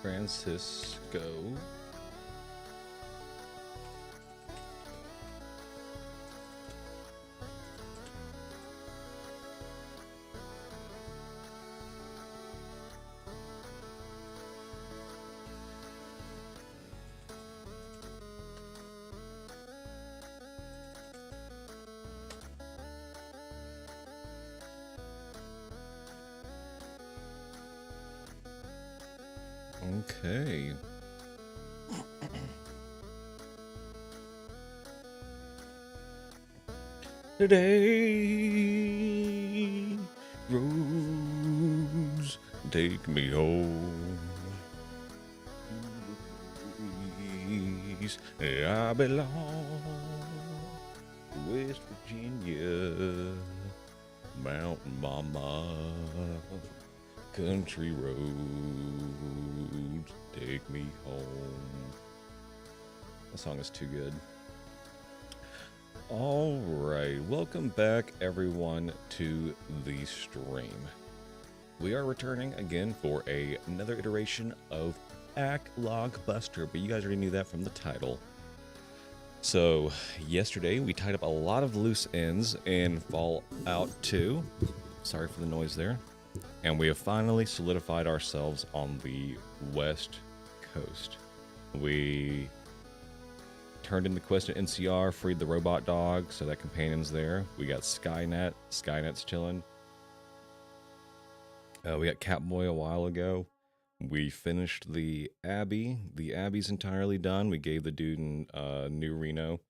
Francisco. Okay. Today, roads take me home. I belong to West Virginia, Mountain Mama. Country roads take me home. That song is too good. All right, welcome back everyone to the stream. We are returning again for another iteration of BacklogBuster, but you guys already knew that from the title. So yesterday we tied up a lot of loose ends in Fallout 2. Sorry for the noise there. And we have finally solidified ourselves on the west coast. We turned in the quest at NCR, freed the robot dog, so that companion's there. We got Skynet. Skynet's chilling. We got Catboy a while ago. We finished the Abbey. The Abbey's entirely done. We gave the dude in New Reno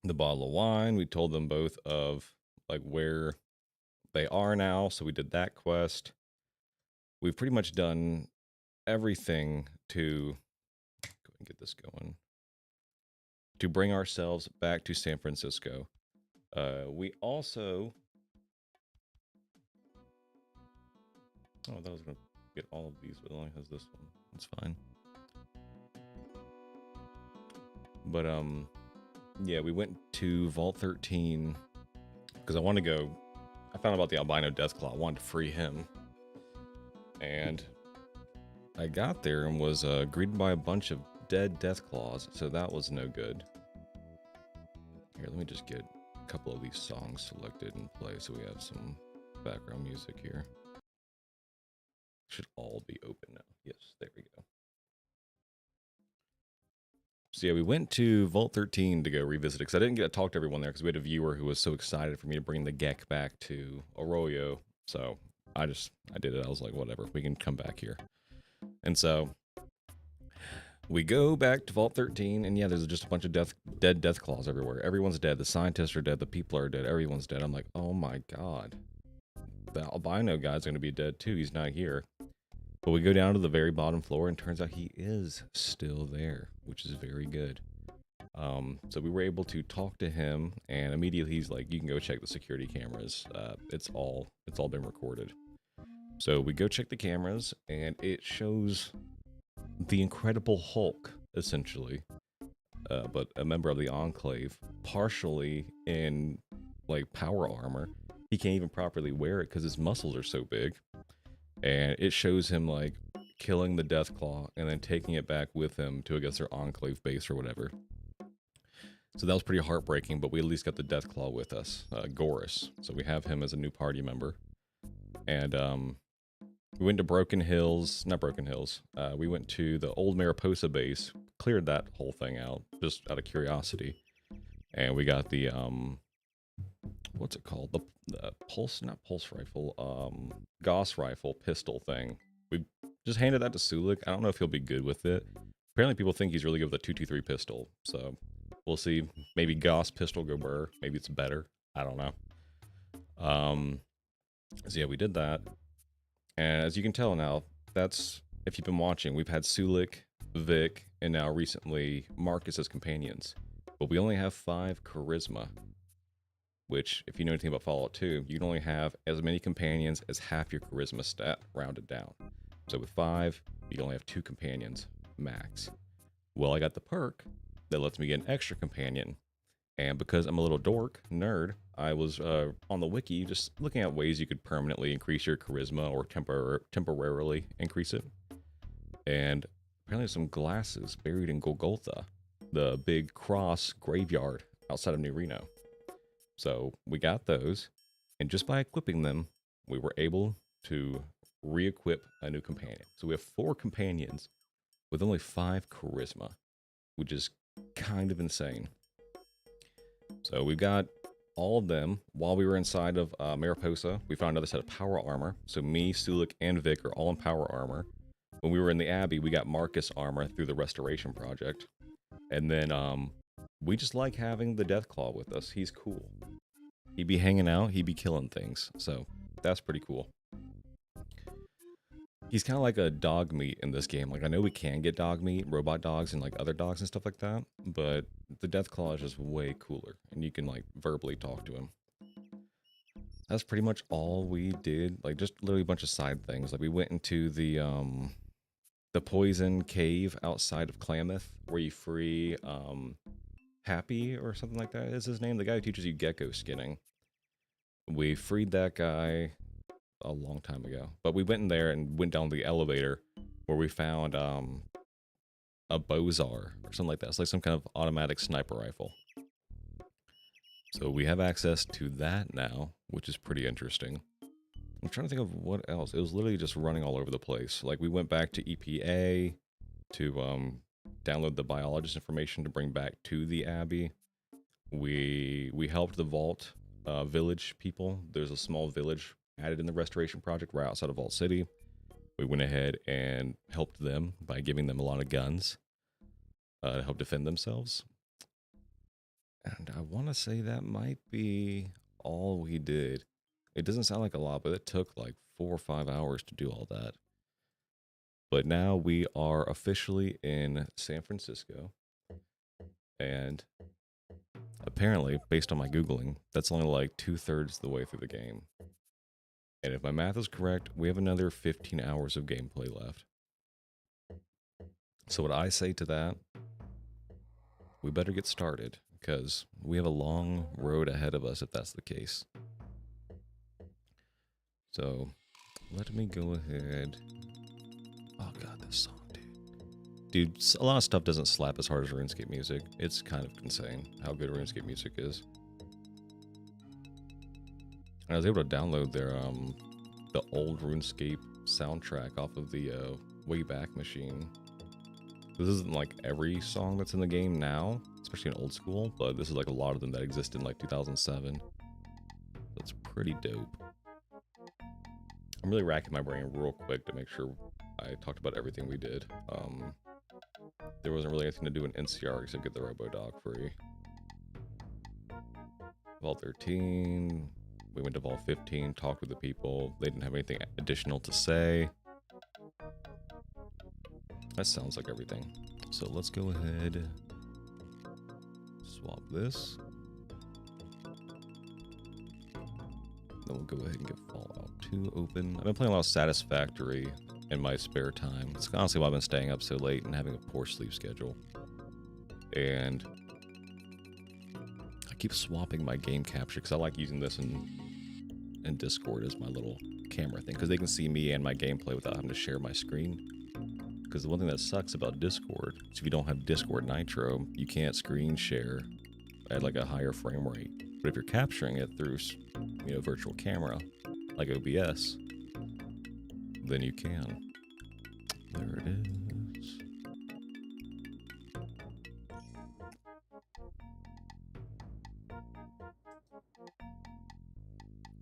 the bottle of wine. We told them both of like where they are now, so we did that quest. We've pretty much done everything to go ahead and get this going. To bring ourselves back to San Francisco. We also... Oh, I thought I was going to get all of these, but it only has this one. That's fine. But, yeah, we went to Vault 13 because I wanted to go... I found out about the albino Deathclaw. I wanted to free him. And I got there and was greeted by a bunch of dead Deathclaws, so that was no good. Here, let me just get a couple of these songs selected and play so we have some background music here. Should all be open now. Yes, there we go. So yeah, we went to Vault 13 to go revisit it because I didn't get to talk to everyone there because we had a viewer who was so excited for me to bring the Gek back to Arroyo. So I did it. I was like, whatever, we can come back here. And so we go back to Vault 13, and yeah, there's just a bunch of dead Deathclaws everywhere. Everyone's dead. The scientists are dead. The people are dead. Everyone's dead. I'm like, oh my god. The albino guy's going to be dead too. He's not here. But we go down to the very bottom floor, and turns out he is still there, which is very good. So we were able to talk to him, and immediately he's like, you can go check the security cameras. It's all been recorded. So we go check the cameras, and it shows the Incredible Hulk, essentially, but a member of the Enclave, partially in like power armor. He can't even properly wear it because his muscles are so big. And it shows him like killing the Deathclaw and then taking it back with him to, I guess, their Enclave base or whatever. So that was pretty heartbreaking, but we at least got the Deathclaw with us, Goris. So we have him as a new party member. And we went to Broken Hills, not Broken Hills. We went to the old Mariposa base, cleared that whole thing out just out of curiosity. And we got the, what's it called? The pulse, not pulse rifle, Gauss rifle pistol thing. We just handed that to Sulik. I don't know if he'll be good with it. Apparently people think he's really good with the 223 pistol. So we'll see. Maybe Gauss pistol go burr. Maybe it's better. I don't know. So yeah, we did that. And as you can tell now, that's, if you've been watching, we've had Sulik, Vic, and now recently Marcus as companions. But we only have 5 charisma. Which, if you know anything about Fallout 2, you can only have as many companions as half your charisma stat rounded down. So with 5, you can only have 2 companions, max. Well, I got the perk that lets me get an extra companion. And because I'm a little dork, nerd, I was on the wiki just looking at ways you could permanently increase your charisma or temporarily increase it. and apparently some glasses buried in Golgotha, the big cross graveyard outside of New Reno. So we got those, and just by equipping them, we were able to re-equip a new companion. So we have 4 companions with only 5 charisma, which is kind of insane. So we've got all of them. While we were inside of Mariposa, we found another set of power armor. So me, Sulik, and Vic are all in power armor. When we were in the Abbey, we got Marcus armor through the Restoration Project. And then we just like having the Deathclaw with us. He's cool. He'd be hanging out, he'd be killing things. So that's pretty cool. He's kind of like a dog meat in this game. Like, I know we can get dog meat, robot dogs, and like other dogs and stuff like that, but the Deathclaw is just way cooler, and you can like verbally talk to him. That's pretty much all we did. Like, just literally a bunch of side things. Like, we went into the poison cave outside of Klamath, where you free Happy or something like that is his name. The guy who teaches you gecko skinning. We freed that guy a long time ago, but we went in there and went down the elevator where we found a Bozar or something like that. It's like some kind of automatic sniper rifle. So we have access to that now, which is pretty interesting. I'm trying to think of what else. It was literally just running all over the place. Like, we went back to EPA to download the biologist information to bring back to the Abbey. We helped the Vault village people. There's a small village added in the restoration project right outside of Vault City. We went ahead and helped them by giving them a lot of guns to help defend themselves. And I want to say that might be all we did. It doesn't sound like a lot, but it took like 4 or 5 hours to do all that. But now we are officially in San Francisco. And apparently, based on my Googling, that's only like 2/3 the way through the game. And if my math is correct, we have another 15 hours of gameplay left. So what I say to that, we better get started, because we have a long road ahead of us if that's the case. So let me go ahead. Oh god, this song, dude. Dude, a lot of stuff doesn't slap as hard as RuneScape music. It's kind of insane how good RuneScape music is. And I was able to download their the old RuneScape soundtrack off of the Wayback Machine. This isn't like every song that's in the game now, especially in old school, but this is like a lot of them that exist in like 2007. That's pretty dope. I'm really racking my brain real quick to make sure I talked about everything we did. There wasn't really anything to do in NCR except get the RoboDog free. Vault 13. We went to Vault 15, talked with the people. They didn't have anything additional to say. That sounds like everything. So let's go ahead, swap this. Then we'll go ahead and get Fallout 2 open. I've been playing a lot of Satisfactory in my spare time. It's honestly why I've been staying up so late and having a poor sleep schedule. And I keep swapping my game capture because I like using this in Discord as my little camera thing, because they can see me and my gameplay without having to share my screen. Because the one thing that sucks about Discord is if you don't have Discord Nitro, you can't screen share at like a higher frame rate. But if you're capturing it through, you know, virtual camera, like OBS, then you can. There it is.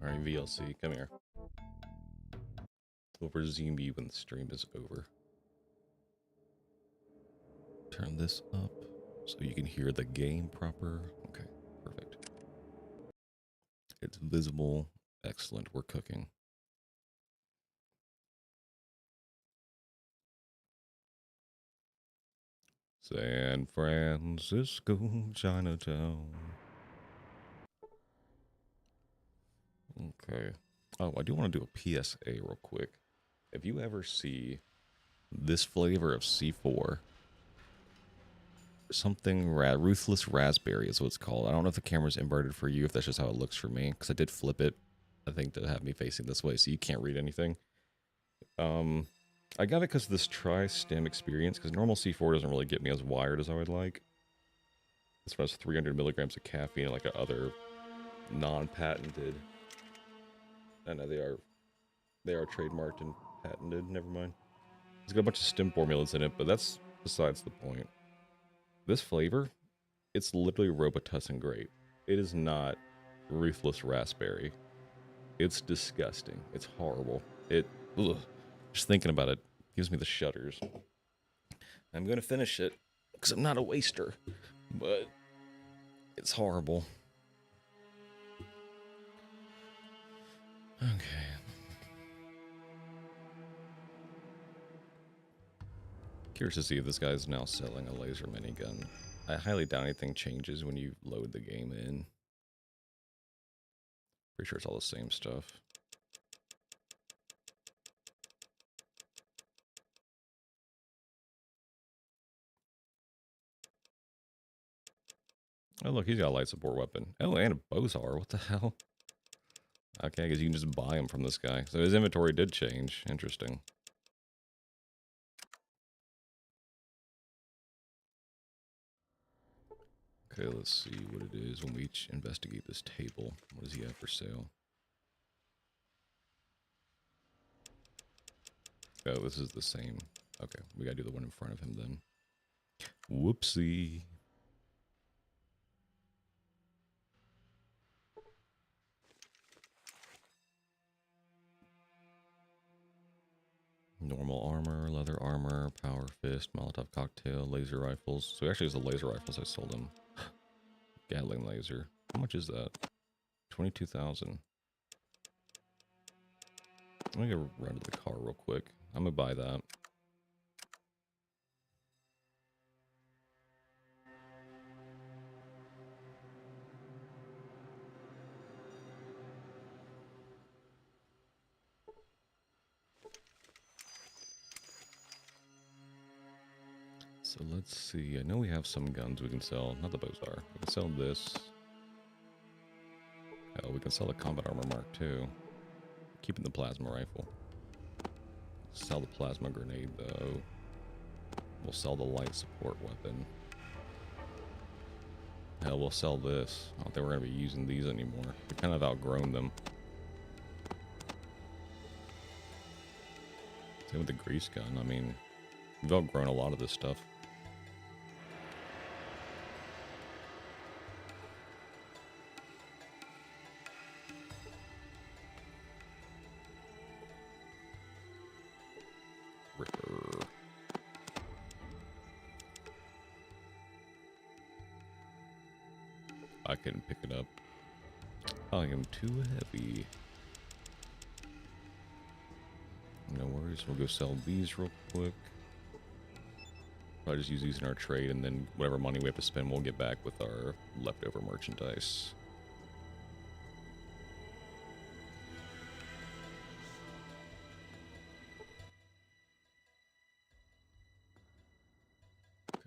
Alright, VLC, come here. We'll resume you when the stream is over. Turn this up so you can hear the game proper. Okay, perfect. It's visible. Excellent, we're cooking. San Francisco, Chinatown. Okay. Oh, I do want to do a PSA real quick. If you ever see this flavor of C4, something ruthless raspberry is what it's called. I don't know if the camera's inverted for you, if that's just how it looks for me, because I did flip it, I think, to have me facing this way, so you can't read anything. I got it because of this tri-stem experience, because normal C4 doesn't really get me as wired as I would like. This one has 300 milligrams of caffeine and like a other non-patented. I know they are trademarked and patented, never mind. It's got a bunch of stem formulas in it, but that's besides the point. This flavor, it's literally Robitussin grape. It is not ruthless raspberry. It's disgusting. It's horrible. Ugh, just thinking about it gives me the shudders. I'm gonna finish it because I'm not a waster, but it's horrible. Okay. Curious to see if this guy's now selling a laser minigun. I highly doubt anything changes when you load the game in. Pretty sure it's all the same stuff. Oh, look, he's got a light support weapon. Oh, and a Bozar. What the hell? Okay, I guess you can just buy him from this guy. So his inventory did change. Interesting. Okay, let's see what it is when we each investigate this table. What does he have for sale? Oh, this is the same. Okay, we gotta do the one in front of him then. Whoopsie. Normal armor, leather armor, power fist, Molotov cocktail, laser rifles. So actually, it was the laser rifles I sold him. Gatling laser. How much is that? 22,000. I'm gonna go run to the car real quick. I'm gonna buy that. So let's see. I know we have some guns we can sell. Not the Bozar. We can sell this. Hell, we can sell the combat armor mark too. Keeping the plasma rifle. Sell the plasma grenade though. We'll sell the light support weapon. Hell, we'll sell this. I don't think we're going to be using these anymore. We've kind of outgrown them. Same with the grease gun. I mean, we've outgrown a lot of this stuff. Ripper. I couldn't pick it up. I am too heavy. No worries, we'll go sell these real quick. Probably just use these in our trade, and then whatever money we have to spend, we'll get back with our leftover merchandise.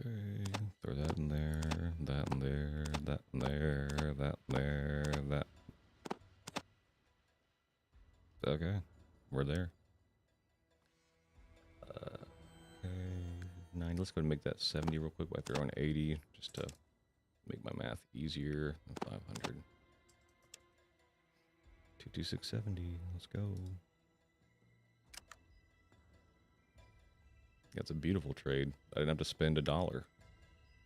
Okay, throw that in there, that in there, that in there, that in there, that. Okay, we're there. Okay, 9. Let's go and make that 70 real quick by throwing 80, just to make my math easier. 500. 22670. Let's go. That's a beautiful trade. I didn't have to spend $1.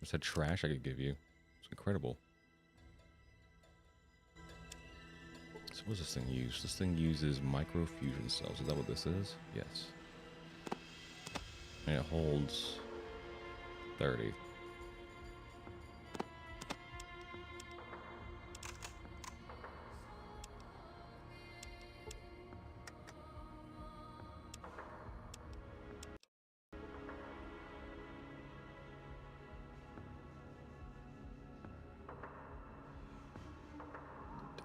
Just had trash I could give you. It's incredible. So what does this thing use? This thing uses microfusion cells. Is that what this is? Yes. And it holds 30.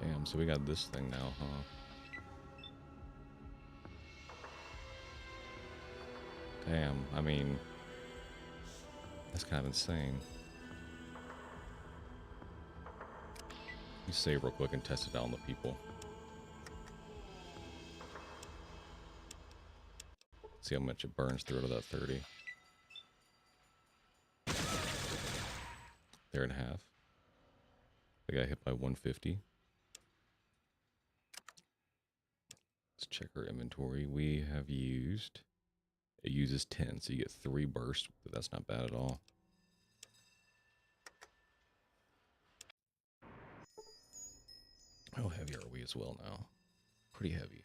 Damn, so we got this thing now, huh? Damn, I mean, that's kind of insane. You save real quick and test it out on the people. See how much it burns through out of that 30. There and a half. I got hit by 150. Let's check our inventory. We have used... It uses 10, so you get 3 bursts, but that's not bad at all. How heavy are we as well now? Pretty heavy.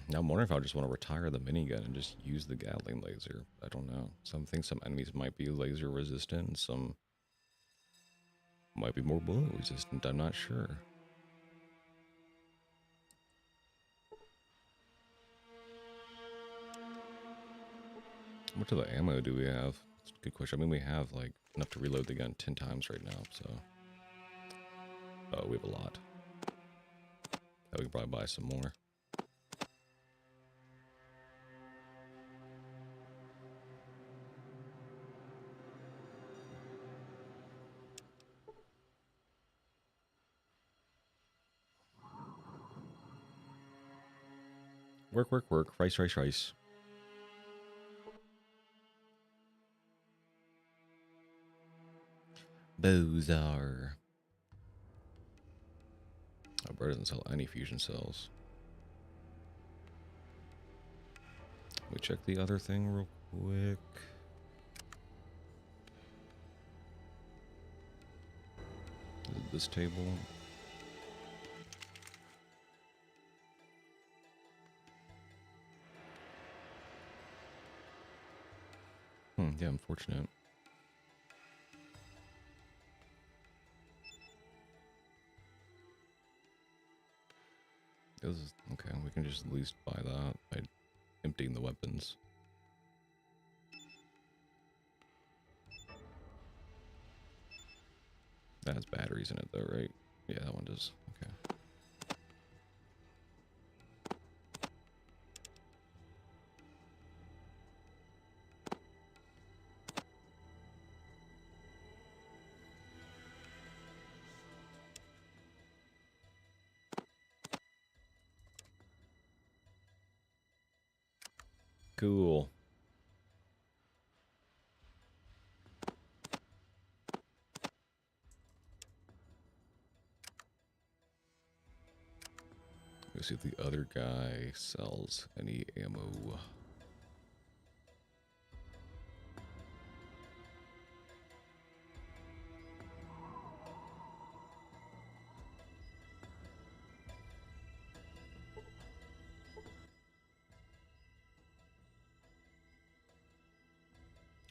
Now I'm wondering if I just want to retire the minigun and just use the Gatling laser. I don't know. Some enemies might be laser resistant, and some might be more bullet resistant. I'm not sure. How much of the ammo do we have? That's a good question. I mean, we have like enough to reload the gun 10 times right now, so. Oh, we have a lot. Oh, we can probably buy some more. Work, work, work. Rice, rice, rice. Bozar. Oh, bro doesn't sell any fusion cells. Let me check the other thing real quick. Is it this table? Yeah, unfortunate. This is, okay, we can just at least buy that by emptying the weapons. That has batteries in it though, right? Yeah, that one does. Okay. Cool. Let's see if the other guy sells any ammo.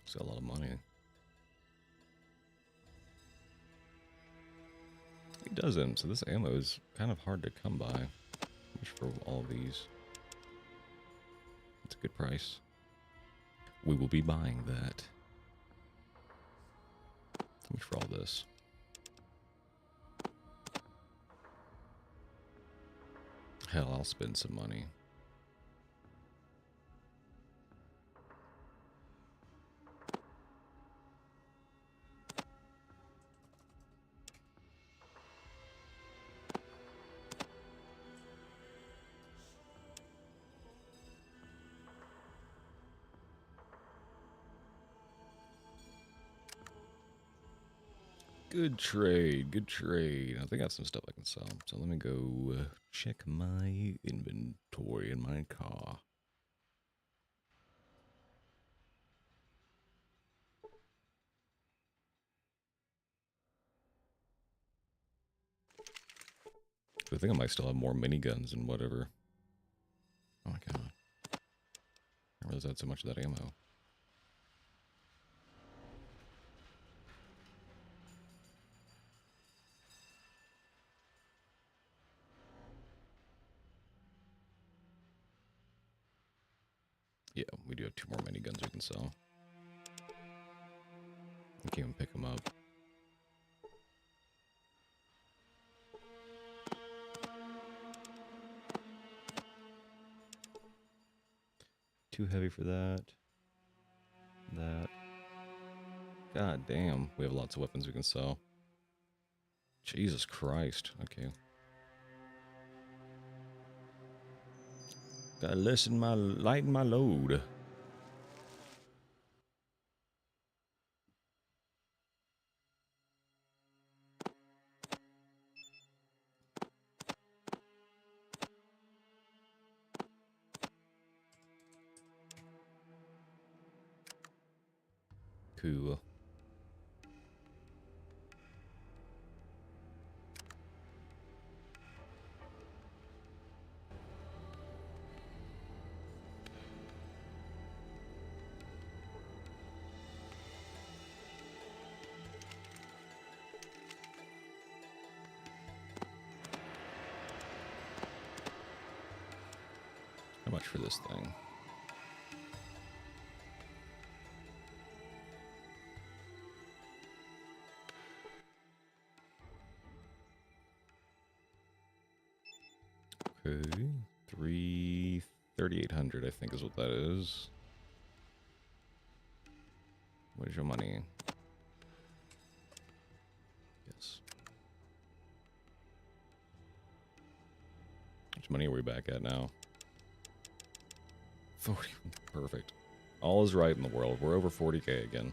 It's a lot of money. He doesn't, so this ammo is kind of hard to come by. How much for all these? It's a good price. We will be buying that. How much for all this? Hell, I'll spend some money. Good trade, good trade. I think I got some stuff I can sell. So let me go check my inventory in my car. I think I might still have more miniguns and whatever. Oh my god. I realized I had so much of that ammo. Yeah, we do have 2 more miniguns we can sell. We can't even pick them up. Too heavy for that. That. God damn, we have lots of weapons we can sell. Jesus Christ. Okay. Gotta lighten my load. Cool. How much for this thing? Okay, 3,800 I think is what that is. What is your money? Yes. How much money are we back at now? 40. Perfect. All is right in the world. We're over 40k again.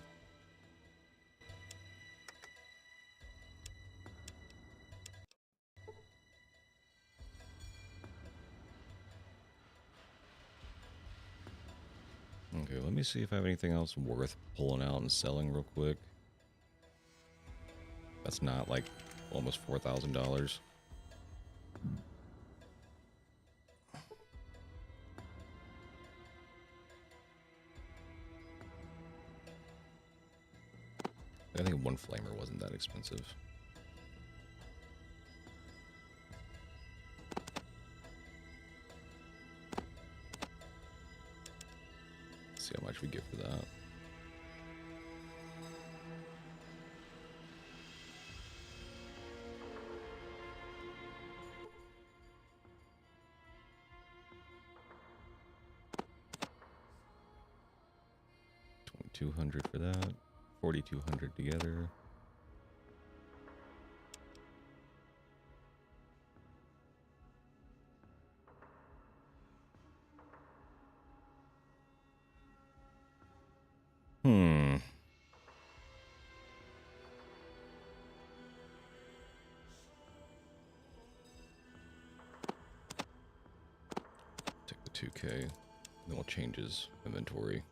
Okay, let me see if I have anything else worth pulling out and selling real quick. That's not like almost $4,000. I think one flamer wasn't that expensive. Let's see how much we get for that. $2,200 for that. 4,200 together. Take the 2K. Then we'll change his inventory.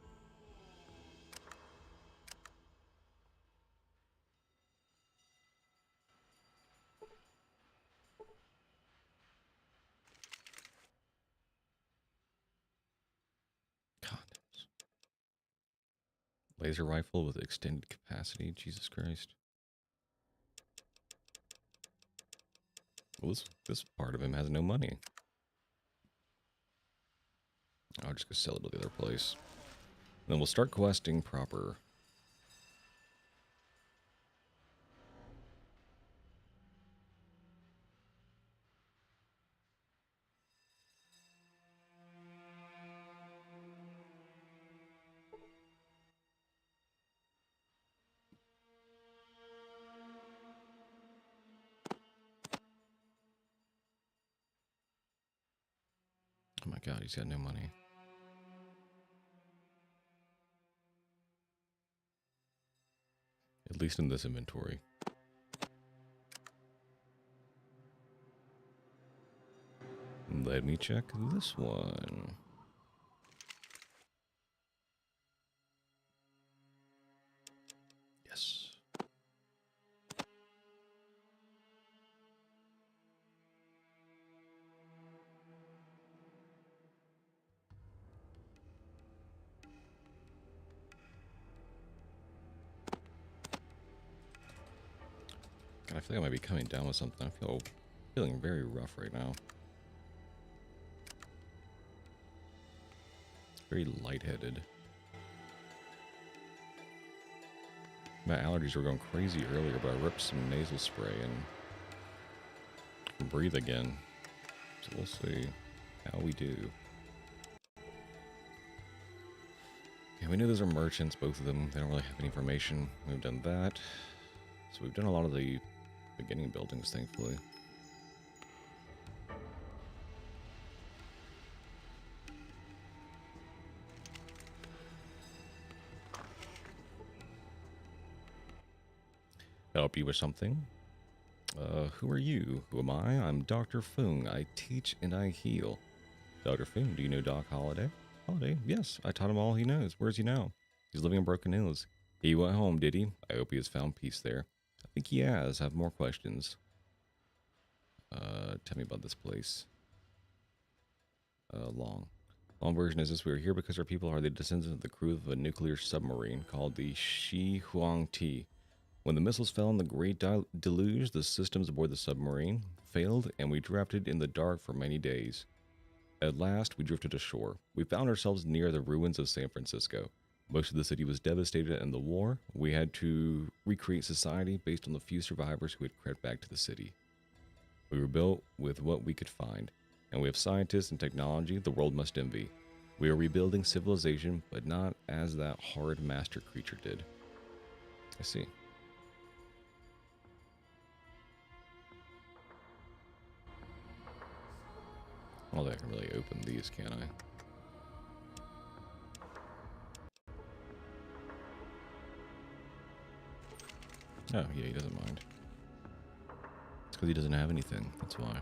Laser rifle with extended capacity. Jesus Christ. Well, this part of him has no money. I'll just go sell it to the other place. Then we'll start questing proper. Oh my god, he's got no money. At least in this inventory. Let me check this one. Yes. God, I feel like I might be coming down with something. I feel feeling very rough right now. Very lightheaded. My allergies were going crazy earlier, but I ripped some nasal spray and can breathe again. So we'll see how we do. Okay, we know those are merchants, both of them. They don't really have any information. We've done that. So we've done a lot of the beginning buildings, thankfully. Help you with something? Who are you? Who am I? I'm Dr. Fung. I teach and I heal. Dr. Fung, do you know Doc Holliday? Holliday? Yes, I taught him all he knows. Where's he now? He's living in Broken Hills. He went home, did he? I hope he has found peace there. I think he has. I have more questions. Tell me about this place. Long version is this: we are here because our people are the descendants of the crew of a nuclear submarine called the Shi Huang Ti. When the missiles fell in the Great Deluge, the systems aboard the submarine failed, and we drifted in the dark for many days. At last, we drifted ashore. We found ourselves near the ruins of San Francisco. Most of the city was devastated in the war. We had to recreate society based on the few survivors who had crept back to the city. We were built with what we could find, and we have scientists and technology the world must envy. We are rebuilding civilization, but not as that hard master creature did. I see. Well, I can really open these, can't I? Oh, yeah, he doesn't mind. It's because he doesn't have anything, that's why.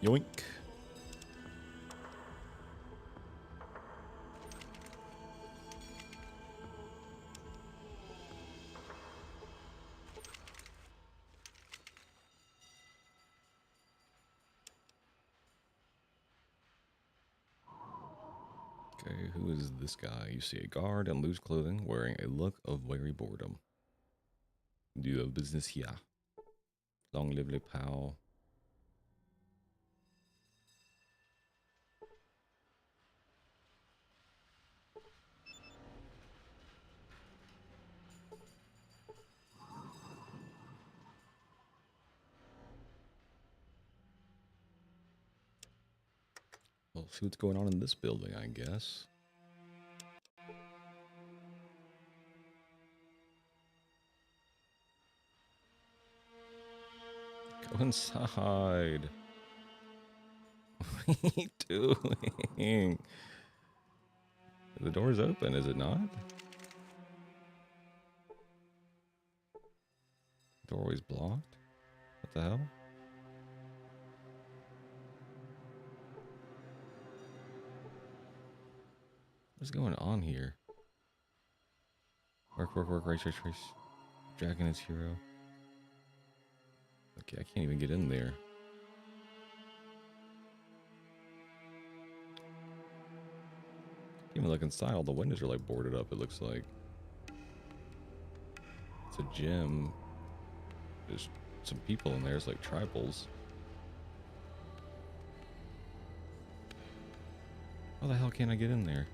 Yoink. Okay, who is this guy? You see a guard in loose clothing wearing a look of weary boredom. Do you have business here? Long live le pal. Well, see what's going on in this building, I guess. Go inside. What are you doing? The door's open, is it not? Doorway's blocked? What the hell? What's going on here? Work, race. Dragon is hero. Okay, I can't even get in there. Can't even look inside. All the windows are like boarded up, it looks like. It's a gym. There's some people in there. It's like tribals. How the hell can I get in there?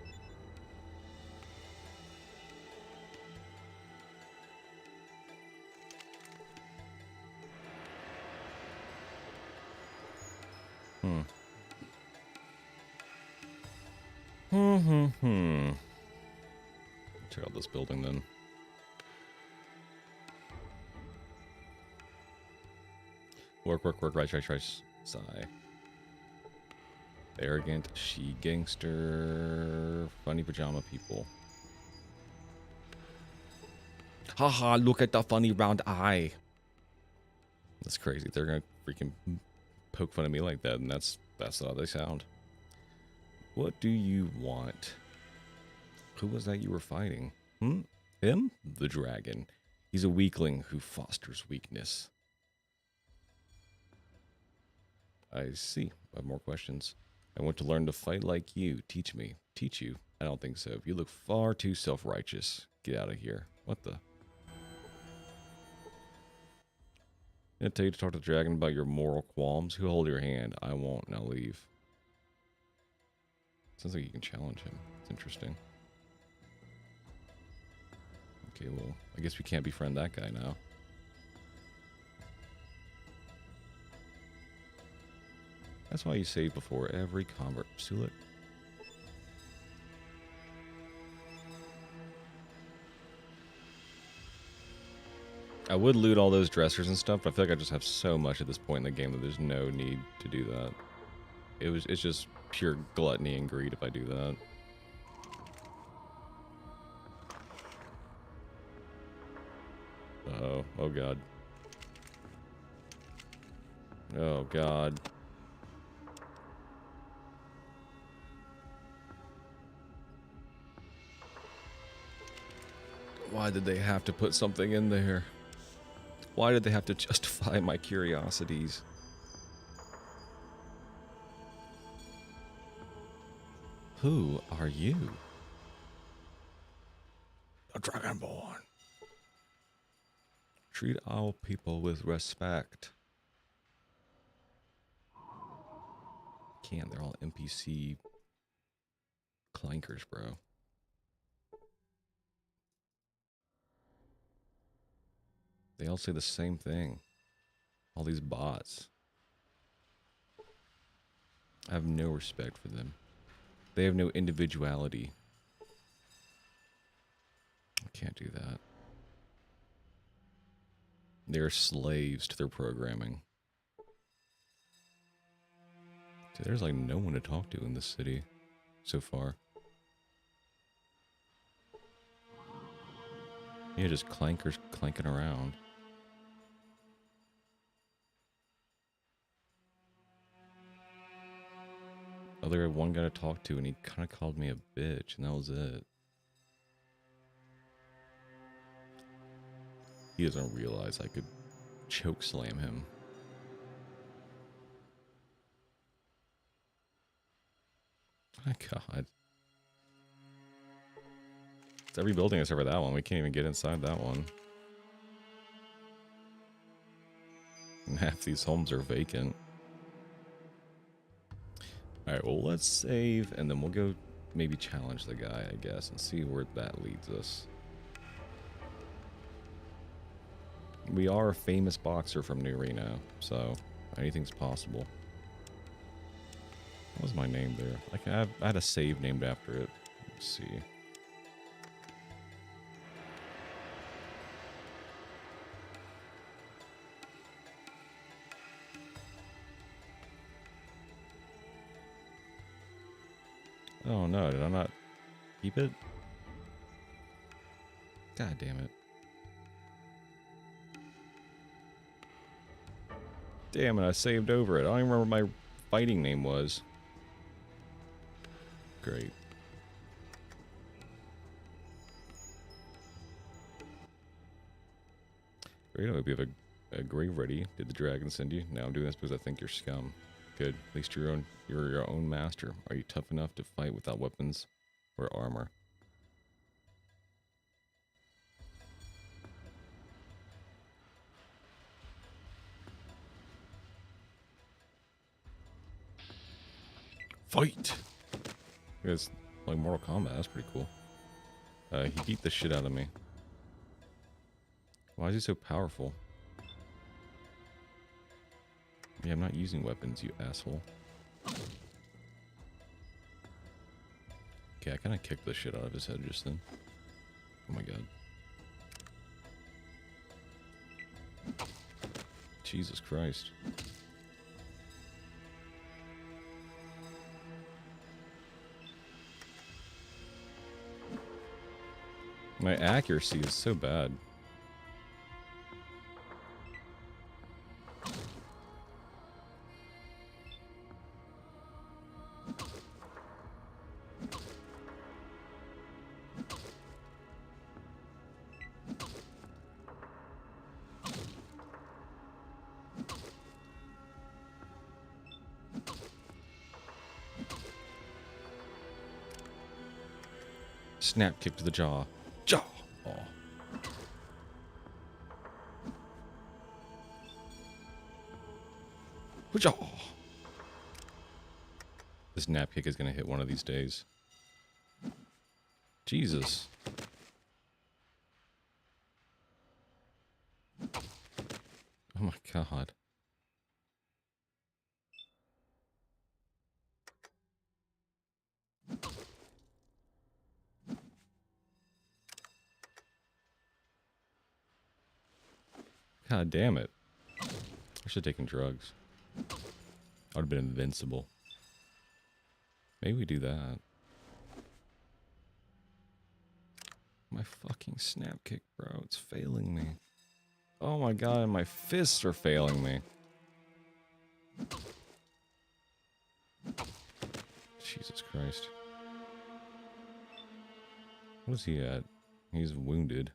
Check out this building then. Work, rice. Sigh. Arrogant, she gangster, funny pajama people. Haha, look at the funny round eye. That's crazy. They're gonna freaking poke fun at me like that, and that's how they sound. What do you want? Who was that you were fighting? Him? The dragon. He's a weakling who fosters weakness. I see. I have more questions. I want to learn to fight like you. Teach me. Teach you? I don't think so. You look far too self-righteous. Get out of here. What the? I'm gonna tell you to talk to the dragon about your moral qualms. Who'll hold your hand? I won't. Now leave. Sounds like you can challenge him. It's interesting. Okay, well, I guess we can't befriend that guy now. That's why you save before every convert. Sulik. I would loot all those dressers and stuff, but I feel like I just have so much at this point in the game that there's no need to do that. It's just pure gluttony and greed if I do that. Uh-oh. Oh god. Oh god. Why did they have to put something in there? Why did they have to justify my curiosities? Who are you? A dragonborn. Treat all people with respect. Can't, they're all NPC clankers, bro. They all say the same thing. All these bots. I have no respect for them. They have no individuality. I can't do that. They're slaves to their programming. Dude, there's like no one to talk to in this city so far. Yeah, just clankers clanking around. Oh, there had one guy to talk to, and he kind of called me a bitch, and that was it. He doesn't realize I could choke slam him. My god. It's every building except for that one. We can't even get inside that one. And half these homes are vacant. Alright, well, let's save, and then we'll go maybe challenge the guy, I guess, and see where that leads us. We are a famous boxer from New Reno, so anything's possible. What was my name there? Like, I had a save named after it. Let's see. Oh no, did I not keep it? God damn it. Damn it, I saved over it. I don't even remember what my fighting name was. Great. Great, I hope you have a grave ready. Did the dragon send you? No, I'm doing this because I think you're scum. Good. At least you're your own master. Are you tough enough to fight without weapons or armor? Fight! It's like Mortal Kombat. That's pretty cool. He beat the shit out of me. Why is he so powerful? Yeah, I'm not using weapons, you asshole. Okay, I kind of kicked the shit out of his head just then. Oh my god. Jesus Christ. My accuracy is so bad. Snap kick to the jaw. Jaw! Oh. Jaw! This nap kick is going to hit one of these days. Jesus. Oh my god. God damn it. I should have taken drugs. I would have been invincible. Maybe we do that. My fucking snap kick, bro. It's failing me. Oh my god, my fists are failing me. Jesus Christ. What is he at? He's wounded.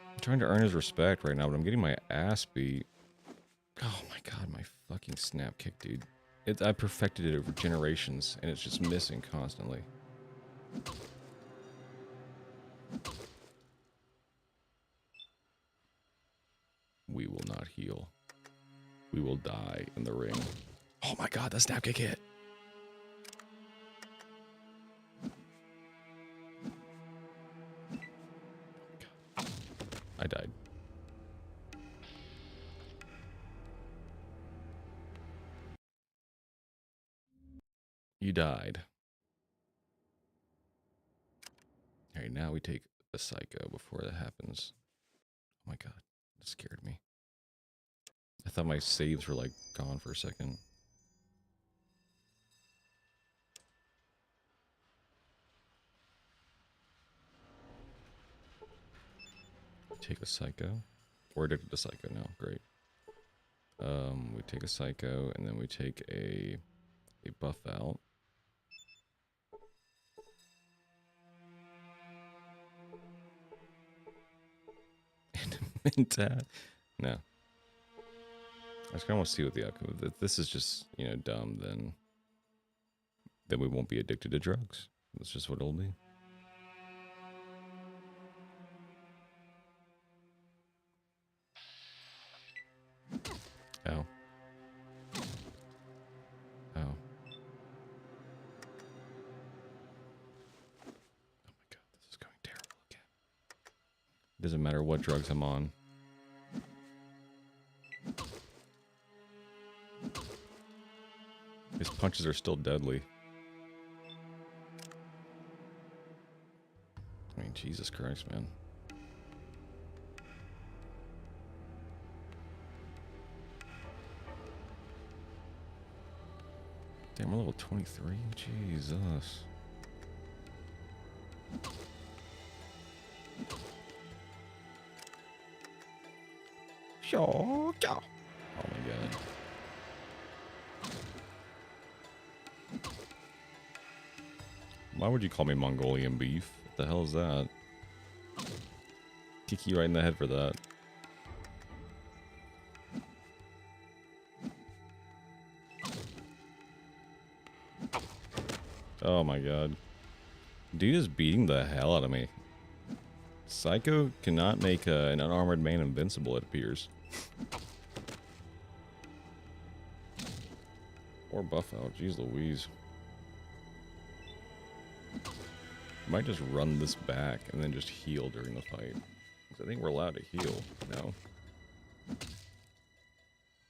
I'm trying to earn his respect right now, but I'm getting my ass beat. Oh my god, my fucking snap kick, dude. I perfected it over generations, and it's just missing constantly. We will not heal. We will die in the ring. Oh my god, that snap kick hit. God. I died. You died. Alright, now we take the psycho before that happens. Oh my god, that scared me. I thought my saves were like gone for a second. Take a psycho. We're addicted to psycho now. Great. We take a psycho and then we take a buff out. And no. I just kind of want to see what the outcome of this. If this is just, you know, dumb, then we won't be addicted to drugs. That's just what it'll be. Ow. Ow. Oh my god, this is going terrible again. It doesn't matter what drugs I'm on. His punches are still deadly. I mean, Jesus Christ, man. Damn, we're level 23? Jesus. Oh my god. Why would you call me Mongolian beef? What the hell is that? Kick you right in the head for that. Oh my god. Dude is beating the hell out of me. Psycho cannot make an unarmored man invincible, it appears. Or buff out, jeez Louise. Might just run this back and then just heal during the fight. Because I think we're allowed to heal. No? I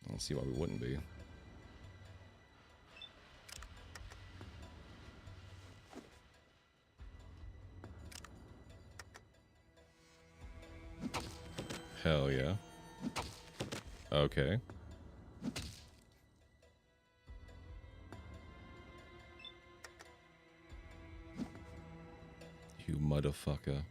don't see why we wouldn't be. Hell yeah. Okay. You motherfucker.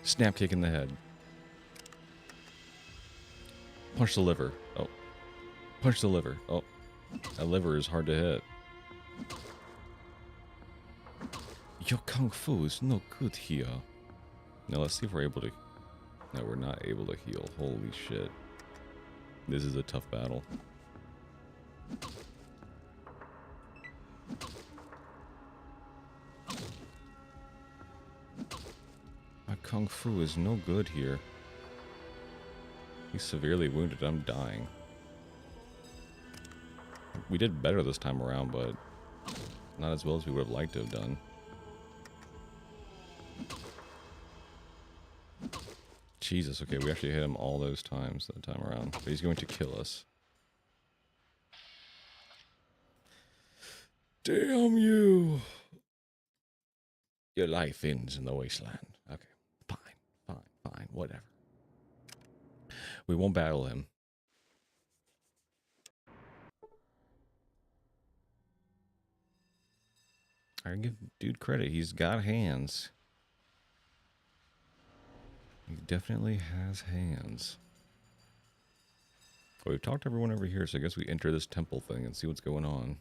Snap kick in the head. Punch the liver. Oh. Punch the liver. Oh. That liver is hard to hit. Your kung fu is no good here. Now let's see if we're able to... No, we're not able to heal. Holy shit. This is a tough battle. My kung fu is no good here. He's severely wounded. I'm dying. We did better this time around, but not as well as we would have liked to have done. Jesus, okay, we actually hit him all those times that time around. But he's going to kill us. Damn you! Your life ends in the wasteland. Okay, fine, whatever. We won't battle him. I give dude credit, he's got hands. He definitely has hands. Well, we've talked to everyone over here, so I guess we enter this temple thing and see what's going on.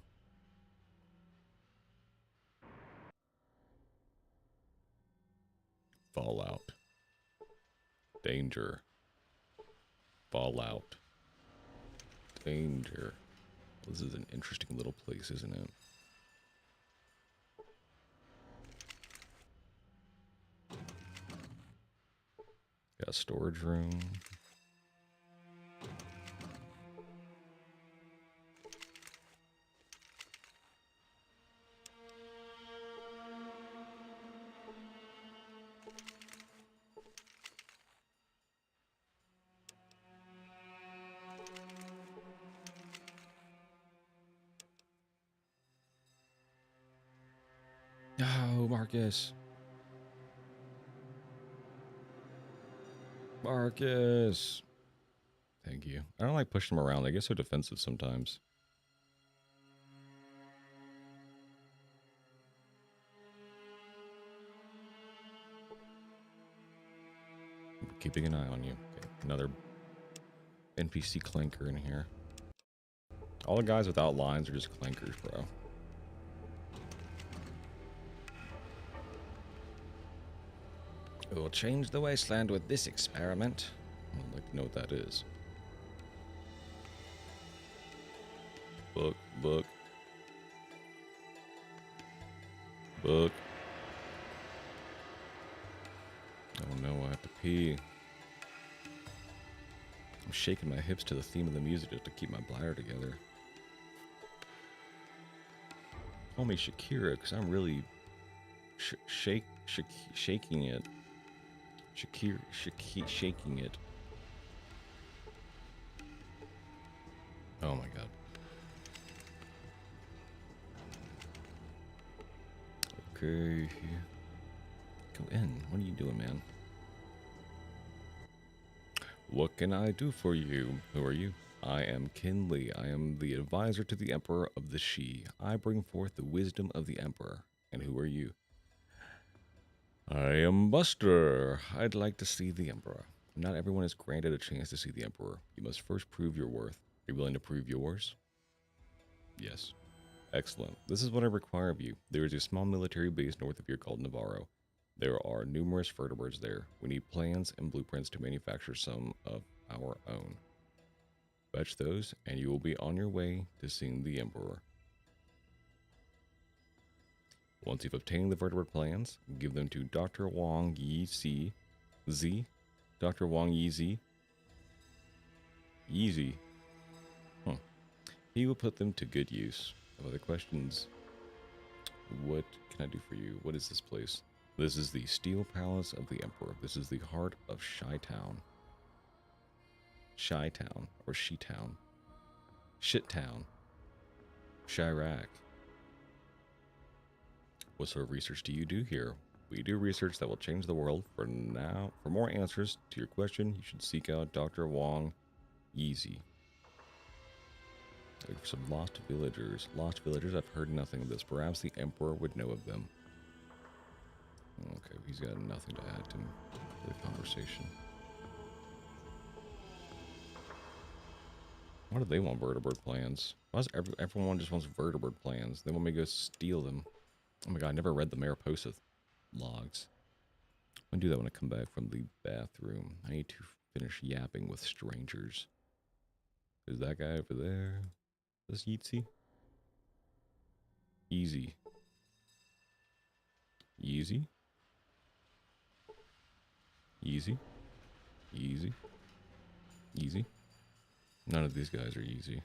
Fallout. Danger. Fallout. Danger. This is an interesting little place, isn't it? Got a storage room. No, Marcus. Marcus. Thank you. I don't like pushing them around. They get so defensive sometimes. I'm keeping an eye on you. Okay, another NPC clanker in here. All the guys without lines are just clankers, bro. We'll change the wasteland with this experiment. I'd like to know what that is. Book. Oh no, I have to pee. I'm shaking my hips to the theme of the music just to keep my bladder together. Call me Shakira, because I'm really shaking it. Shaking it. Oh my god. Okay. Go in. What are you doing, man? What can I do for you? Who are you? I am Kinley. I am the advisor to the Emperor of the Shi. I bring forth the wisdom of the Emperor. And who are you? I am Buster. I'd like to see the Emperor. Not everyone is granted a chance to see the Emperor. You must first prove your worth. Are you willing to prove yours? Yes. Excellent. This is what I require of you. There is a small military base north of here called Navarro. There are numerous vertebrates there. We need plans and blueprints to manufacture some of our own. Fetch those, and you will be on your way to seeing the Emperor. Once you've obtained the vertebrate plans, give them to Dr. Wang Yi Z. Dr. Wang Yi. Yeezy. Huh. He will put them to good use. Have other questions? What can I do for you? What is this place? This is the Steel Palace of the Emperor. This is the heart of Shytown. Shytown, or She-Town. Shit-Town. Chirac. What sort of research do you do here? We do research that will change the world. For now, for more answers to your question, you should seek out Dr. Wang Yeezy. Look for some lost villagers. Lost villagers, I've heard nothing of this. Perhaps the Emperor would know of them. Okay, he's got nothing to add to the conversation. Why do they want vertebrate plans? Why does everyone just wants vertebrate plans? They want me to go steal them. Oh my god, I never read the Mariposa logs. I'm gonna do that when I come back from the bathroom. I need to finish yapping with strangers. Is that guy over there? This Yeezy? Easy. Easy. Easy. Easy. Easy. None of these guys are easy.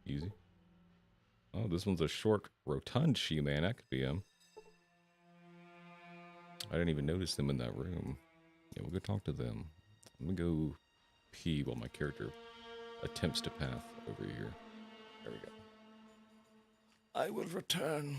Easy. Oh, this one's a short, rotund she-man. That could be him. I didn't even notice them in that room. Yeah, we'll go talk to them. I'm gonna go pee while my character attempts to path over here. There we go. I will return.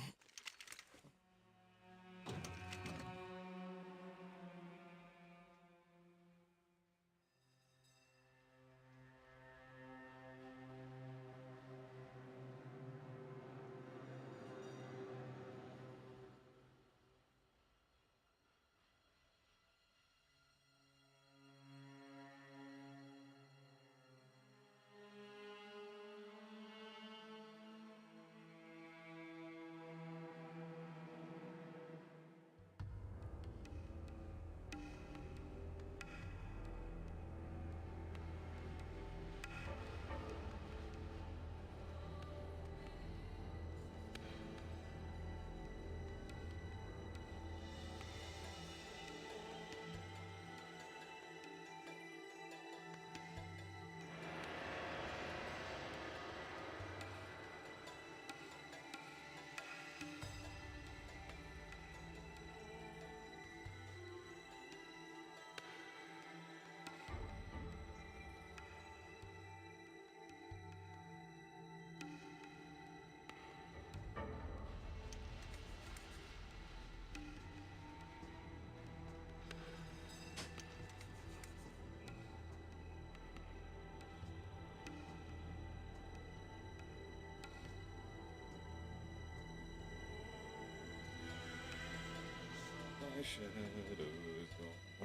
My shadow's the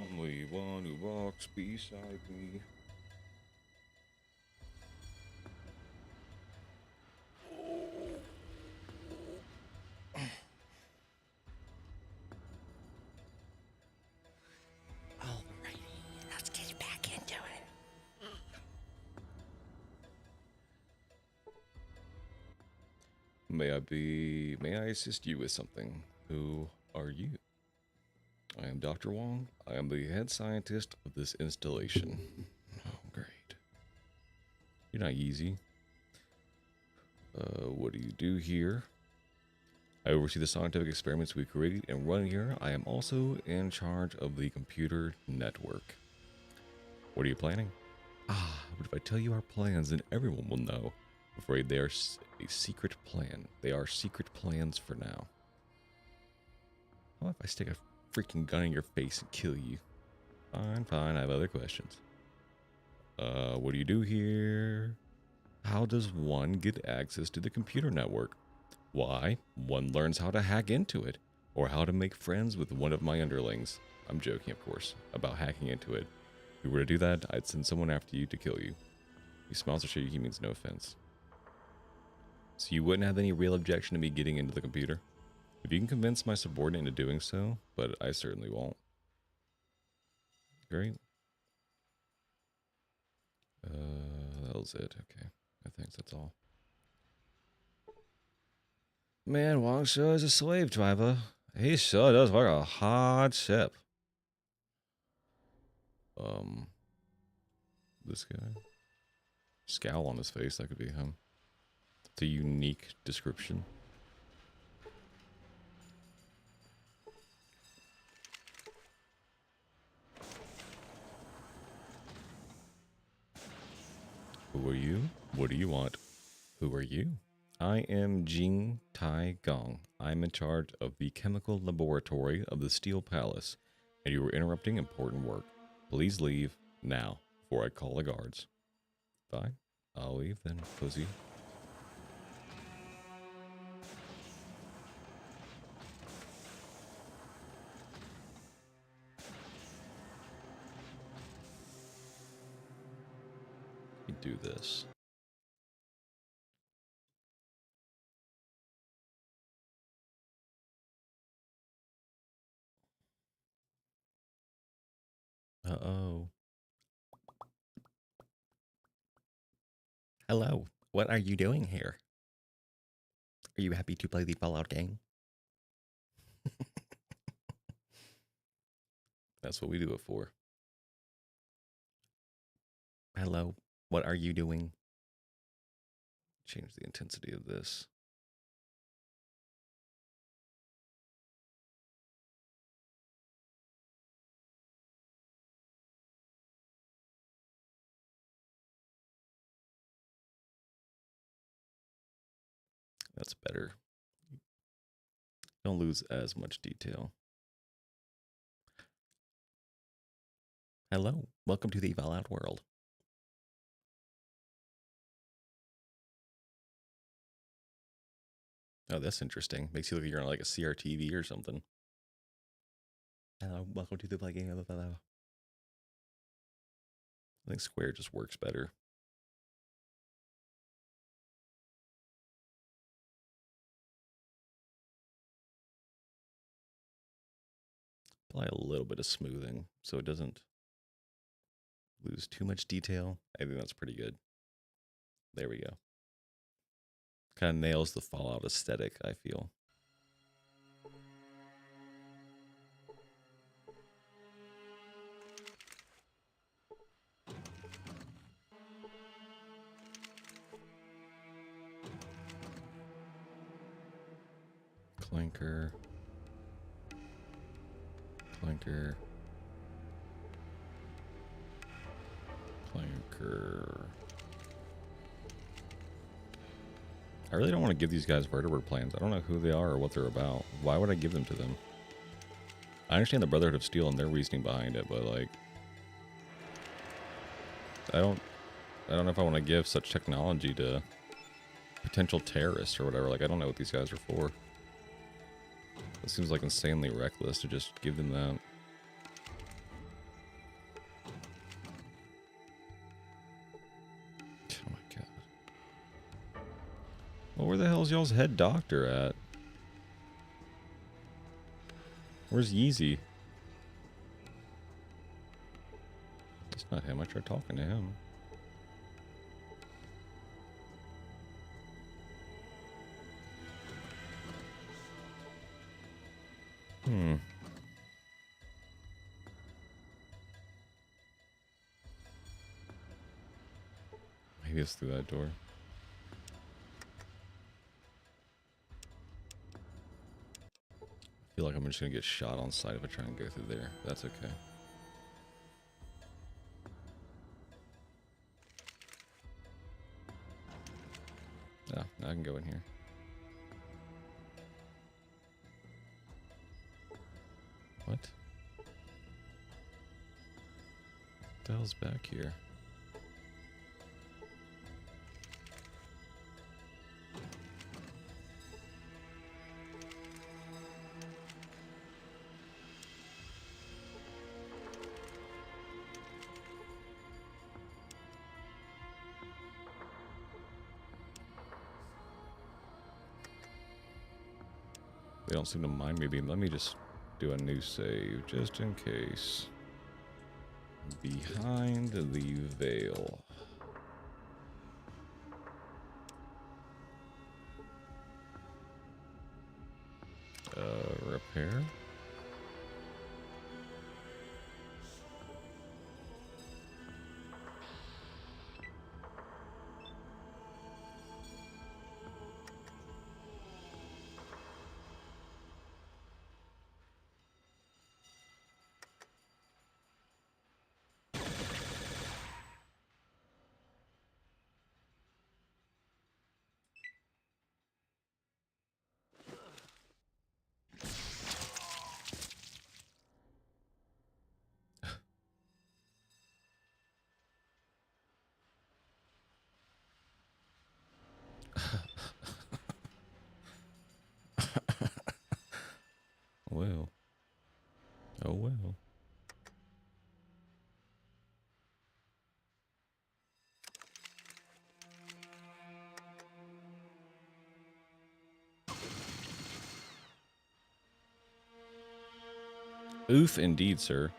only one who walks beside me. Alrighty, let's get back into it. May I assist you with something? Who are you? I am Dr. Wong. I am the head scientist of this installation. Oh, great. You're not easy. What do you do here? I oversee the scientific experiments we create and run here. I am also in charge of the computer network. What are you planning? But if I tell you our plans, then everyone will know. I'm afraid they are a secret plan. They are secret plans for now. How if I stick a freaking gun in your face and kill you? Fine, fine, I have other questions. What do you do here? How does one get access to the computer network? Why? One learns how to hack into it, or how to make friends with one of my underlings. I'm joking, of course, about hacking into it. If you were to do that, I'd send someone after you to kill you. He smiles to show you he means no offense. So you wouldn't have any real objection to me getting into the computer? If you can convince my subordinate into doing so, but I certainly won't. Great. That was it. Okay. I think that's all. Man, Wang sure is a slave driver. He sure does work a hard ship. This guy? Scowl on his face, that could be him. It's a unique description. Who are you? What do you want? Who are you? I am Jing Tai Gong. I'm in charge of the chemical laboratory of the Steel Palace, and you are interrupting important work. Please leave now, before I call the guards. Fine, I'll leave then, pussy. You do this. Uh-oh. Hello, what are you doing here? Are you happy to play the Fallout game? That's what we do it for. Hello, what are you doing? Change the intensity of this. That's better. Don't lose as much detail. Hello, welcome to the Fallout world. Oh, that's interesting. Makes you look like you're on like a CRTV or something. Hello, welcome to the play game of the Fallout. I think square just works better. Apply a little bit of smoothing so it doesn't lose too much detail. I think that's pretty good. There we go. Kind of nails the Fallout aesthetic, I feel. Clinker. Clinker. Clinker. I really don't want to give these guys vertebrate plans. I don't know who they are or what they're about. Why would I give them to them? I understand the Brotherhood of Steel and their reasoning behind it, but like, I don't know if I want to give such technology to potential terrorists or whatever. Like, I don't know what these guys are for. It seems like insanely reckless to just give them that. Oh my god. Well, where the hell is y'all's head doctor at? Where's Yeezy? It's not him. I tried talking to him. Maybe it's through that door. I feel like I'm just gonna get shot on sight if I try and go through there. That's okay. Yeah, I can go in here. What? What the hell's back here? They don't seem to mind me being. Let me just do a new save just in case. Behind the veil. Repair. Well. Oh well. Oof, indeed, sir.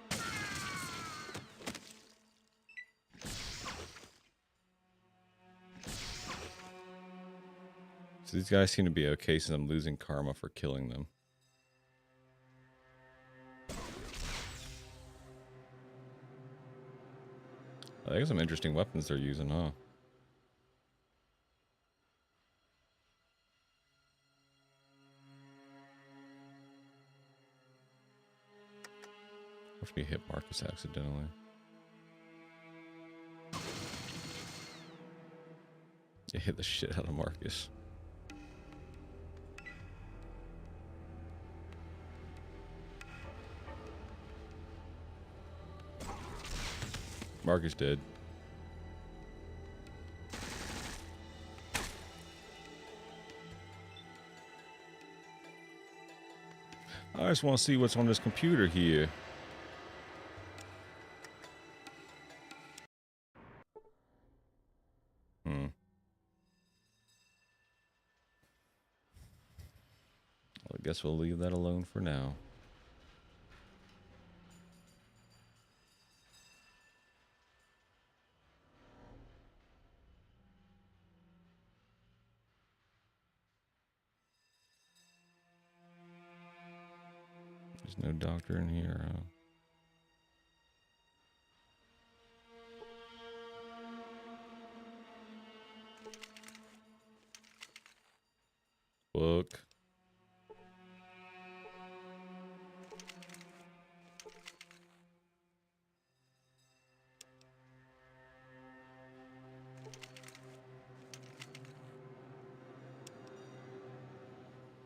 So these guys seem to be okay since I'm losing karma for killing them. I got some interesting weapons they're using, huh? Watch me hit Marcus accidentally. Yeah, hit the shit out of Marcus. Mark is dead. I just want to see what's on this computer here. Well, I guess we'll leave that alone for now. There's no doctor in here, huh? Book.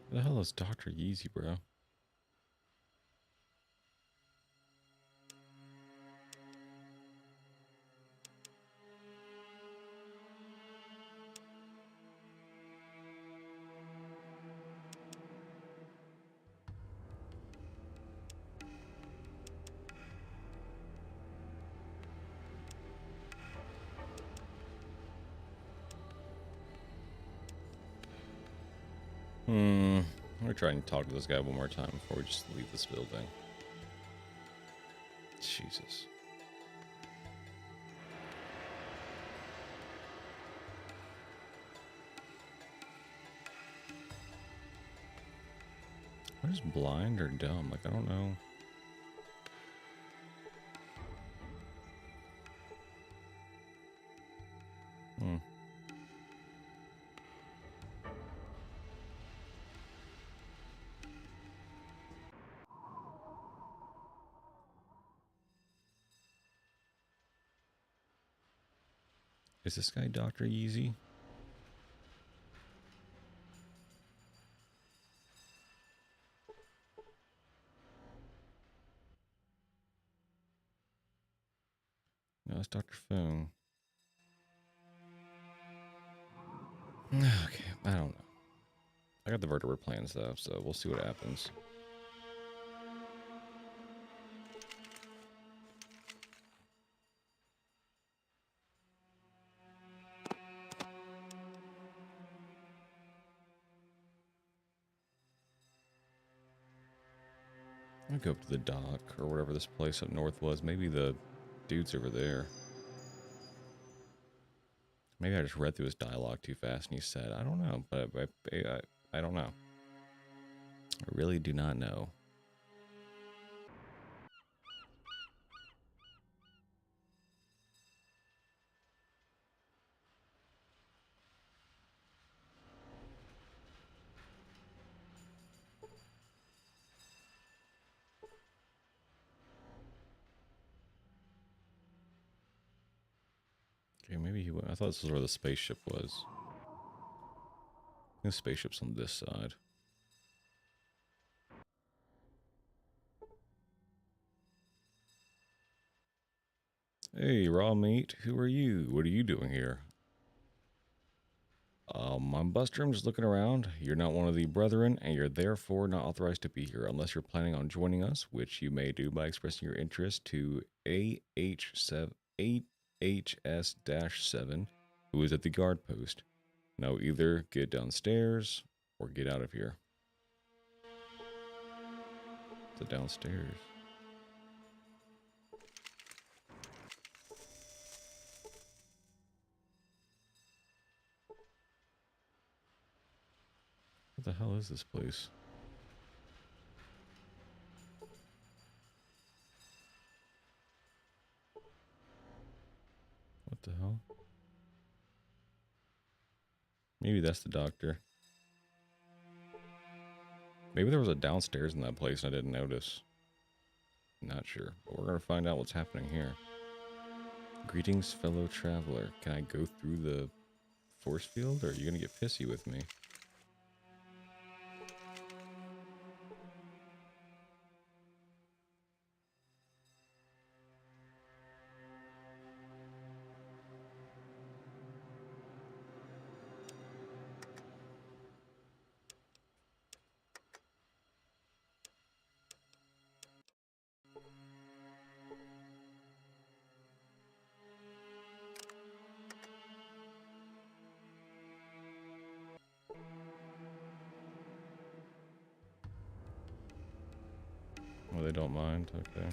Who the hell is Dr. Yeezy, bro? I'm gonna try and talk to this guy one more time before we just leave this building. Jesus. What is blind or dumb? Like, I don't know. Is this guy Dr. Yeezy? No, it's Dr. Fung. Okay, I don't know. I got the vertebrate plans though, so we'll see what happens. I'll go up to the dock or whatever this place up north was. Maybe the dude's over there. Maybe I just read through his dialogue too fast and he said, I don't know, but I don't know. I really do not know. Okay, maybe he went. I thought this was where the spaceship was. I think the spaceship's on this side. Hey, raw meat, who are you? What are you doing here? I'm Buster, I'm just looking around. You're not one of the brethren, and you're therefore not authorized to be here unless you're planning on joining us, which you may do by expressing your interest to AHS-7, who is at the guard post. Now either get downstairs or get out of here. The downstairs. What the hell is this place? What the hell? Maybe that's the doctor. Maybe there was a downstairs in that place and I didn't notice. Not sure, but we're gonna find out what's happening here. Greetings, fellow traveler. Can I go through the force field, or are you gonna get pissy with me? Oh, they don't mind? Okay.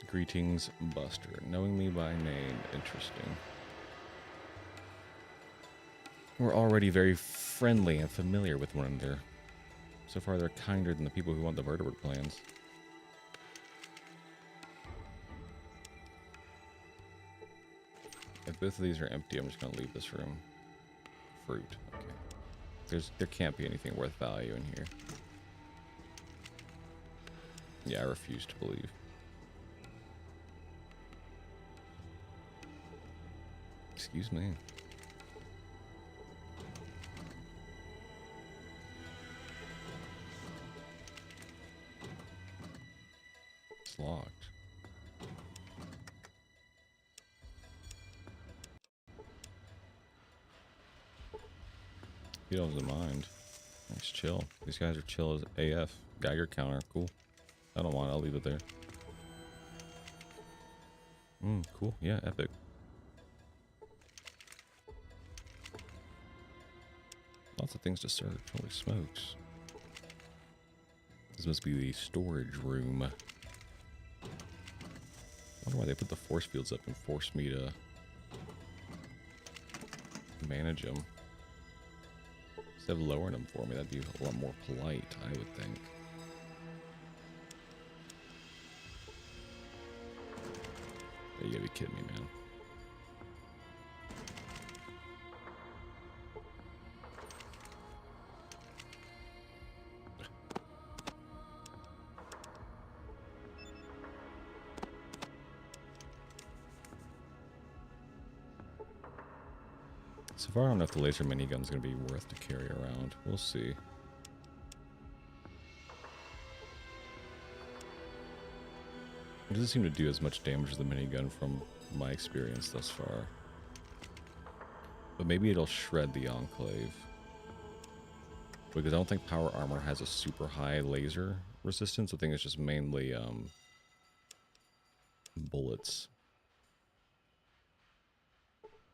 Greetings, Buster. Knowing me by name, interesting. We're already very friendly and familiar with one another. So far, they're kinder than the people who want the vertebrate plans. If both of these are empty, I'm just going to leave this room. Fruit. Okay. There can't be anything worth value in here. Yeah, I refuse to believe. Excuse me. It's locked. He doesn't mind. Nice chill. These guys are chill as AF. Geiger counter. Cool. I don't want it. I'll leave it there. Cool. Yeah, epic. Lots of things to search. Holy smokes. This must be the storage room. I wonder why they put the force fields up and forced me to manage them. Instead of lowering them for me, that'd be a lot more polite, I would think. You gotta be kidding me, man. So far, I don't know if the laser minigun's going to be worth to carry around. We'll see. It doesn't seem to do as much damage as the minigun from my experience thus far. But maybe it'll shred the Enclave. Because I don't think power armor has a super high laser resistance. I think it's just mainly bullets.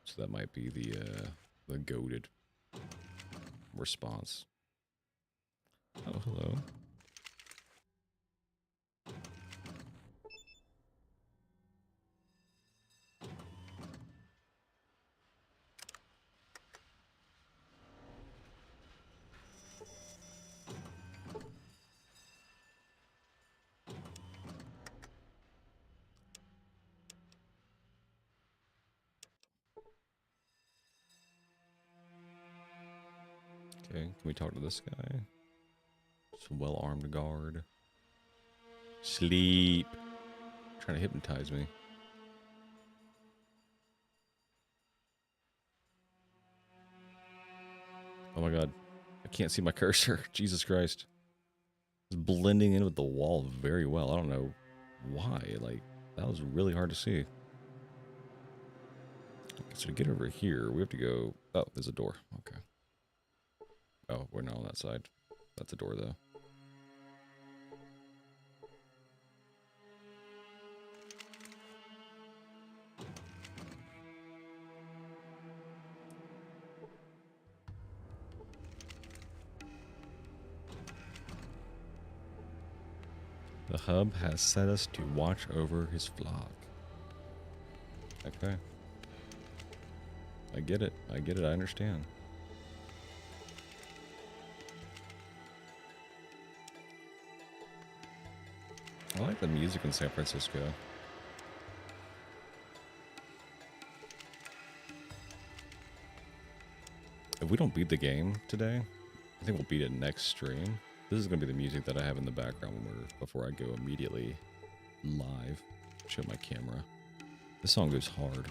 So that might be the goated response. Oh, hello. Okay, can we talk to this guy? It's a well-armed guard. Sleep. Trying to hypnotize me. Oh my god. I can't see my cursor. Jesus Christ. It's blending in with the wall very well. I don't know why. Like, that was really hard to see. Okay, so to get over here, we have to go... Oh, there's a door. Okay. Oh, we're not on that side. That's a door, though. The hub has set us to watch over his flock. Okay. I get it. I get it. I understand. I like the music in San Francisco. If we don't beat the game today, I think we'll beat it next stream. This is going to be the music that I have in the background before I go immediately live. Show my camera. This song goes hard.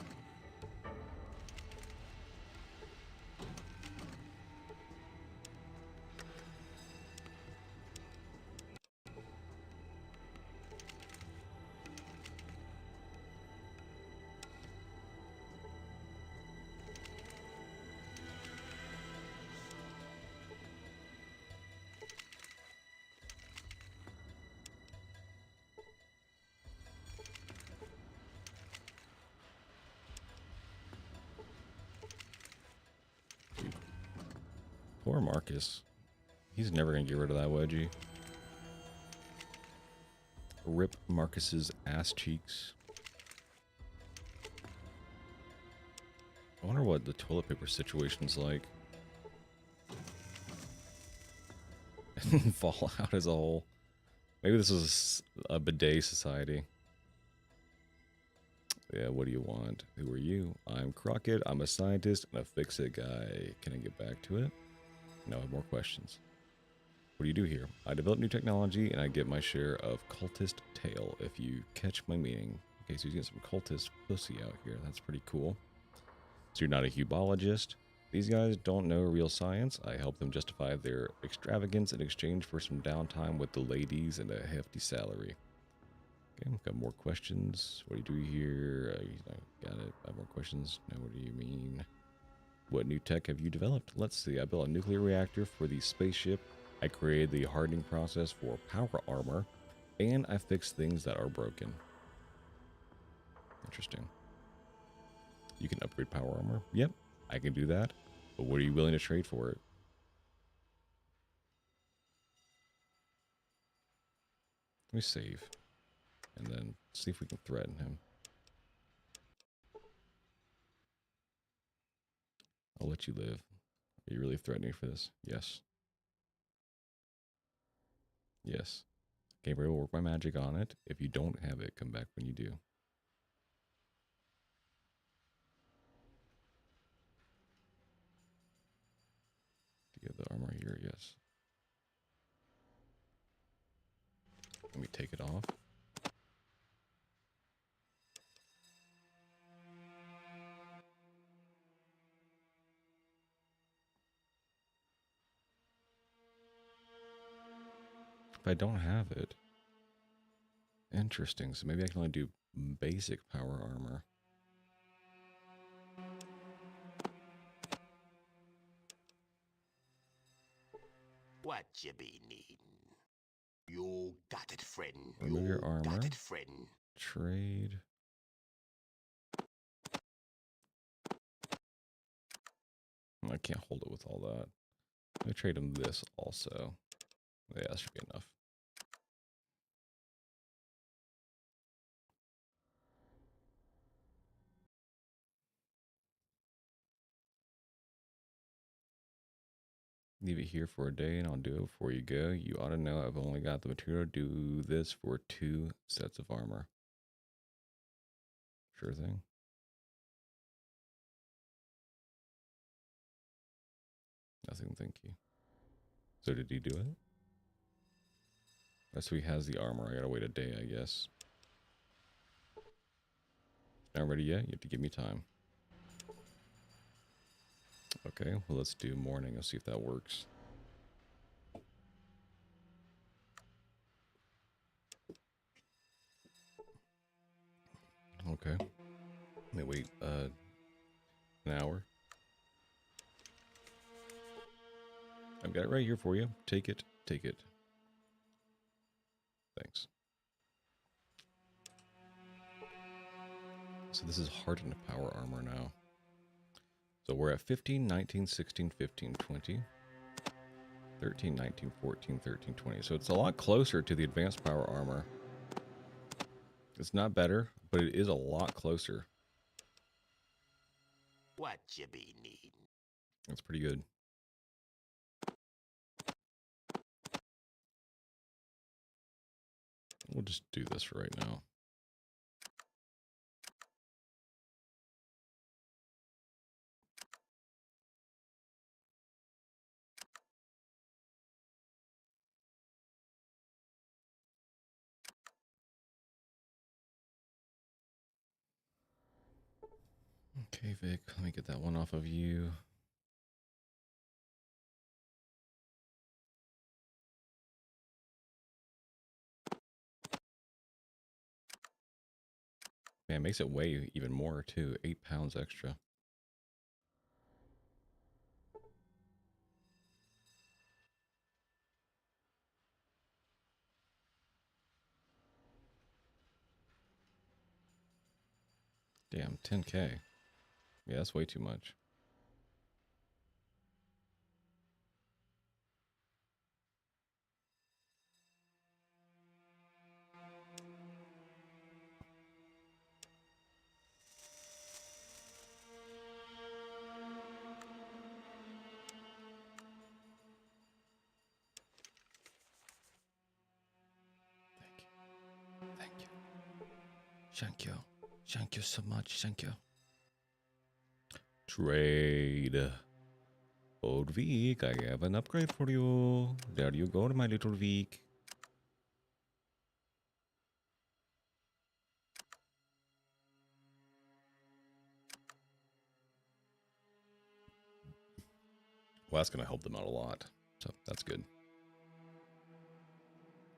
Poor Marcus. He's never going to get rid of that wedgie. Rip Marcus's ass cheeks. I wonder what the toilet paper situation's like. Fallout as a whole. Maybe this is a bidet society. Yeah, what do you want? Who are you? I'm Crockett. I'm a scientist and a fix-it guy. Can I get back to it? No, I have more questions. What do you do here? I develop new technology and I get my share of cultist tail, if you catch my meaning. Okay, so he's getting some cultist pussy out here. That's pretty cool. So you're not a hubologist. These guys don't know real science. I help them justify their extravagance in exchange for some downtime with the ladies and a hefty salary. Okay, I've got more questions. What do you do here? I got it. I have more questions. Now, what do you mean? What new tech have you developed? Let's see. I built a nuclear reactor for the spaceship. I created the hardening process for power armor. And I fixed things that are broken. Interesting. You can upgrade power armor. Yep, I can do that. But what are you willing to trade for it? Let me save. And then see if we can threaten him. I'll let you live. Are you really threatening for this? Yes. Yes. Gabriel will work my magic on it. If you don't have it, come back when you do. Do you have the armor here? Yes. Let me take it off. If I don't have it. Interesting. So maybe I can only do basic power armor. What you be needing? You got it, friend. Remove your armor. Got it, friend. Trade. I can't hold it with all that. Let me trade him this also. Yeah, that should be enough. Leave it here for a day and I'll do it before you go. You ought to know I've only got the material to do this for 2 sets of armor. Sure thing. Nothing, thank you. So did he do it? Oh, so he has the armor. I gotta wait a day, I guess. Not ready yet? You have to give me time. Okay, well let's do morning. Let's see if that works. Okay. Let me wait an hour. I've got it right here for you. Take it. Take it. Thanks. So this is hardened power armor now. So we're at 15, 19, 16, 15, 20. 13, 19, 14, 13, 20. So it's a lot closer to the advanced power armor. It's not better, but it is a lot closer. What you be needing? That's pretty good. We'll just do this for right now. Okay, Vic, let me get that one off of you. Man, it makes it weigh even more too. 8 pounds extra. Damn, 10K. Yeah, that's way too much. Thank you. Thank you so much. Thank you. Trade. Old Vic, I have an upgrade for you. There you go, my little Vic. Well, that's going to help them out a lot. So that's good.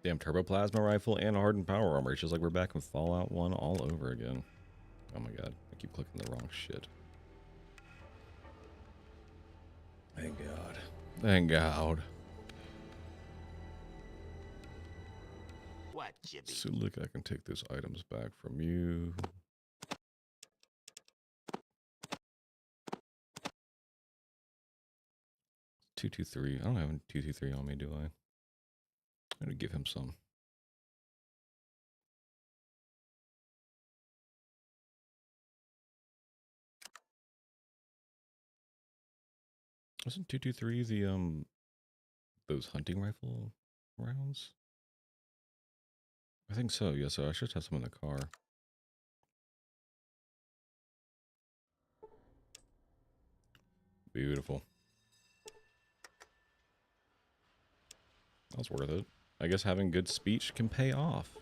Damn, turbo plasma rifle and hardened power armor. It's just like we're back in Fallout 1 all over again. Oh my god, I keep clicking the wrong shit. Thank God. Thank God. What you be? So look, I can take those items back from you. .223. I don't have a .223 on me, do I? I'm gonna give him some. Wasn't .223 the those hunting rifle rounds? I think so. Yeah, so I should have some in the car. Beautiful. That was worth it. I guess having good speech can pay off.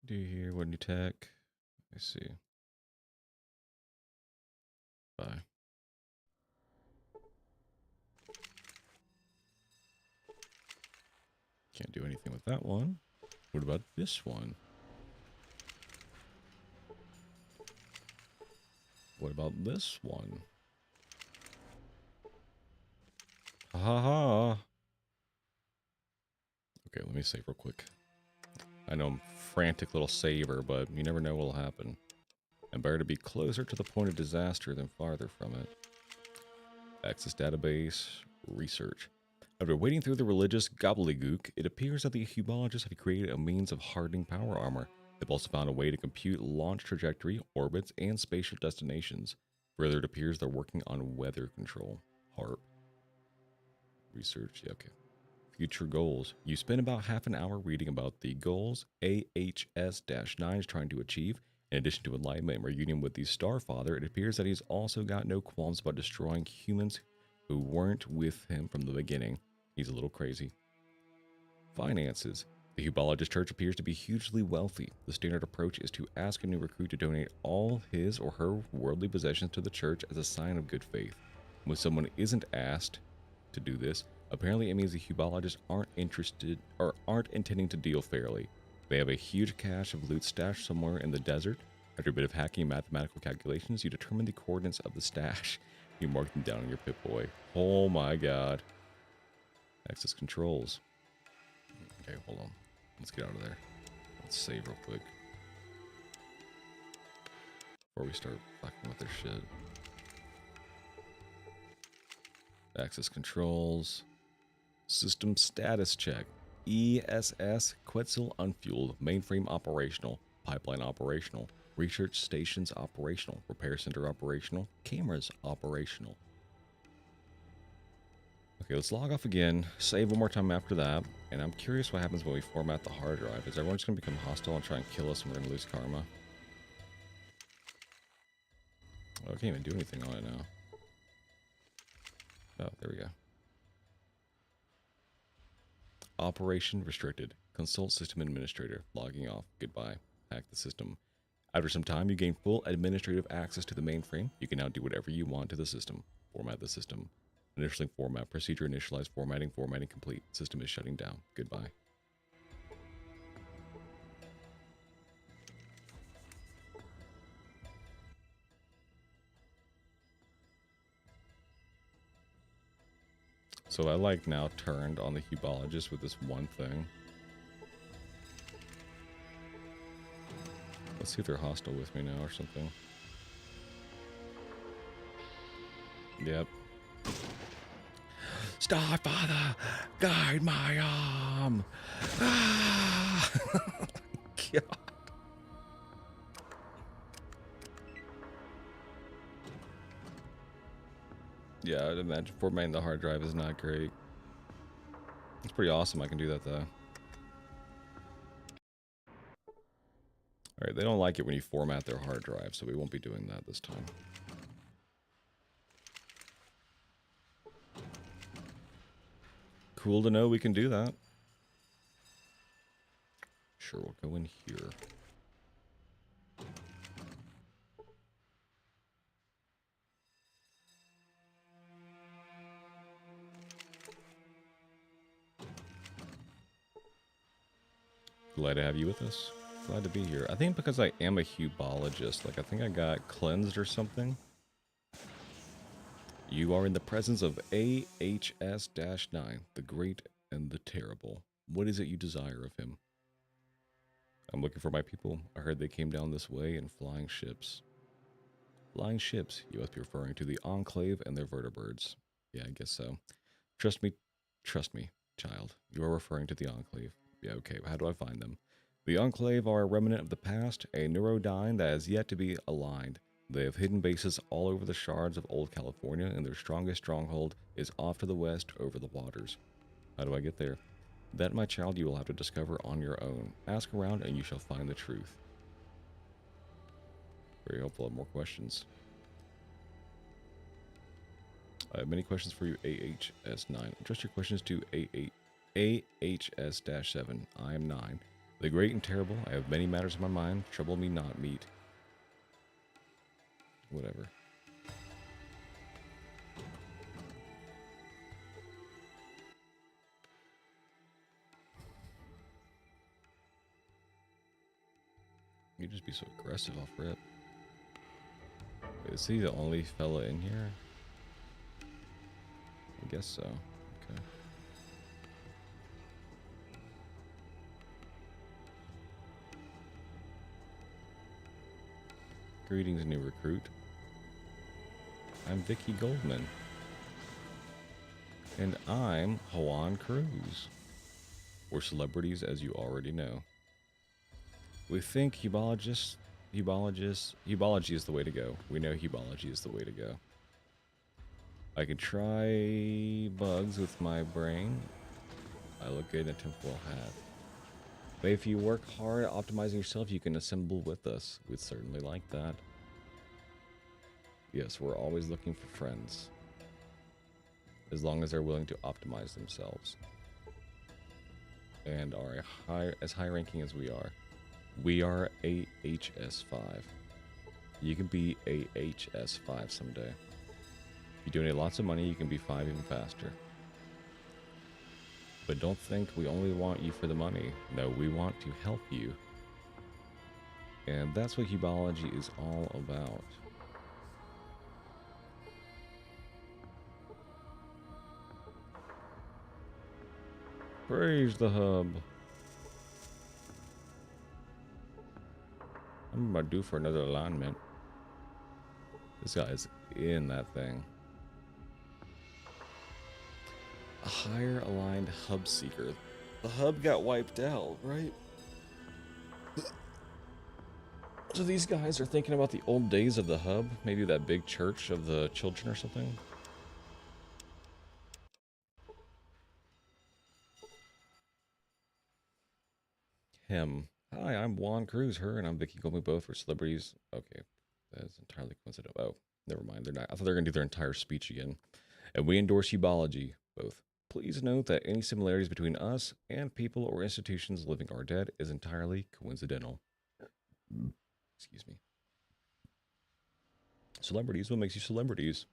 Do you hear what new tech? I see. Bye. Can't do anything with that one. What about this one? What about this one? Ha ha ha. Okay, let me save real quick. I know I'm frantic little saver, but you never know what'll happen. And better to be closer to the point of disaster than farther from it. Access database, research. After wading through the religious gobbledygook, it appears that the Hubologists have created a means of hardening power armor. They've also found a way to compute launch trajectory, orbits, and spatial destinations. Further, it appears they're working on weather control. HARP. Research, yeah, okay. Future goals. You spend about half an hour reading about the goals AHS-9 is trying to achieve. In addition to enlightenment and reunion with the Starfather, it appears that he's also got no qualms about destroying humans who weren't with him from the beginning. He's a little crazy. Finances. The Hubologist Church appears to be hugely wealthy. The standard approach is to ask a new recruit to donate all his or her worldly possessions to the church as a sign of good faith. When someone isn't asked to do this, apparently it means the Hubologists aren't interested or aren't intending to deal fairly. They have a huge cache of loot stashed somewhere in the desert. After a bit of hacking and mathematical calculations, you determine the coordinates of the stash. You mark them down on your Pip-Boy. Oh my god. Access controls. Okay, hold on. Let's get out of there. Let's save real quick. Before we start fucking with their shit. Access controls. System status check. ESS Quetzal unfueled. Mainframe operational. Pipeline operational. Research stations operational. Repair center operational. Cameras operational. Okay, let's log off again. Save one more time after that. And I'm curious what happens when we format the hard drive. Is everyone just going to become hostile and try and kill us and we're going to lose karma? Oh, I can't even do anything on it now. Oh, there we go. Operation restricted. Consult system administrator. Logging off. Goodbye. Hack the system. After some time, you gain full administrative access to the mainframe. You can now do whatever you want to the system. Format the system. Initially format. Procedure initialized. Formatting. Formatting complete. System is shutting down. Goodbye. So I like now turned on the Hubologist with this one thing. Let's see if they're hostile with me now or something. Yep. Starfather, guide my arm. Ah! God. Yeah, I'd imagine formatting the hard drive is not great. It's pretty awesome. I can do that, though. Alright, they don't like it when you format their hard drive, so we won't be doing that this time. Cool to know we can do that. Sure, we'll go in here. Glad to have you with us. Glad to be here. I think because I am a hubologist, like I think I got cleansed or something. You are in the presence of AHS-9, the great and the terrible. What is it you desire of him? I'm looking for my people. I heard they came down this way in flying ships. Flying ships? You must be referring to the Enclave and their vertibirds. Yeah, I guess so. Trust me, child. You are referring to the Enclave. Yeah, okay, how do I find them? The Enclave are a remnant of the past, a neurodyne that has yet to be aligned. They have hidden bases all over the shards of old California, and their strongest stronghold is off to the west over the waters. How do I get there? That, my child, you will have to discover on your own. Ask around and you shall find the truth. Very helpful. I have more questions. I have many questions for you, AHS-9. Address your questions to AHS-7. I am 9. The great and terrible. I have many matters in my mind. Trouble me not, meet. Whatever. You just be so aggressive off rip. Is he the only fella in here? I guess so. Okay. Greetings, new recruit. I'm Vicky Goldman. And I'm Juan Cruz. We're celebrities, as you already know. We think hubology is the way to go. We know hubology is the way to go. I can try bugs with my brain. I look good in a tinfoil hat. But if you work hard at optimizing yourself, you can assemble with us. We'd certainly like that. Yes, we're always looking for friends. As long as they're willing to optimize themselves. And are as high ranking as we are. We are AHS-5. You can be AHS-5 someday. If you donate lots of money, you can be 5 even faster. But don't think we only want you for the money. No, we want to help you. And that's what hubology is all about. Praise the hub. I'm about due for another alignment. This guy's in that thing. A higher aligned hub seeker. The hub got wiped out, right? So these guys are thinking about the old days of the hub. Maybe that big church of the children or something. Him. Hi, I'm Juan Cruz. Her and I'm Vicky Goldman. Both were celebrities. Okay, that's entirely coincidental. Oh, never mind. They're not. I thought they were going to do their entire speech again. And we endorse hubology. Both. Please note that any similarities between us and people or institutions living or dead is entirely coincidental. Excuse me. Celebrities? What makes you celebrities?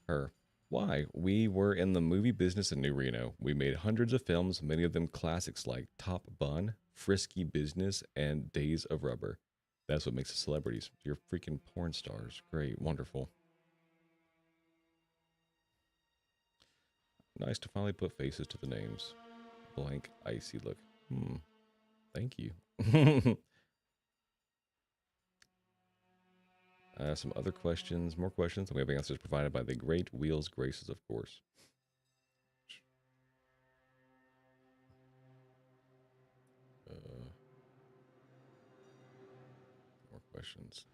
Her. Why? We were in the movie business in New Reno. We made hundreds of films, many of them classics like Top Bun, Frisky Business, and Days of Rubber. That's what makes us celebrities. You're freaking porn stars. Great. Wonderful. Nice to finally put faces to the names. Blank, icy look. Thank you. Some other questions, more questions, and we have answers provided by the great Wheels Graces, of course. More questions.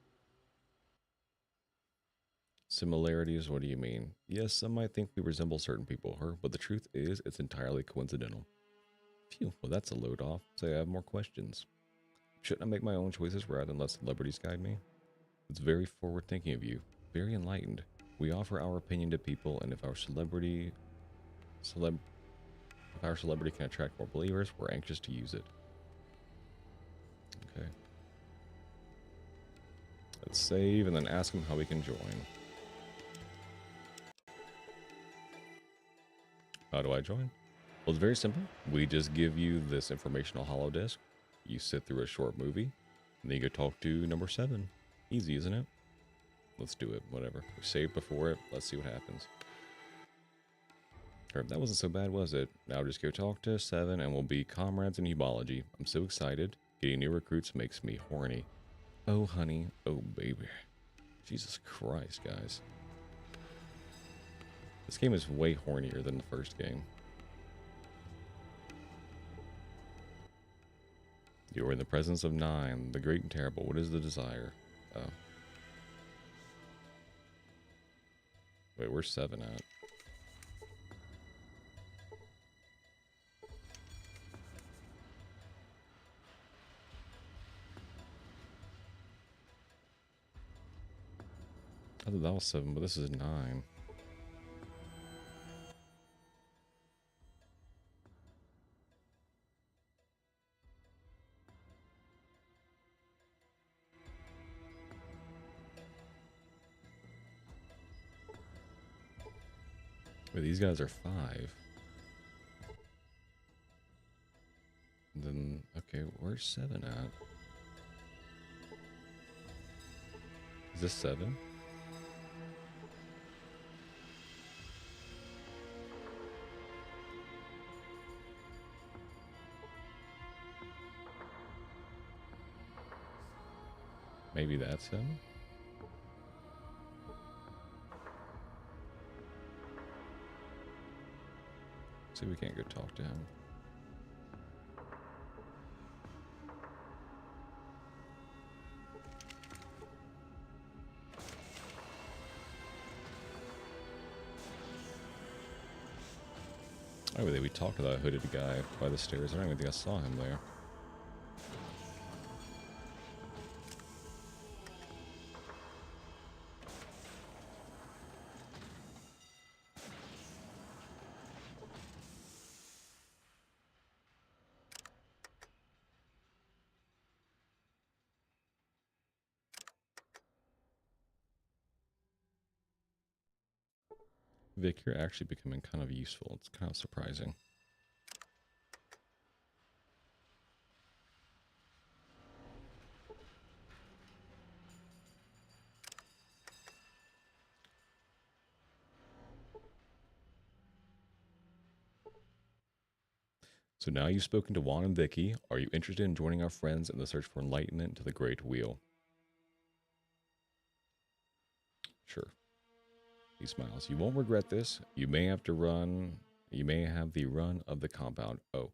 Similarities, what do you mean? Yes, some might think we resemble certain people, her, but the truth is it's entirely coincidental. Phew, well that's a load off. Say I have more questions. Shouldn't I make my own choices rather than let celebrities guide me? It's very forward thinking of you. Very enlightened. We offer our opinion to people, and if our celebrity can attract more believers, we're anxious to use it. Okay. Let's save and then ask him how we can join. How do I join? Well, it's very simple. We just give you this informational holodisk. You sit through a short movie, and then you go talk to number 7. Easy, isn't it? Let's do it. Whatever. We saved before it. Let's see what happens. That wasn't so bad, was it? Now just go talk to 7 and we'll be comrades in humology. I'm so excited. Getting new recruits makes me horny. Oh, honey. Oh, baby. Jesus Christ, guys. This game is way hornier than the first game. You are in the presence of 9, the great and terrible. What is the desire? Oh. Wait, where's 7 at? I thought that was 7, but this is 9. Wait, these guys are 5. And then, okay, where's 7 at? Is this 7? Maybe that's him? See, we can't go talk to him. Oh, we talked to that hooded guy by the stairs. I don't even think I saw him there. Vic, you're actually becoming kind of useful. It's kind of surprising. So now you've spoken to Juan and Vicky. Are you interested in joining our friends in the search for enlightenment to the Great Wheel? Sure. He smiles. You won't regret this. You may have the run of the compound. Oh,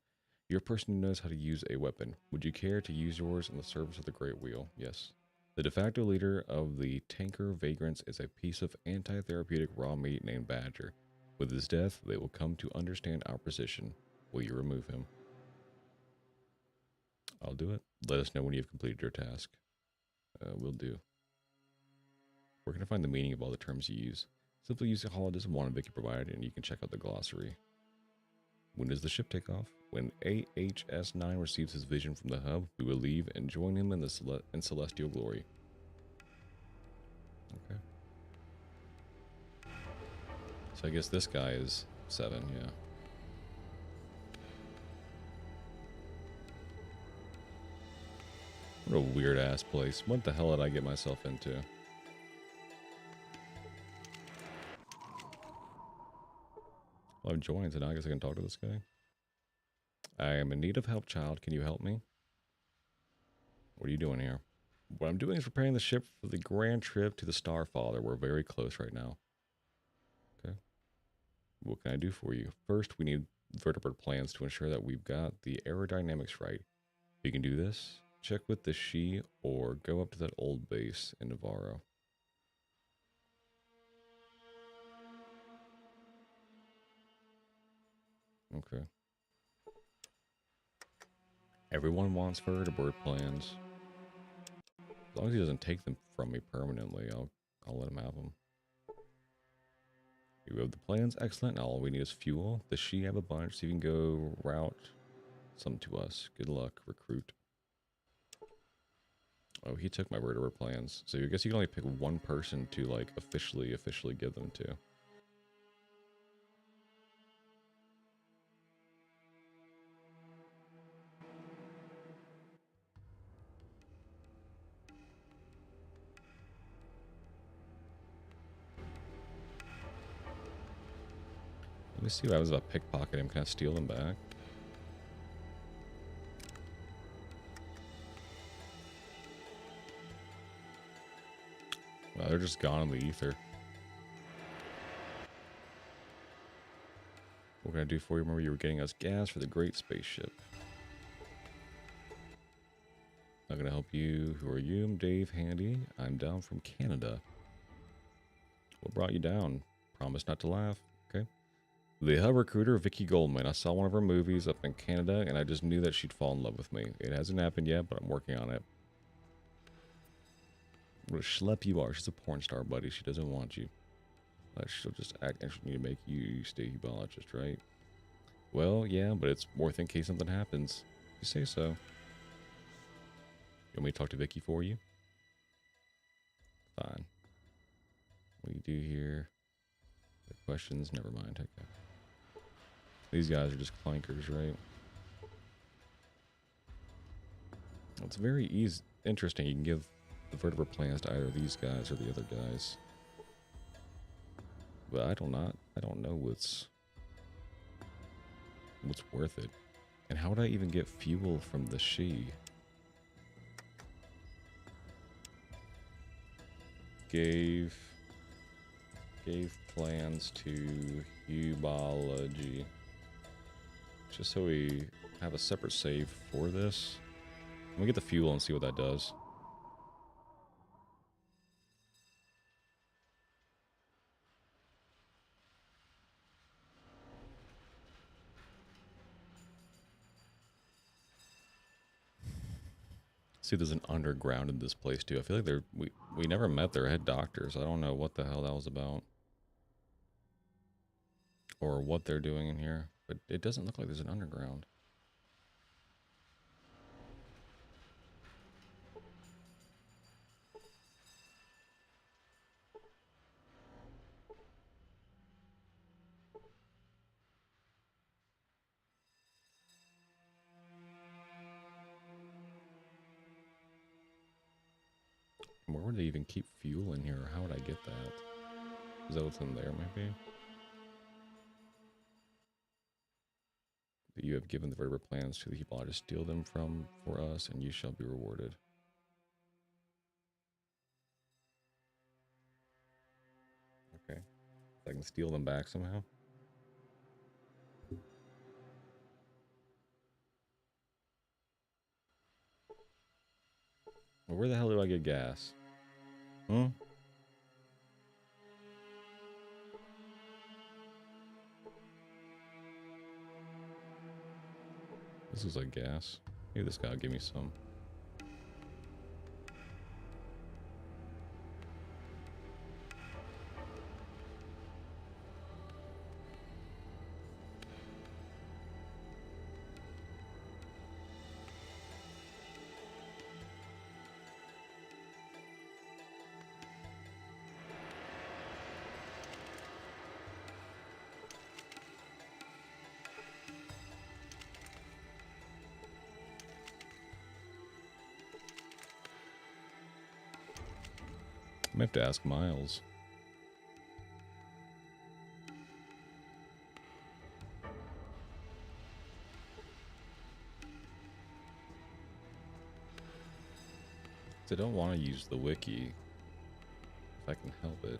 you're a person who knows how to use a weapon. Would you care to use yours in the service of the Great Wheel? Yes. The de facto leader of the tanker vagrants is a piece of anti-therapeutic raw meat named Badger. With his death, they will come to understand our position. Will you remove him? I'll do it. Let us know when you've completed your task. Will do. Where can I find the meaning of all the terms you use? Simply use the holodisk Juan and Vicky provided, and you can check out the glossary. When does the ship take off? When AHS-9 receives his vision from the hub, we will leave and join him in celestial glory. Okay. So I guess this guy is 7, yeah. What a weird ass place. What the hell did I get myself into? Well, I've joined, so now I guess I can talk to this guy. I am in need of help, child. Can you help me? What are you doing here? What I'm doing is preparing the ship for the grand trip to the Starfather. We're very close right now. Okay. What can I do for you? First, we need vertebrate plans to ensure that we've got the aerodynamics right. If you can do this, check with the She or go up to that old base in Navarro. Okay. Everyone wants vertebrate plans. As long as he doesn't take them from me permanently, I'll let him have them. You have the plans, excellent. Now all we need is fuel. The she have a bunch, so you can go route some to us. Good luck, recruit. Oh, he took my vertebrate plans. So I guess you can only pick one person to like officially give them to. Let me see what happens if I pickpocket him. Can I steal them back? Wow, they're just gone in the ether. What can I do for you? Remember you were getting us gas for the great spaceship. Not gonna help you. Who are you? I'm Dave Handy. I'm down from Canada. What brought you down? Promise not to laugh. Okay. The hub recruiter, Vicky Goldman. I saw one of her movies up in Canada, and I just knew that she'd fall in love with me. It hasn't happened yet, but I'm working on it. What a schlep you are. She's a porn star, buddy. She doesn't want you. She'll just act and she'll need to make you stay biologist, right? Well, yeah, but it's worth in case something happens. You say so. You want me to talk to Vicky for you? Fine. What do you do here? The questions? Never mind. Okay. These guys are just clankers, right? It's very easy. Interesting. You can give the vertebrate plans to either these guys or the other guys. But I don't know what's worth it. And how would I even get fuel from the she? Gave plans to Hubology. Just so we have a separate save for this. Let me get the fuel and see what that does. See, there's an underground in this place too. I feel like we never met their head doctors. I don't know what the hell that was about. Or what they're doing in here. But it doesn't look like there's an underground. Where would they even keep fuel in here? How would I get that? Is that what's in there, maybe? You have given the vertebrate plans to the people I just steal them from for us, and you shall be rewarded. Okay. I can steal them back somehow. Well, where the hell do I get gas? Hmm? This is like gas. Maybe this guy will give me some. I might have to ask Miles. I don't want to use the wiki if I can help it.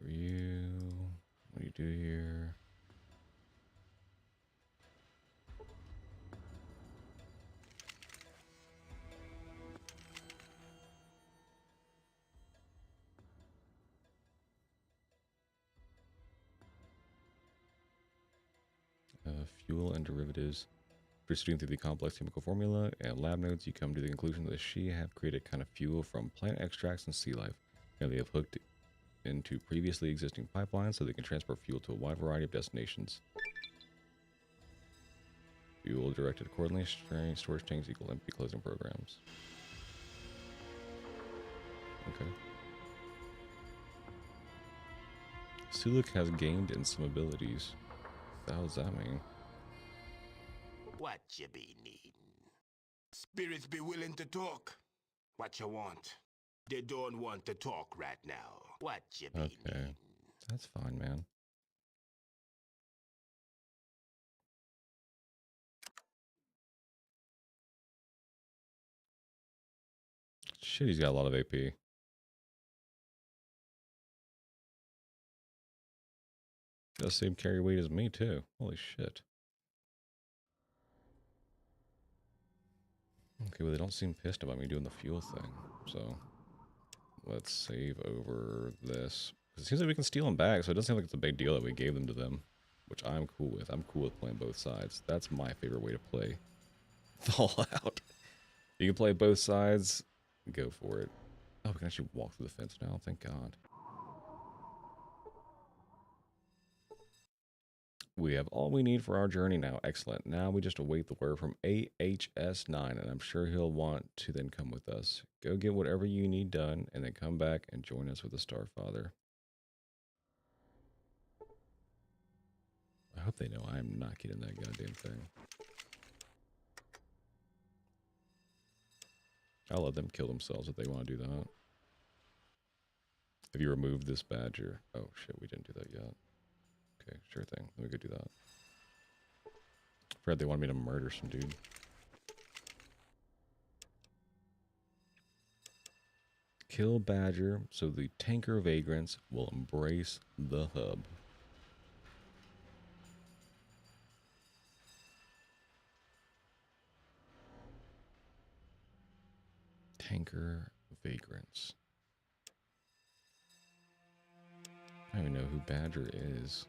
For you, what do you do here? Fuel and derivatives. Proceeding through the complex chemical formula and lab notes, you come to the conclusion that she have created a kind of fuel from plant extracts and sea life, and they have hooked into previously existing pipelines so they can transport fuel to a wide variety of destinations. Fuel directed accordingly, storage tanks equal empty closing programs. Okay. Suluk has gained in some abilities. What does that mean? What you be needing? Spirits be willing to talk. What you want? They don't want to talk right now. What you be needing? That's fine, man. Shit, he's got a lot of AP. Does same carry weight as me too. Holy shit. Okay, well they don't seem pissed about me doing the fuel thing. So let's save over this. It seems like we can steal them back, so it doesn't seem like it's a big deal that we gave them to them, which I'm cool with. I'm cool with playing both sides. That's my favorite way to play Fallout. You can play both sides, go for it. Oh, we can actually walk through the fence now, thank God. We have all we need for our journey now. Excellent. Now we just await the word from AHS9, and I'm sure he'll want to then come with us. Go get whatever you need done, and then come back and join us with the Starfather. I hope they know I'm not getting that goddamn thing. I'll let them kill themselves if they want to do that. Have you removed this badger? Oh shit, we didn't do that yet. Okay, sure thing. Let me go do that. Fred, they wanted me to murder some dude. Kill badger so the tanker vagrants will embrace the hub. Tanker vagrants. I don't even know who Badger is.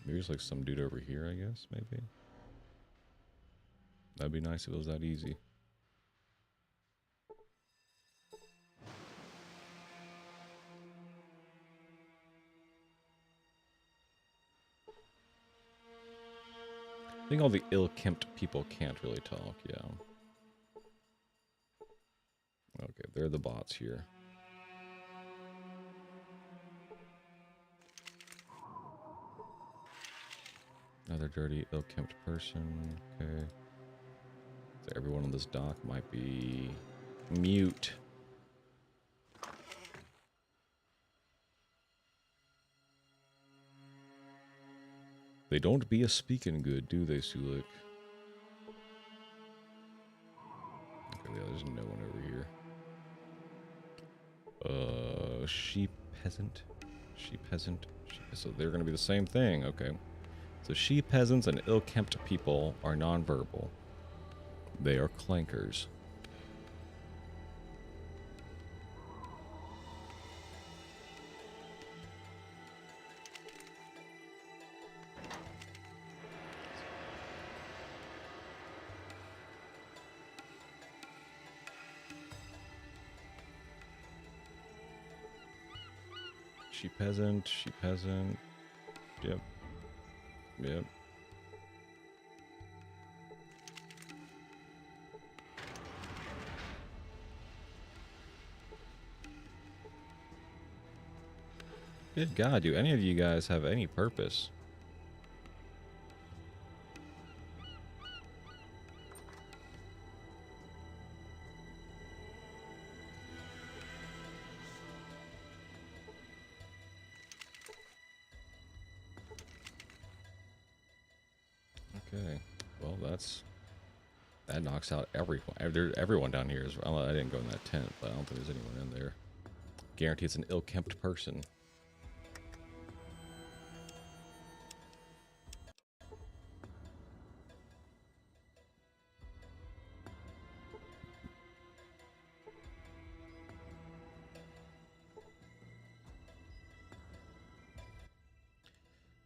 Maybe it's like some dude over here, I guess, maybe. That'd be nice if it was that easy. I think all the ill-kempt people can't really talk, yeah. Okay, they're the bots here. Another dirty, ill-kempt person, okay. So everyone on this dock might be mute. They don't be a speaking good, do they, Sulik? Okay, yeah, there's no one over here. Sheep peasant. Sheep peasant. So they're gonna be the same thing, okay. So sheep peasants and ill-kempt people are nonverbal. They are clankers. Sheep peasant, sheep peasant. Yep. Yep. Good God, do any of you guys have any purpose? Okay, well that knocks out everyone down here. Well, I didn't go in that tent, but I don't think there's anyone in there. Guarantee it's an ill-kempt person.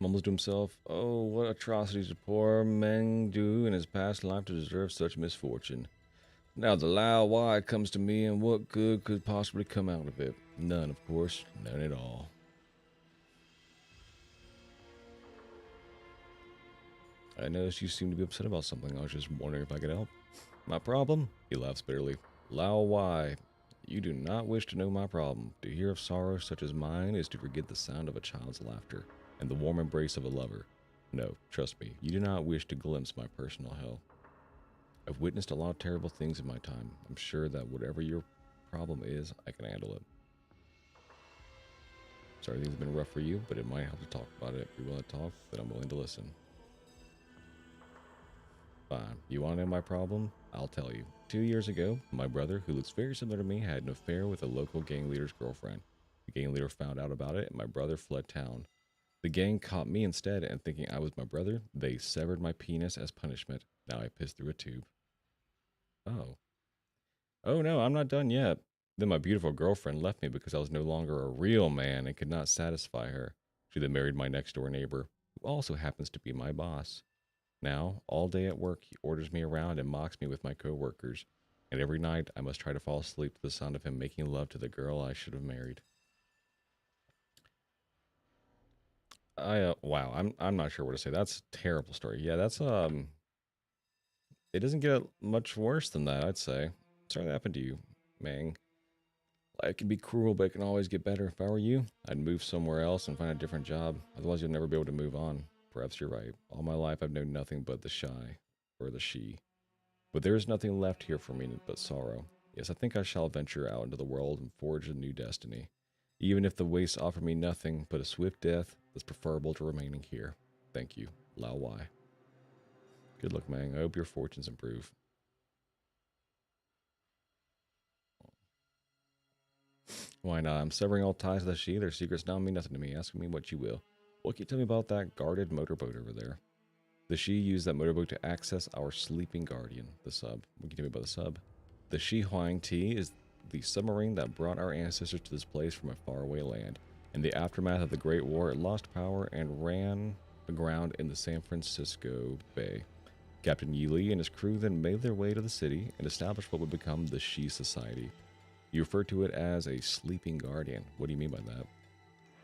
Mumbles to himself, oh, what atrocities did poor Meng do in his past life to deserve such misfortune? Now the Lao Why comes to me, and what good could possibly come out of it? None, of course. None at all. I noticed you seem to be upset about something. I was just wondering if I could help. My problem? He laughs bitterly. Lao Why, you do not wish to know my problem. To hear of sorrow such as mine is to forget the sound of a child's laughter and the warm embrace of a lover. No, trust me, you do not wish to glimpse my personal hell. I've witnessed a lot of terrible things in my time. I'm sure that whatever your problem is, I can handle it. Sorry things have been rough for you, but it might help to talk about it. If you're willing to talk, then I'm willing to listen. Fine. You want to know my problem? I'll tell you. 2 years ago, my brother, who looks very similar to me, had an affair with a local gang leader's girlfriend. The gang leader found out about it, and my brother fled town. The gang caught me instead, and thinking I was my brother, they severed my penis as punishment. Now I piss through a tube. Oh. Oh no, I'm not done yet. Then my beautiful girlfriend left me because I was no longer a real man and could not satisfy her. She then married my next door neighbor, who also happens to be my boss. Now, all day at work, he orders me around and mocks me with my coworkers, and every night I must try to fall asleep to the sound of him making love to the girl I should have married. Wow, I'm not sure what to say. That's a terrible story. Yeah, that's it doesn't get much worse than that, I'd say. Sorry that happened to you, Mang. Life can be cruel, but it can always get better. If I were you, I'd move somewhere else and find a different job. Otherwise, you'll never be able to move on. Perhaps you're right. All my life, I've known nothing but the shy, or the she. But there is nothing left here for me but sorrow. Yes, I think I shall venture out into the world and forge a new destiny. Even if the wastes offer me nothing but a swift death, it's preferable to remaining here. Thank you, Lao Wai. Good luck, Mang. I hope your fortunes improve. Why not? I'm severing all ties to the she. Their secrets now mean nothing to me. Ask me what you will. What can you tell me about that guarded motorboat over there? The she used that motorboat to access our sleeping guardian, the sub. What can you tell me about the sub? The Shi Huang Ti is the submarine that brought our ancestors to this place from a faraway land. In the aftermath of the Great War, it lost power and ran aground in the San Francisco Bay. Captain Yi Li and his crew then made their way to the city and established what would become the Shi Society. You refer to it as a sleeping guardian. What do you mean by that?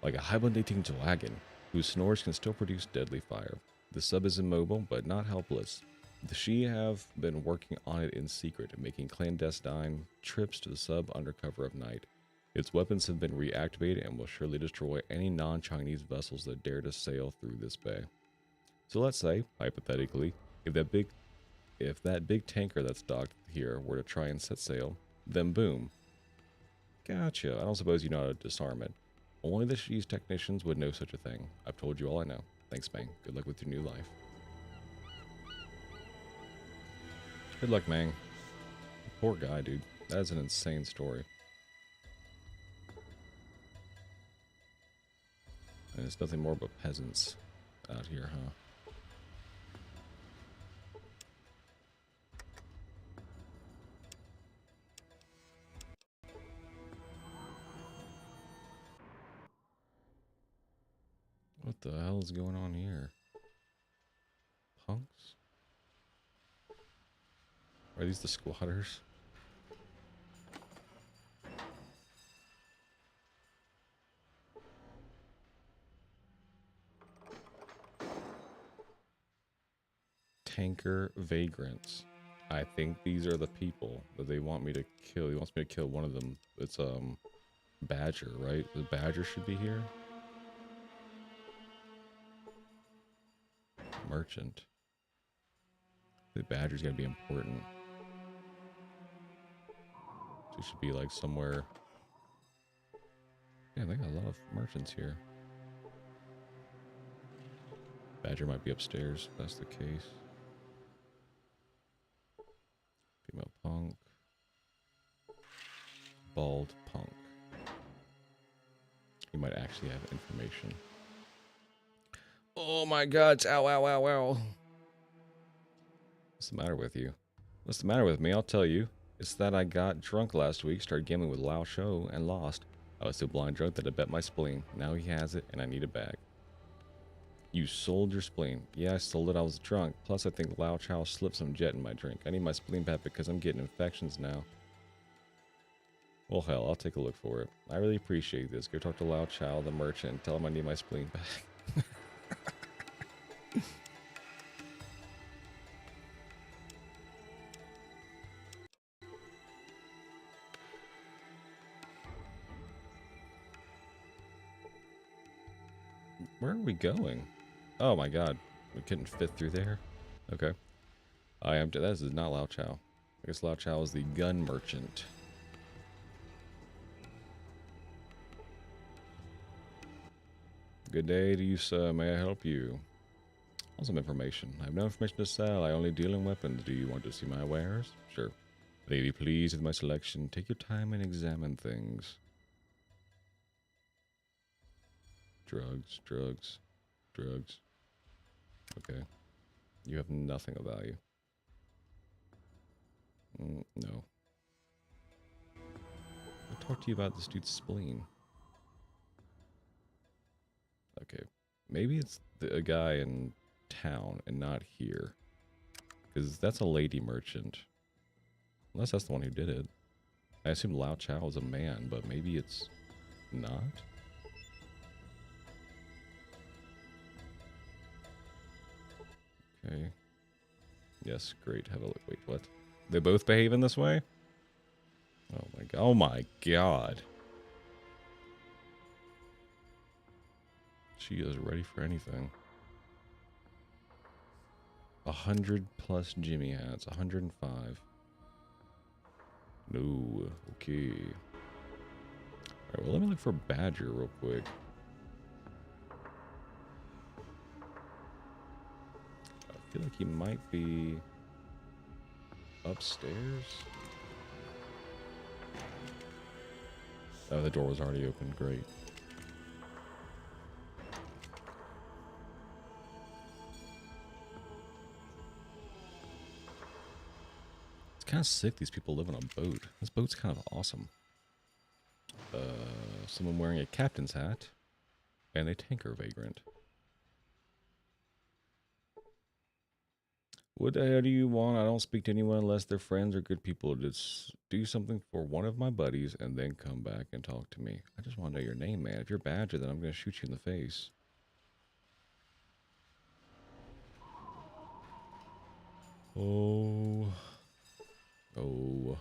Like a hibernating dragon, whose snores can still produce deadly fire. The sub is immobile, but not helpless. The Shi have been working on it in secret, making clandestine trips to the sub under cover of night. Its weapons have been reactivated and will surely destroy any non-Chinese vessels that dare to sail through this bay. So let's say, hypothetically, if that big tanker that's docked here were to try and set sail, then boom. Gotcha. I don't suppose you know how to disarm it. Only the Shi's technicians would know such a thing. I've told you all I know. Thanks, Mang. Good luck with your new life. Good luck, Mang. Poor guy, dude. That is an insane story. And it's nothing more but peasants out here, huh? What the hell is going on here? Punks? Are these the squatters? Tanker vagrants. I think these are the people that they want me to kill. He wants me to kill one of them. It's Badger, right? The Badger should be here. Merchant. The Badger's gonna be important. So it should be like somewhere. Yeah, they got a lot of merchants here. Badger might be upstairs, if that's the case. Female punk. Bald punk. He might actually have information. Oh my god, ow, ow, ow, ow. What's the matter with you? What's the matter with me? I'll tell you. It's that I got drunk last week, started gambling with Lao Shou, and lost. I was so blind drunk that I bet my spleen. Now he has it, and I need it back. You sold your spleen. Yeah, I sold it. I was drunk. Plus, I think Lao Chow slipped some jet in my drink. I need my spleen back because I'm getting infections now. Well, hell, I'll take a look for it. I really appreciate this. Go talk to Lao Chow, the merchant, and tell him I need my spleen back. Where are we going? Oh my god. We couldn't fit through there? Okay. I am. That is not Lao Chow. I guess Lao Chow is the gun merchant. Good day to you, sir. May I help you? Some information. I have no information to sell. I only deal in weapons. Do you want to see my wares? Sure. Lady, please, with my selection, take your time and examine things. Drugs, drugs, drugs. Okay. You have nothing of value. No. I'll talk to you about this dude's spleen. Okay. Maybe it's a guy in town and not here. Because that's a lady merchant. Unless that's the one who did it. I assume Lao Chow is a man, but maybe it's not? Okay. Yes, great. Have a look. Wait, what? They both behave in this way? Oh my god. Oh my god. She is ready for anything. 100 plus Jimmy hats. 105. No. Okay. Alright, well, let me look for Badger real quick. I feel like he might be upstairs. Oh, the door was already open. Great. It's kind of sick these people live on a boat. This boat's kind of awesome. Someone wearing a captain's hat and a tanker vagrant. What the hell do you want? I don't speak to anyone unless they're friends or good people. Just do something for one of my buddies and then come back and talk to me. I just want to know your name, man. If you're Badger, then I'm going to shoot you in the face. Oh. Oh.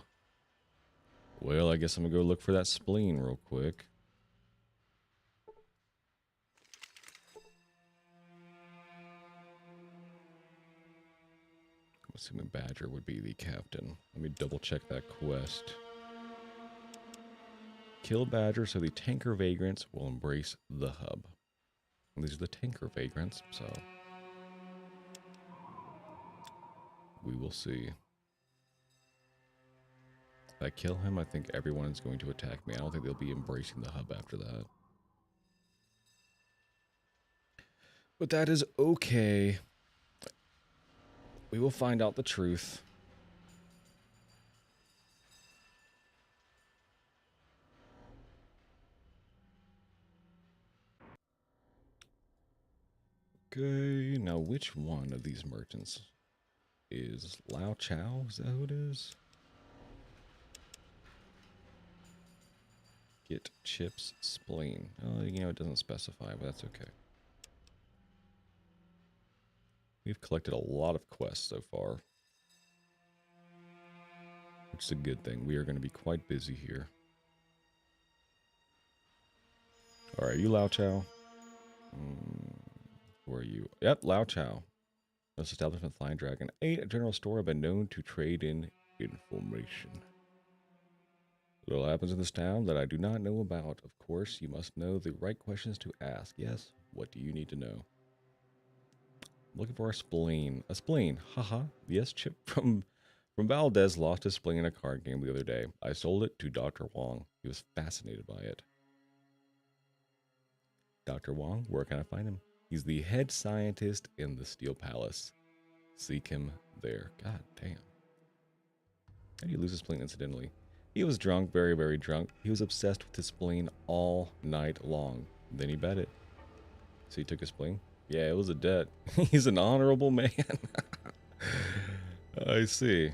Well, I guess I'm going to go look for that spleen real quick. I'm assuming Badger would be the captain. Let me double check that quest. Kill Badger so the tanker vagrants will embrace the hub. And these are the tanker vagrants, so we will see. If I kill him, I think everyone is going to attack me. I don't think they'll be embracing the hub after that. But that is okay. We will find out the truth. Okay, now which one of these merchants is Lao Chow? Is that who it is? Get Chip's spleen. Oh, you know, it doesn't specify, but that's okay. We've collected a lot of quests so far, which is a good thing. We are going to be quite busy here. Alright, you Lao Chow? Who are you? Yep, Lao Chow. This establishment, Flying Dragon. A general store have been known to trade in information. Little happens in this town that I do not know about. Of course, you must know the right questions to ask. Yes, what do you need to know? I'm looking for a spleen. A spleen, haha. Yes, Chip from Valdez lost his spleen in a card game the other day. I sold it to Dr. Wong. He was fascinated by it. Dr. Wong, where can I find him? He's the head scientist in the Steel Palace. Seek him there. God damn. How do you lose his spleen incidentally? He was drunk, very, very drunk. He was obsessed with his spleen all night long. Then he bet it. So he took his spleen. Yeah, it was a debt. He's an honorable man. I see.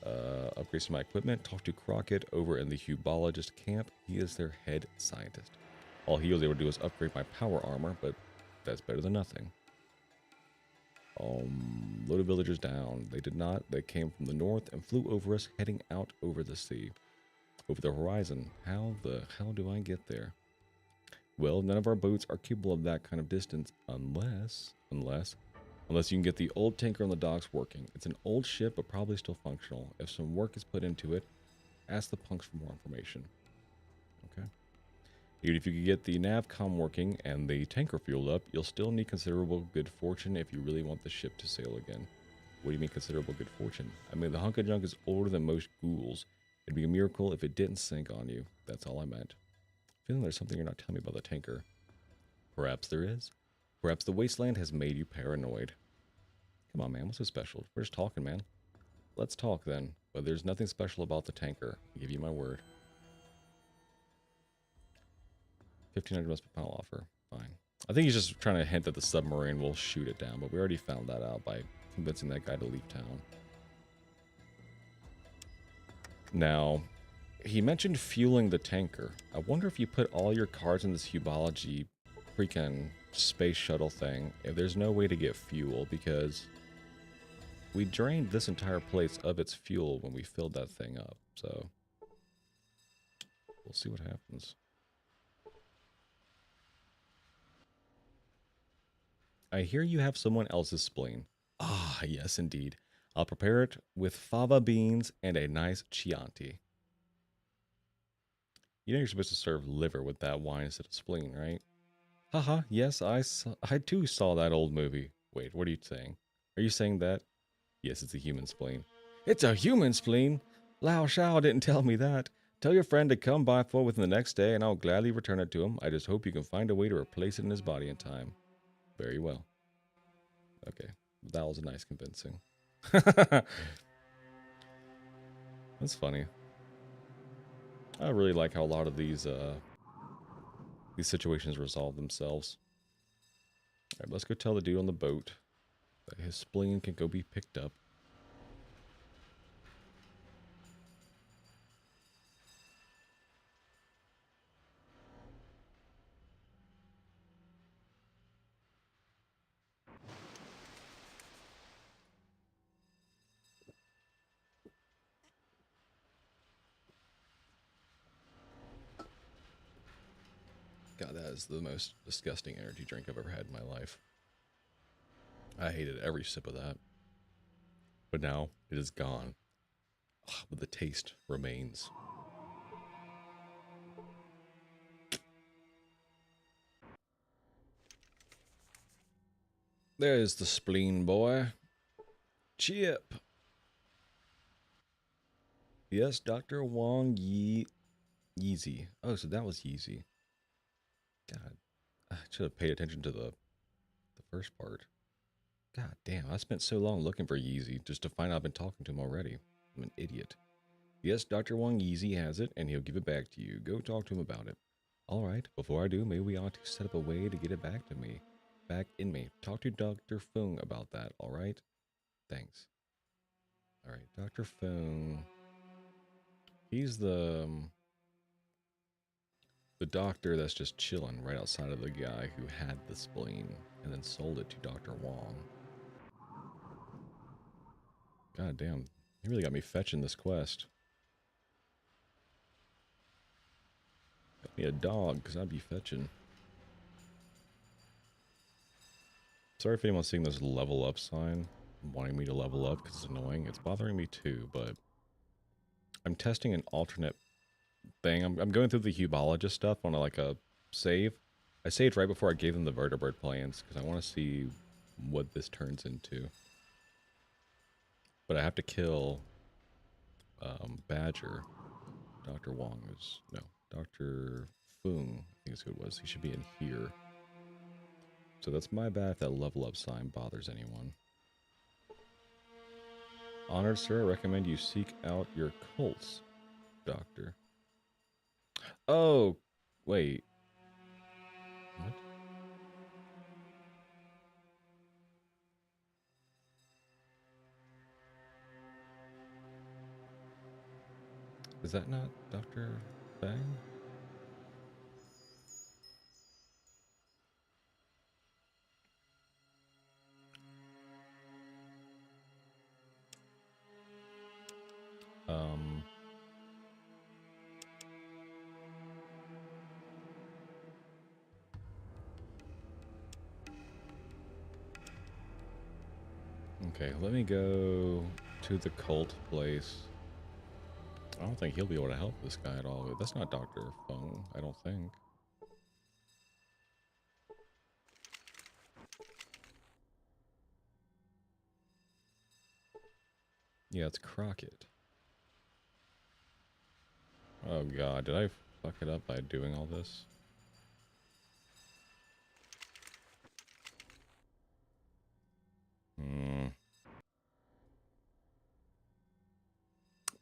Upgrades to my equipment. Talk to Crockett over in the Hubologist camp. He is their head scientist. All he was able to do was upgrade my power armor, but that's better than nothing. Load of villagers down. They did not. They came from the north and flew over us, heading out over the sea. Over the horizon. How the hell do I get there? Well, none of our boats are capable of that kind of distance unless you can get the old tanker on the docks working. It's an old ship, but probably still functional. If some work is put into it, ask the punks for more information. Okay. Even if you could get the navcom working and the tanker fueled up, you'll still need considerable good fortune if you really want the ship to sail again. What do you mean considerable good fortune? I mean, the hunk of junk is older than most ghouls. It'd be a miracle if it didn't sink on you. That's all I meant. Feeling there's something you're not telling me about the tanker. Perhaps there is. Perhaps the wasteland has made you paranoid. Come on, man. What's so special? We're just talking, man. Let's talk, then. But there's nothing special about the tanker. I'll give you my word. 1,500 must be final offer. Fine. I think he's just trying to hint that the submarine will shoot it down, but we already found that out by convincing that guy to leave town. Now, he mentioned fueling the tanker. I wonder if you put all your cards in this Hubology freaking space shuttle thing, if there's no way to get fuel, because we drained this entire place of its fuel when we filled that thing up. So, we'll see what happens. I hear you have someone else's spleen. Ah, yes, indeed. I'll prepare it with fava beans and a nice Chianti. You know you're supposed to serve liver with that wine instead of spleen, right? Haha, yes, I too saw that old movie. Wait, what are you saying? Are you saying that? Yes, it's a human spleen. It's a human spleen? Lao Shao didn't tell me that. Tell your friend to come by for within the next day and I'll gladly return it to him. I just hope you can find a way to replace it in his body in time. Very well. Okay, that was a nice convincing. That's funny. I really like how a lot of these situations resolve themselves. Alright, let's go tell the dude on the boat that his spleen can go be picked up. God, that is the most disgusting energy drink I've ever had in my life. I hated every sip of that. But now it is gone. Ugh, but the taste remains. There's the spleen boy. Chip. Yes, Dr. Wong Yeezy. Oh, so that was Yeezy. God, I should have paid attention to the first part. God damn, I spent so long looking for Yeezy just to find out I've been talking to him already. I'm an idiot. Yes, Dr. Wong Yeezy has it, and he'll give it back to you. Go talk to him about it. Alright, before I do, maybe we ought to set up a way to get it back to me. Back in me. Talk to Dr. Fung about that, alright? Thanks. Alright, Dr. Fung. He's the doctor that's just chilling right outside of the guy who had the spleen and then sold it to Dr. Wong. God damn, he really got me fetching this quest. Got me a dog, because I'd be fetching. Sorry if anyone's seeing this level up sign, wanting me to level up because it's annoying. It's bothering me too, but I'm testing an alternate thing. I'm going through the Hubologist stuff on like a save. I saved right before I gave them the vertebrate plans because I want to see what this turns into. But I have to kill Badger. Dr. Wong is... No, Dr. Fung, I think is who it was. He should be in here. So that's my bad if that level up sign bothers anyone. Honored sir, I recommend you seek out your cults, doctor. Oh, wait. What? Is that not Dr. Fang? Okay, let me go to the cult place. I don't think he'll be able to help this guy at all. That's not Dr. Feng, I don't think. Yeah, it's Crockett. Oh god, did I fuck it up by doing all this?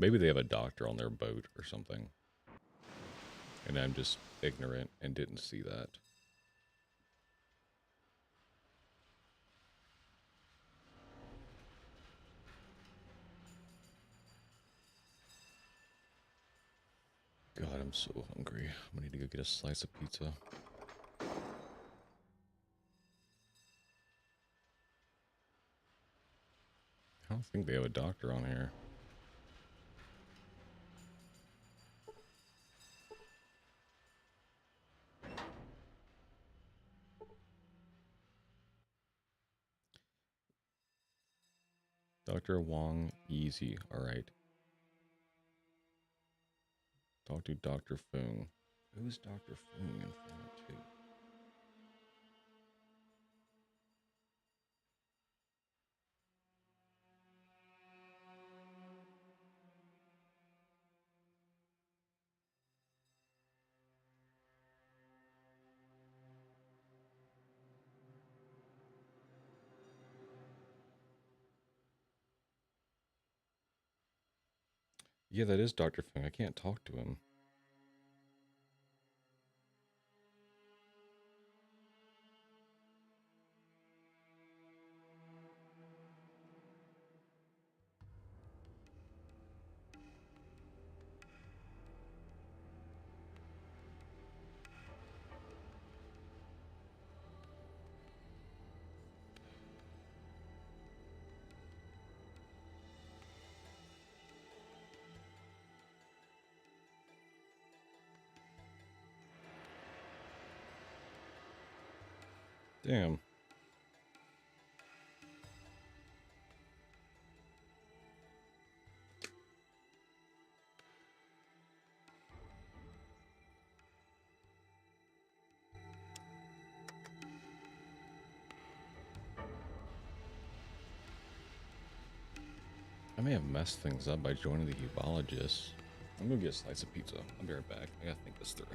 Maybe they have a doctor on their boat or something. And I'm just ignorant and didn't see that. God, I'm so hungry. I'm gonna need to go get a slice of pizza. I don't think they have a doctor on here. Dr. Wong, easy. Alright. Talk to Dr. Fung. Who's Dr. Fung in front too? Yeah, that is Dr. Fung. I can't talk to him. Damn. I may have messed things up by joining the ufologists. I'm gonna get a slice of pizza. I'll be right back. I gotta think this through.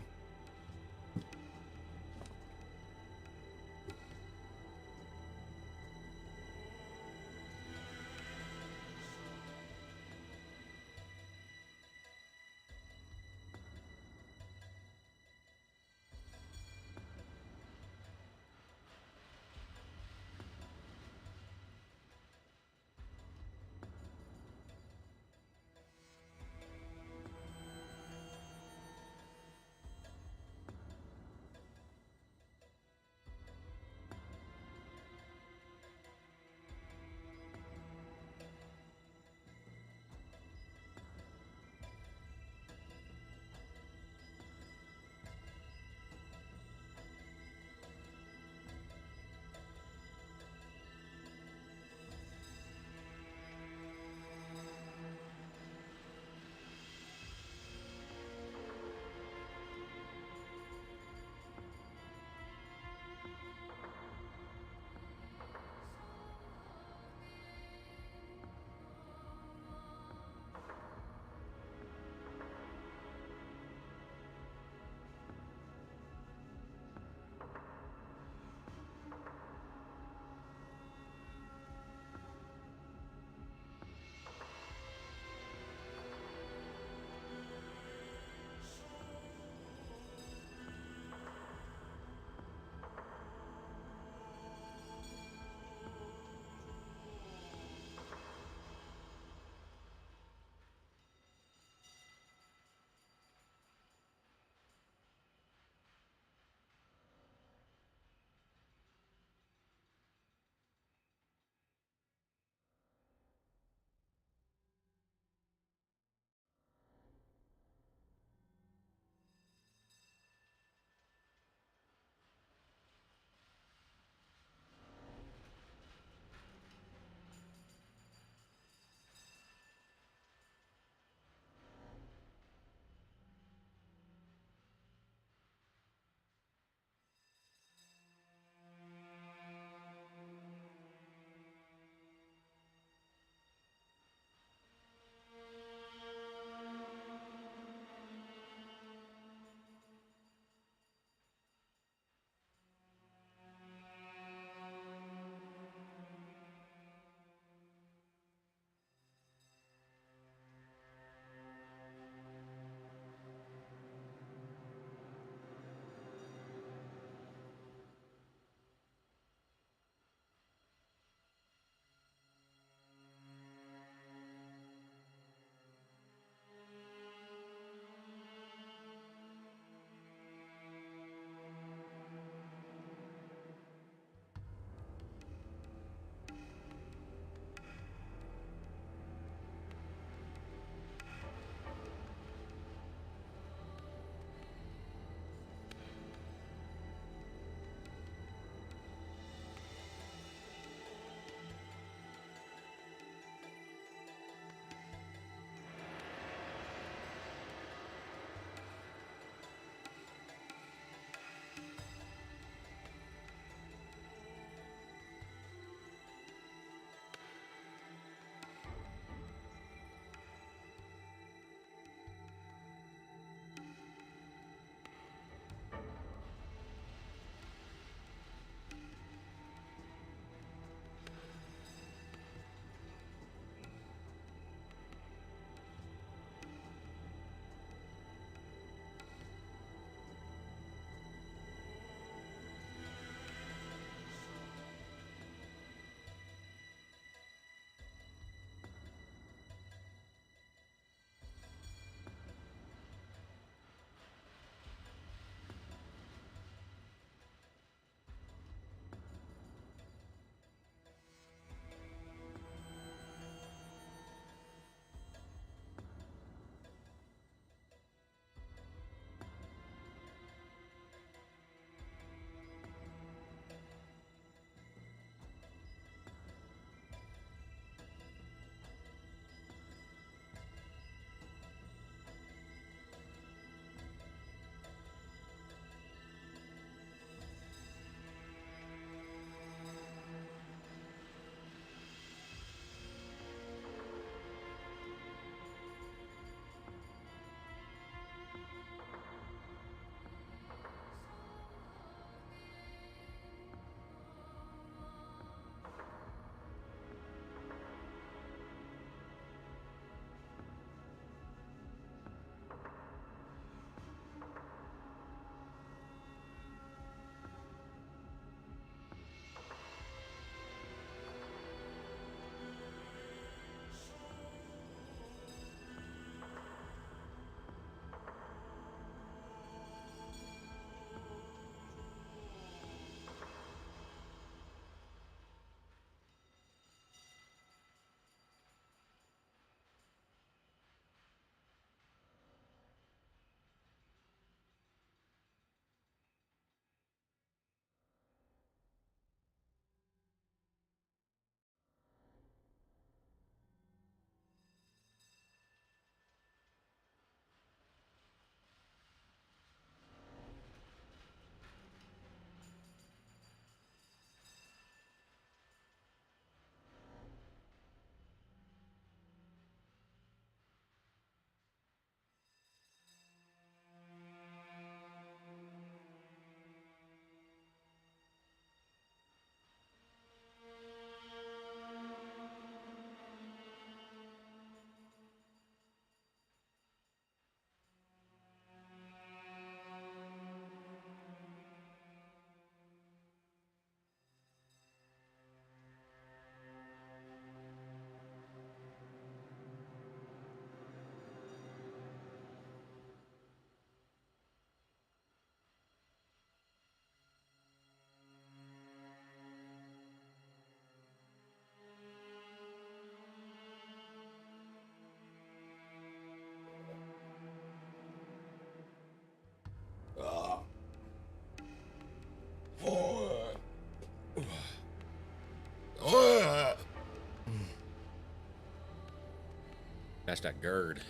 That's that GERD.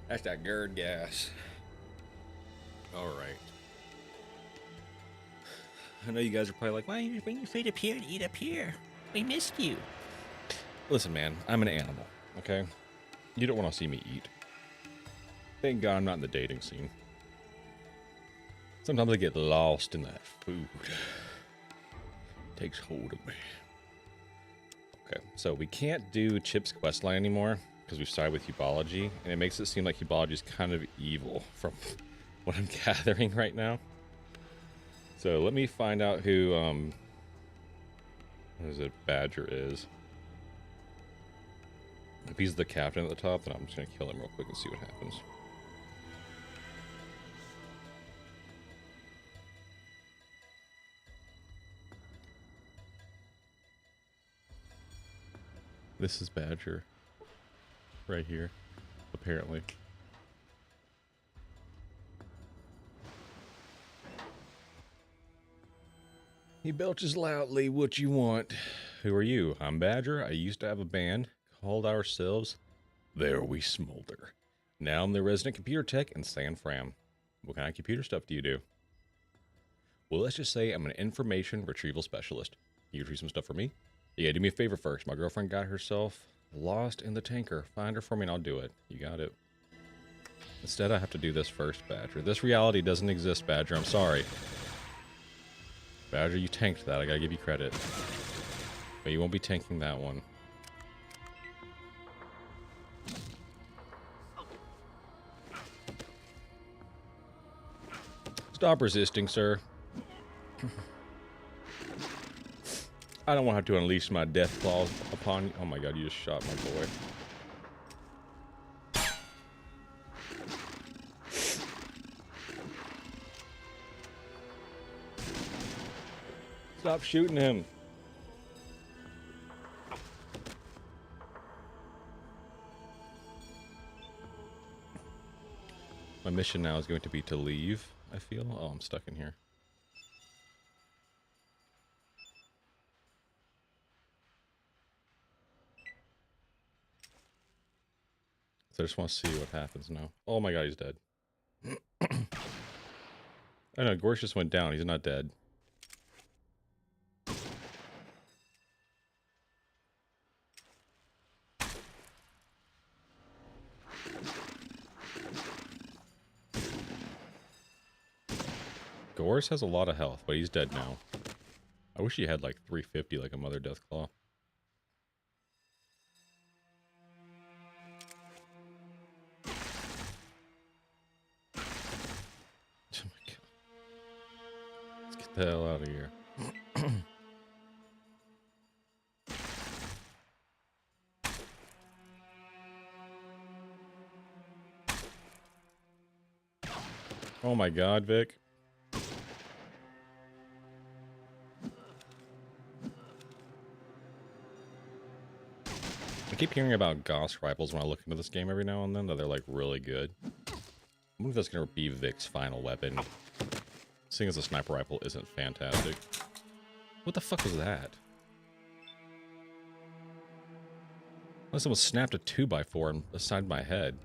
That's that GERD gas. All right. I know you guys are probably like, why didn't you bring your food up here and eat up here? We missed you. Listen, man, I'm an animal, okay? You don't want to see me eat. Thank God I'm not in the dating scene. Sometimes I get lost in that food. It takes hold of me. Okay, so we can't do Chip's questline anymore because we've started with Hubology, and it makes it seem like Hubology is kind of evil from what I'm gathering right now. So let me find out who, what is it, Badger is. If he's the captain at the top, then I'm just going to kill him real quick and see what happens. This is Badger. Right here. Apparently. He belches loudly, what you want? Who are you? I'm Badger. I used to have a band called ourselves There We Smolder. Now I'm the resident computer tech in San Fran. What kind of computer stuff do you do? Well, let's just say I'm an information retrieval specialist. You retrieve some stuff for me? Yeah, do me a favor first. My girlfriend got herself lost in the tanker. Find her for me and I'll do it. You got it. Instead, I have to do this first, Badger. This reality doesn't exist, Badger. I'm sorry. Badger, you tanked that. I gotta give you credit. But you won't be tanking that one. Stop resisting, sir. I don't want to have to unleash my death claws upon you. Oh my god, you just shot my boy. Stop shooting him. My mission now is going to be to leave, I feel. Oh, I'm stuck in here. So I just want to see what happens now. Oh my god, he's dead. I know, Gorsh just went down. He's not dead. Gorsh has a lot of health, but he's dead now. I wish he had like 350 like a Mother Deathclaw. Oh my god. Let's get the hell out of here. Oh my god, Vic. I keep hearing about Gauss rifles when I look into this game every now and then, that they're like really good. I wonder if that's going to be Vic's final weapon. Seeing as a sniper rifle isn't fantastic. What the fuck was that? Unless someone snapped a 2x4 beside my head.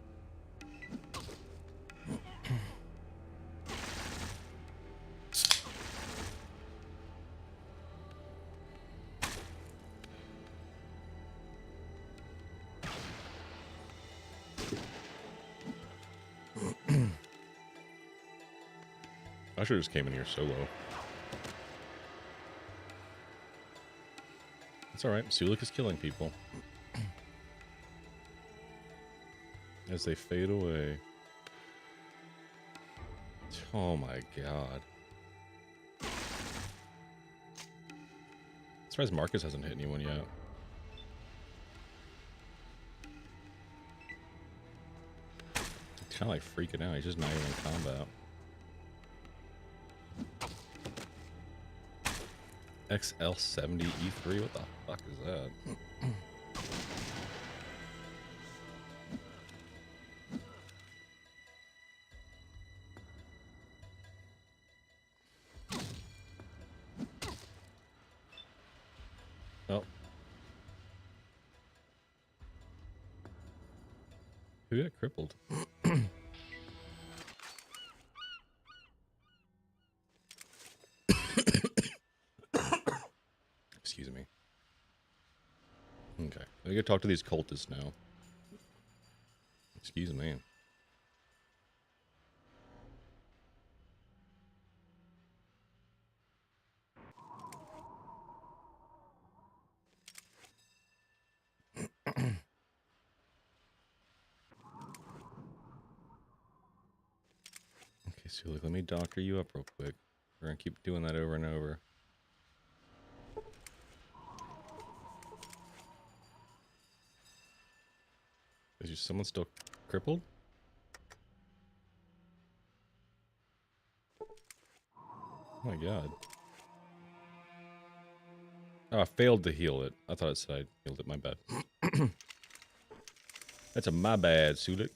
I should have just came in here solo. It's alright, Sulik is killing people. As they fade away. Oh my god. I'm surprised Marcus hasn't hit anyone yet. He's kind of like freaking out, he's just not even in combat. XL70E3, what the fuck is that? Oh. Who got crippled? Excuse me. Okay. We gotta talk to these cultists now. Excuse me. Okay, so let me doctor you up real quick. We're gonna keep doing that over and over. Is someone still crippled? Oh my god. Oh, I failed to heal it. I thought it said I healed it. My bad. That's a my bad, Sulik.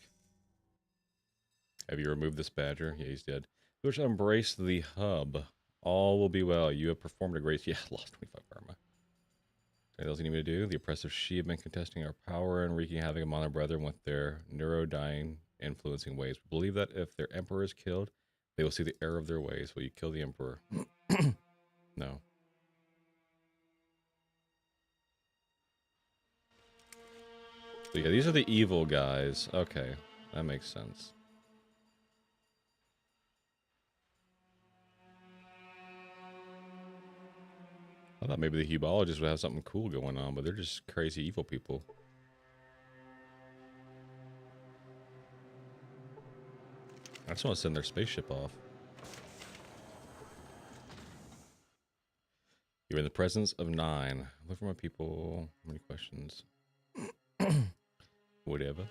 Have you removed this badger? Yeah, he's dead. You shall embrace the hub. All will be well. You have performed a great... Yeah, lost 25 karma. Anything else you need me to do? The oppressive Shi have been contesting our power and wreaking havoc among our brethren with their neurodying, influencing ways. We believe that if their emperor is killed, they will see the error of their ways. Will you kill the emperor? No. So yeah, these are the evil guys. Okay, that makes sense. I thought maybe the Hubologists would have something cool going on, but they're just crazy evil people. I just want to send their spaceship off. You're in the presence of 9. Look for my people. How many questions? Whatever.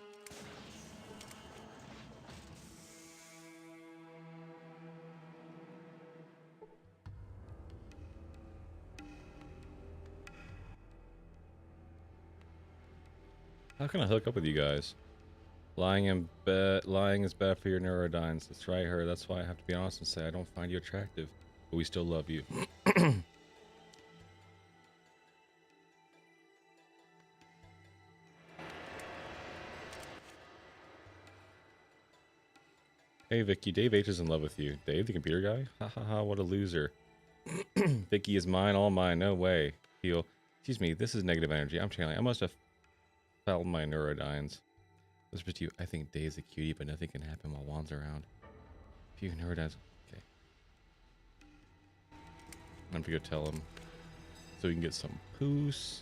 How can I hook up with you guys? Lying is bad for your neurodynes. That's right, her. That's why I have to be honest and say I don't find you attractive, but we still love you. Hey Vicky, Dave H is in love with you. Dave, the computer guy? Ha ha ha, what a loser. Vicky is mine, all mine, no way. Heal. Excuse me, this is negative energy. I'm channeling. I must have fouled my neurodynes. Whisper to you, I think Dave's a cutie, but nothing can happen while Juan's around. Few neurodynes. Okay. I'm gonna go tell him. So we can get some poos.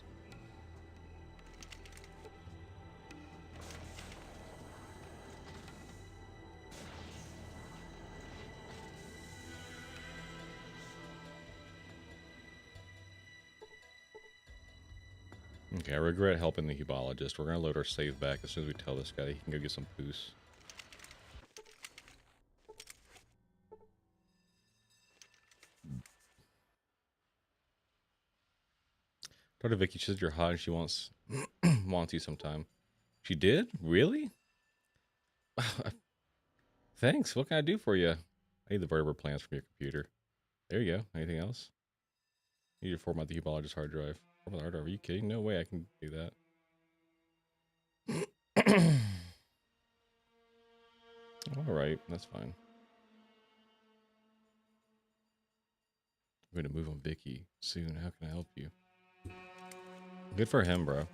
Okay, I regret helping the Hubologist. We're gonna load our save back as soon as we tell this guy he can go get some poos. Talk to Vicky. She said you're hot and she wants wants you sometime. She did? Really? Thanks. What can I do for you? I need the vertebrate plans from your computer. There you go. Anything else? You need to format the Hubologist hard drive. Format the hard drive. Are you kidding? No way I can do that. Alright, that's fine. I'm going to move on Vicky soon. How can I help you? Good for him, bro.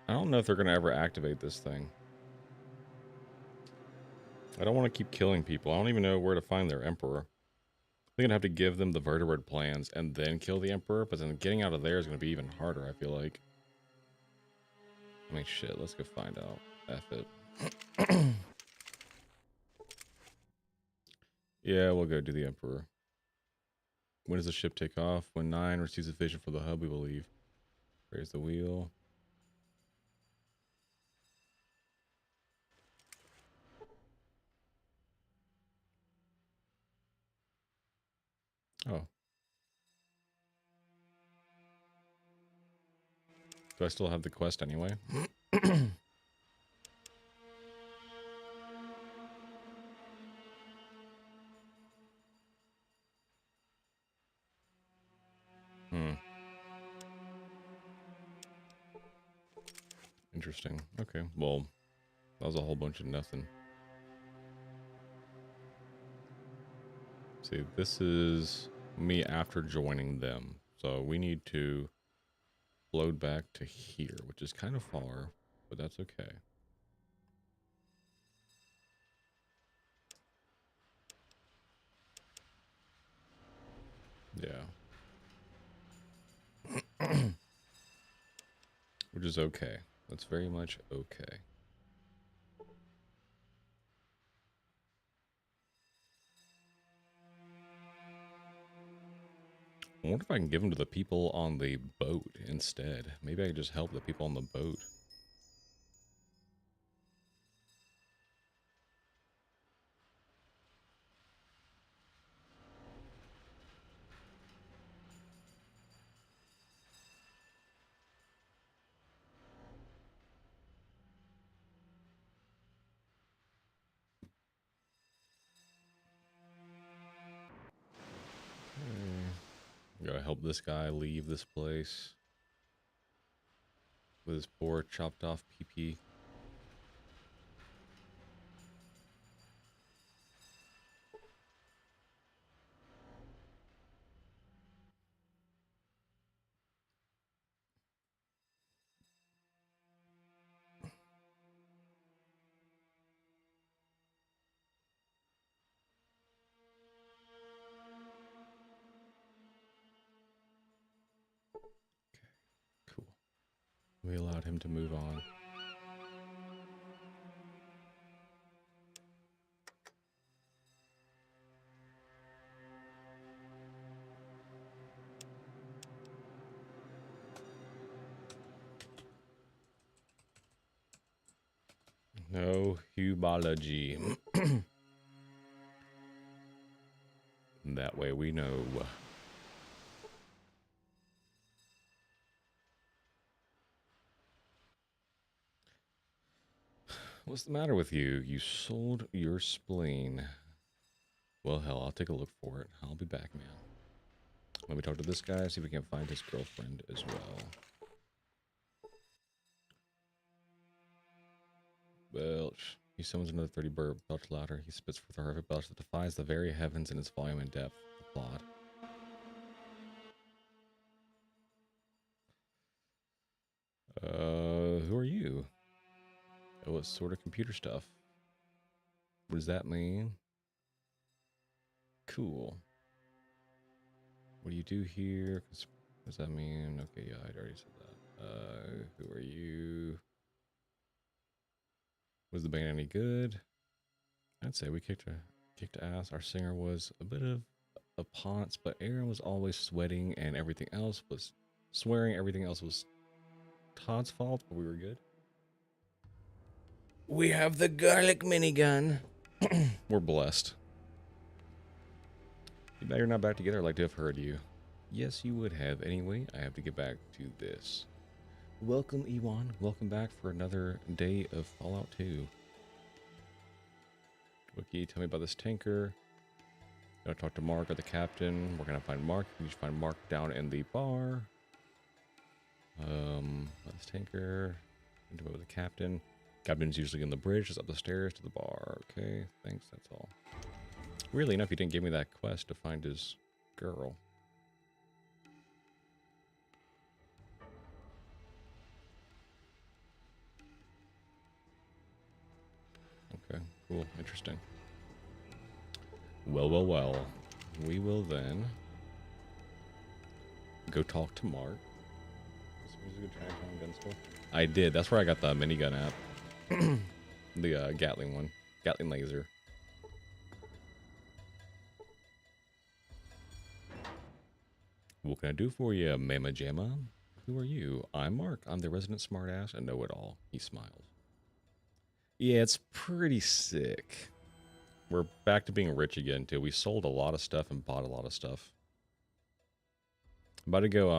I don't know if they're going to ever activate this thing. I don't want to keep killing people. I don't even know where to find their emperor. I'm going to have to give them the vertebrate plans and then kill the emperor, but then getting out of there is going to be even harder, I feel like. I mean, shit, let's go find out. F it. Yeah, we'll go do the emperor. When does the ship take off? When 9 receives a vision for the hub, we will leave. Raise the wheel. Oh. Do I still have the quest anyway? Interesting. Okay, well, that was a whole bunch of nothing. See, this is me after joining them. So we need to load back to here, which is kind of far, but that's okay. Yeah. Which is okay. That's very much okay. I wonder if I can give them to the people on the boat instead. Maybe I can just help the people on the boat. Gotta help this guy leave this place with his poor chopped off pee-pee. Cool. We allowed him to move on. No hubology. That way we know. What's the matter with you? You sold your spleen. Well, hell, I'll take a look for it. I'll be back, man. Let me talk to this guy, see if we can find his girlfriend as well. Belch. He summons another 30 burp. Belch louder. He spits forth a horrific belch that defies the very heavens in its volume and depth. Applaud. Who are you? Oh, it's sort of computer stuff. What does that mean? Cool. What do you do here? What does that mean? Okay, yeah, I'd already said that. Who are you? Was the band any good? I'd say we kicked ass. Our singer was a bit of a ponce, but Aaron was always sweating and everything else was swearing. Everything else was Todd's fault, but we were good. We have the garlic minigun. We're blessed. You bet you're not back together. I'd like to have heard you. Yes, you would have. Anyway, I have to get back to this. Welcome, Ewan. Welcome back for another day of Fallout 2. Wiki, tell me about this tanker. Gotta talk to Mark or the captain. We're gonna find Mark. We need to find Mark down in the bar. This tanker. Need to go with the captain. Captain's usually in the bridge, just up the stairs to the bar. Okay, thanks, that's all. Really enough, he didn't give me that quest to find his girl. Okay, cool, interesting. Well, well, well. We will then go talk to Mark. I did. That's where I got the minigun at. The Gatling one. Gatling laser. What can I do for you, Mama Jamma? Who are you? I'm Mark. I'm the resident smartass and know-it-all. He smiles. Yeah, it's pretty sick. We're back to being rich again, too. We sold a lot of stuff and bought a lot of stuff. I'm about to go,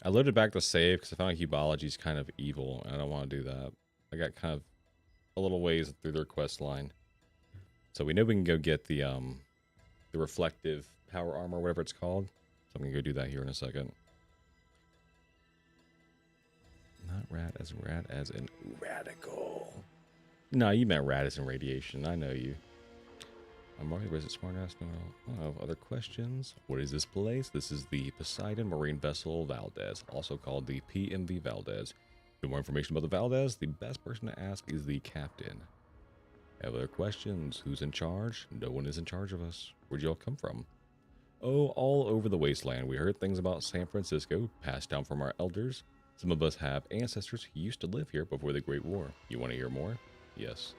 I loaded back the save because I found Hubology's kind of evil, and I don't want to do that. I got kind of a little ways through their quest line. So we know we can go get the reflective power armor, whatever it's called. So I'm going to go do that here in a second. Not rat as in radical. No, you meant rat as in radiation. I know you. I'm already resident smart ass. No, I have other questions. What is this place? This is the Poseidon Marine Vessel Valdez, also called the PMV Valdez. For more information about the Valdez, the best person to ask is the captain. Have other questions? Who's in charge? No one is in charge of us. Where'd you all come from? Oh, all over the wasteland. We heard things about San Francisco, passed down from our elders. Some of us have ancestors who used to live here before the Great War. You want to hear more? Yes.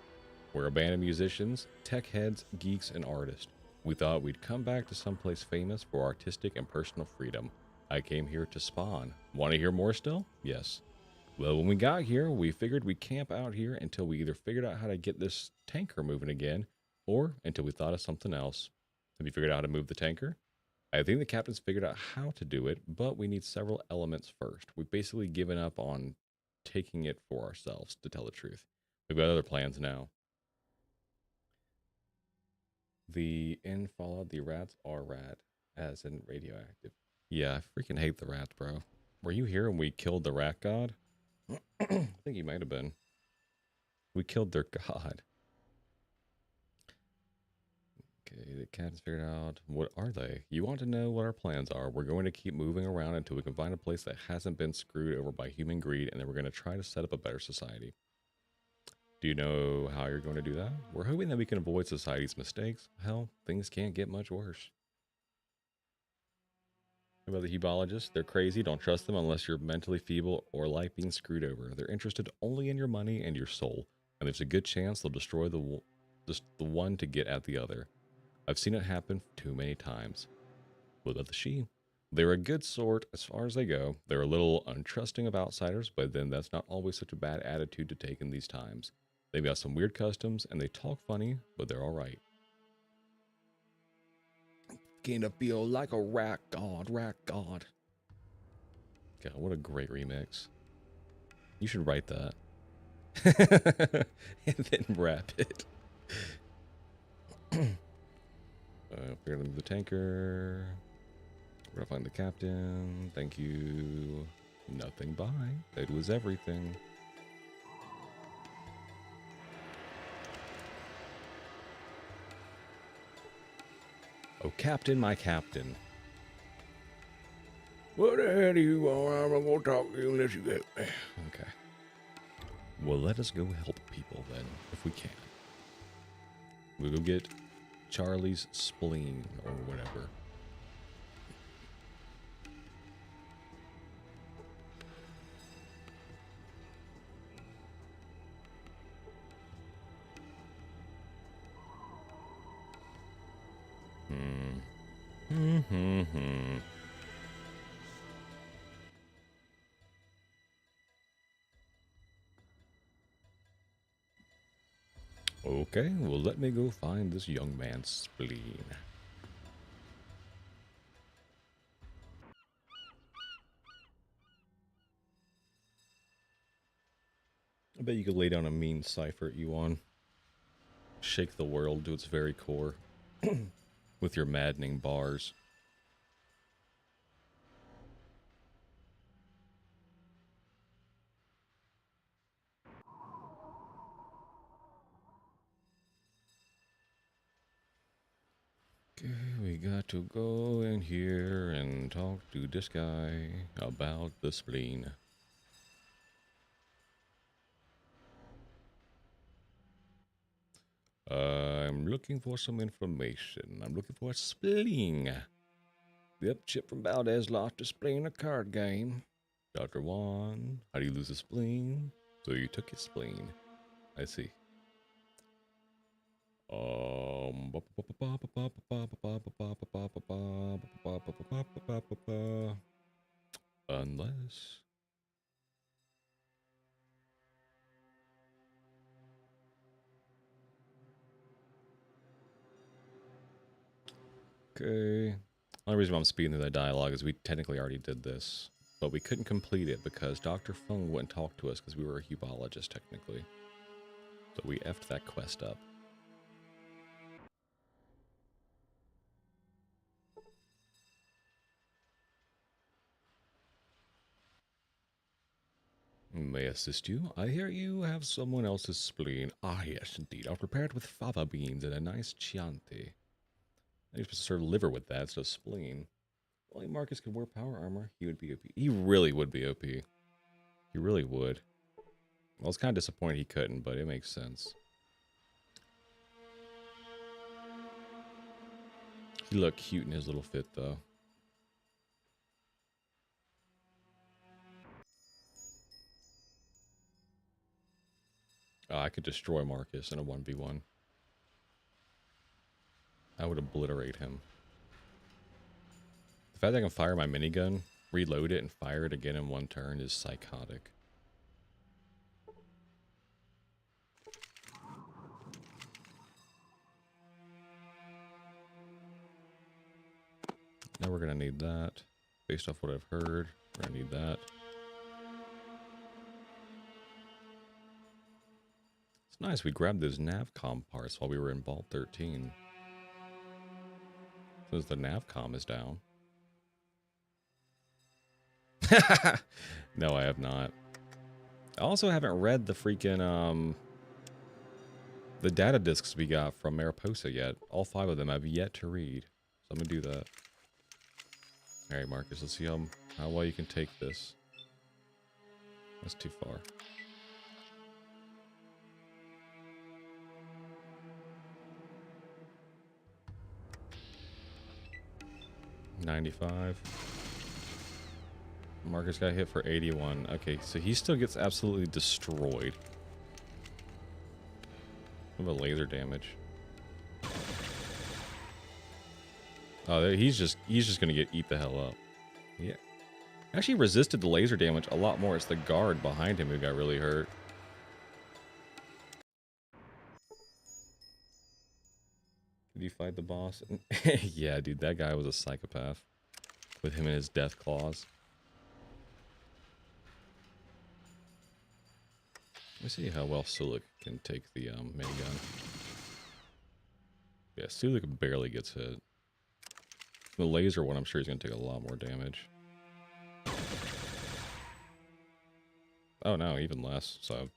We're a band of musicians, tech heads, geeks, and artists. We thought we'd come back to someplace famous for artistic and personal freedom. I came here to spawn. Want to hear more still? Yes. Well, when we got here, we figured we'd camp out here until we either figured out how to get this tanker moving again, or until we thought of something else. Have you figured out how to move the tanker? I think the captain's figured out how to do it, but we need several elements first. We've basically given up on taking it for ourselves, to tell the truth. We've got other plans now. The in Fallout, the rats are rat, as in radioactive. Yeah, I freaking hate the rats, bro. Were you here when we killed the rat god? I think you might have been. We killed their god. Okay, the captain's figured out. What are they? You want to know what our plans are. We're going to keep moving around until we can find a place that hasn't been screwed over by human greed, and then we're going to try to set up a better society. Do you know how you're going to do that? We're hoping that we can avoid society's mistakes. Hell, things can't get much worse. What about the hebologists? They're crazy. Don't trust them unless you're mentally feeble or like being screwed over. They're interested only in your money and your soul, and there's a good chance they'll destroy the one to get at the other. I've seen it happen too many times. What about the she? They're a good sort as far as they go. They're a little untrusting of outsiders, but then that's not always such a bad attitude to take in these times. They've got some weird customs, and they talk funny, but they're alright. Kinda feel like a rat god, rat god. God, what a great remix. You should write that. And then rap it. We're gonna move the tanker. We're gonna find the captain. Thank you. Nothing by. It was everything. Oh, Captain, my captain. What the hell do you want? I'm not gonna talk to you unless you get me. Okay. Well, let us go help people then, if we can. We'll go get Charlie's spleen or whatever. Okay, well, let me go find this young man's spleen. I bet you could lay down a mean cipher at Yuan. Shake the world to its very core. With your maddening bars. Okay, we got to go in here and talk to this guy about the spleen. I'm looking for some information. I'm looking for a spleen. Yep, Chip from Valdez lost a spleen in a card game. Dr. Juan, how do you lose a spleen? So you took his spleen. I see. Unless... Okay. The only reason why I'm speeding through that dialogue is we technically already did this, but we couldn't complete it because Dr. Fung wouldn't talk to us because we were a hebologist technically. So we effed that quest up. may assist you? I hear you have someone else's spleen. Ah, yes, indeed. I'll prepare it with fava beans and a nice Chianti. You're supposed to serve liver with that, so spleen. Only Marcus could wear power armor. He would be OP. He really would be OP. He really would. I was kind of disappointed he couldn't, but it makes sense. He looked cute in his little fit, though. Oh, I could destroy Marcus in a 1v1. I would obliterate him. The fact that I can fire my minigun, reload it, and fire it again in one turn is psychotic. Now we're gonna need that. Based off what I've heard, we're gonna need that. It's nice, we grabbed those navcom parts while we were in Vault 13. Since the navcom is down. No, I have not. I also haven't read the freaking, the data discs we got from Mariposa yet. All 5 of them I've yet to read. So I'm gonna do that. Alright, Marcus, let's see how well you can take this. That's too far. $95. Marcus got hit for 81. Okay, so he still gets absolutely destroyed. What about laser damage? Oh, he's just gonna eat the hell up. Yeah, actually resisted the laser damage a lot more. It's the guard behind him who got really hurt. Did you fight the boss? Yeah, dude, that guy was a psychopath. With him and his death claws. Let me see how well Sulik can take the minigun. Yeah, Sulik barely gets hit. The laser one, I'm sure he's going to take a lot more damage. Oh no, even less, so...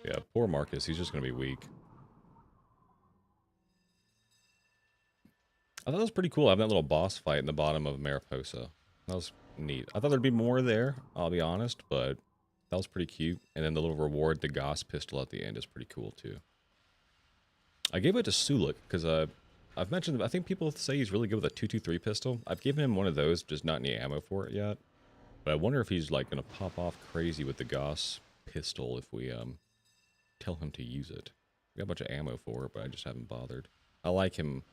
Yeah, poor Marcus, he's just going to be weak. I thought it was pretty cool having that little boss fight in the bottom of Mariposa. That was neat. I thought there'd be more there, I'll be honest, but that was pretty cute. And then the little reward, the Goss pistol at the end, is pretty cool too. I gave it to Sulik because I've mentioned, I think people say he's really good with a 223 pistol. I've given him one of those, just not any ammo for it yet. But I wonder if he's like going to pop off crazy with the Goss pistol if we tell him to use it. We got a bunch of ammo for it, but I just haven't bothered. I like him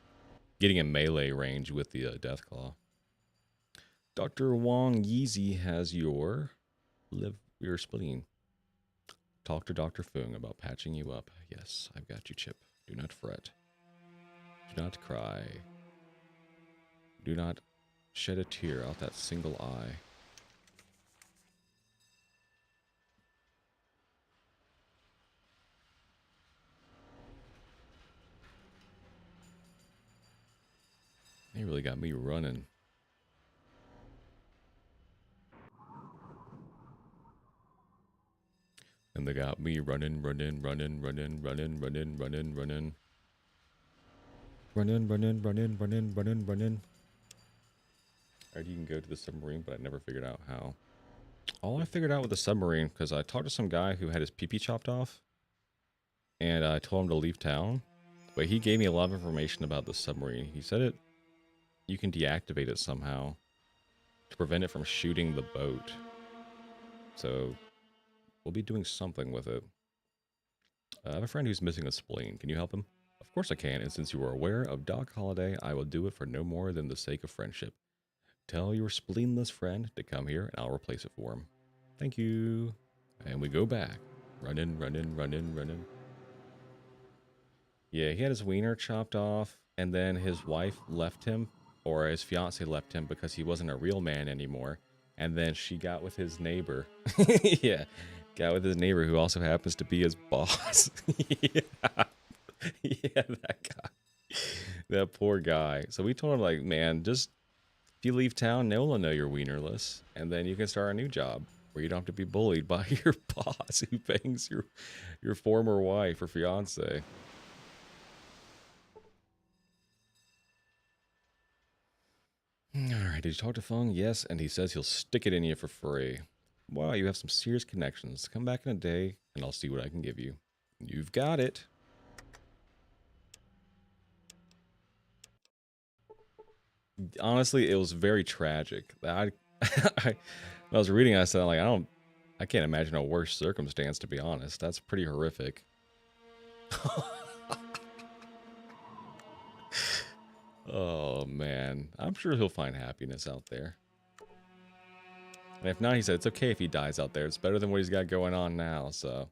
getting a melee range with the Deathclaw. Dr. Wong Yeezy has your spleen. Talk to Dr. Fung about patching you up. Yes, I've got you, Chip. Do not fret. Do not cry. Do not shed a tear out that single eye. They really got me running. And they got me running. Alright, you can go to the submarine, but I never figured out how. All I figured out with the submarine, because I talked to some guy who had his pee-pee chopped off, and I told him to leave town, but he gave me a lot of information about the submarine. He said you can deactivate it somehow to prevent it from shooting the boat. So we'll be doing something with it. I have a friend who's missing a spleen. Can you help him? Of course I can, and since you are aware of Doc Holliday, I will do it for no more than the sake of friendship. Tell your spleenless friend to come here, and I'll replace it for him. Thank you. And we go back. Running. Yeah, he had his wiener chopped off, and then his wife left him, or his fiance left him because he wasn't a real man anymore. And then she got with his neighbor. Yeah, got with his neighbor who also happens to be his boss. Yeah, that guy. That poor guy. So we told him, like, man, just if you leave town, no one will know you're wienerless, and then you can start a new job. where you don't have to be bullied by your boss who bangs your former wife or fiance. Alright, did you talk to Fung? Yes, and he says he'll stick it in you for free. Wow, you have some serious connections. Come back in a day, and I'll see what I can give you. You've got it. Honestly, it was very tragic. I when I was reading, I said, like, I can't imagine a worse circumstance, to be honest. That's pretty horrific. Oh, man. I'm sure he'll find happiness out there. And if not, he said it's okay if he dies out there. It's better than what he's got going on now, so.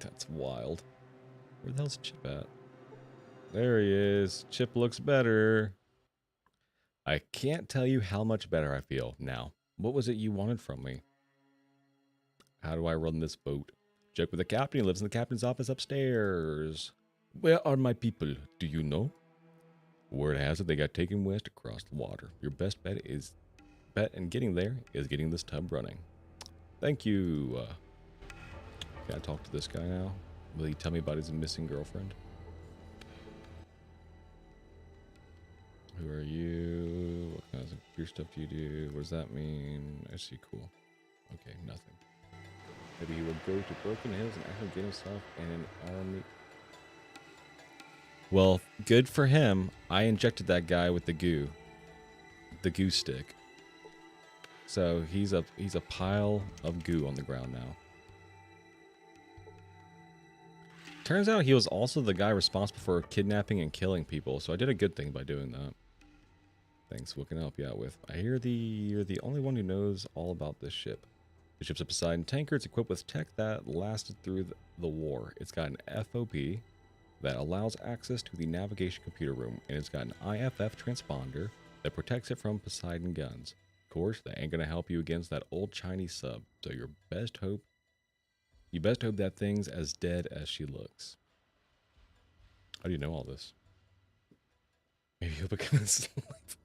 That's wild. Where the hell's Chip at? There he is. Chip looks better. I can't tell you how much better I feel now. What was it you wanted from me? How do I run this boat? Check with the captain. He lives in the captain's office upstairs. Where are my people? Do you know? Word has it they got taken west across the water. Your best bet in getting there is getting this tub running. Thank you. Can I talk to this guy now? Will he tell me about his missing girlfriend? Who are you? What kinds of computer stuff do you do? What does that mean? I see. Cool. Okay, nothing. Maybe he will go to Broken Hills and actually get himself in an army. Well, good for him. I injected that guy with the goo stick. So he's a pile of goo on the ground now. Turns out he was also the guy responsible for kidnapping and killing people, so I did a good thing by doing that. Thanks, what can I help you out with? I hear you're the only one who knows all about this ship. The ship's a Poseidon tanker. It's equipped with tech that lasted through the war. It's got an FOB that allows access to the navigation computer room, and it's got an IFF transponder that protects it from Poseidon guns. Of course, that ain't gonna help you against that old Chinese sub, so you best hope that thing's as dead as she looks. How do you know all this? Maybe he'll become a slave.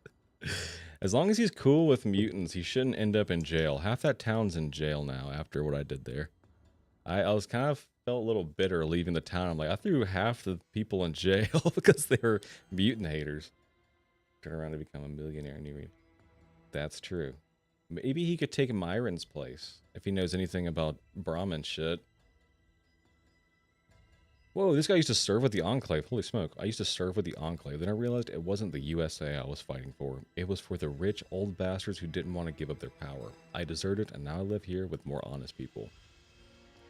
As long as he's cool with mutants, he shouldn't end up in jail. Half that town's in jail now after what I did there. I was kind of felt a little bitter leaving the town. I'm like, I threw half the people in jail because they were mutant haters. Turn around to become a millionaire and you read. That's true. Maybe he could take Myron's place if he knows anything about Brahmin shit. Whoa, this guy used to serve with the Enclave. Holy smoke. I used to serve with the Enclave. Then I realized it wasn't the USA I was fighting for. It was for the rich old bastards who didn't want to give up their power. I deserted and now I live here with more honest people.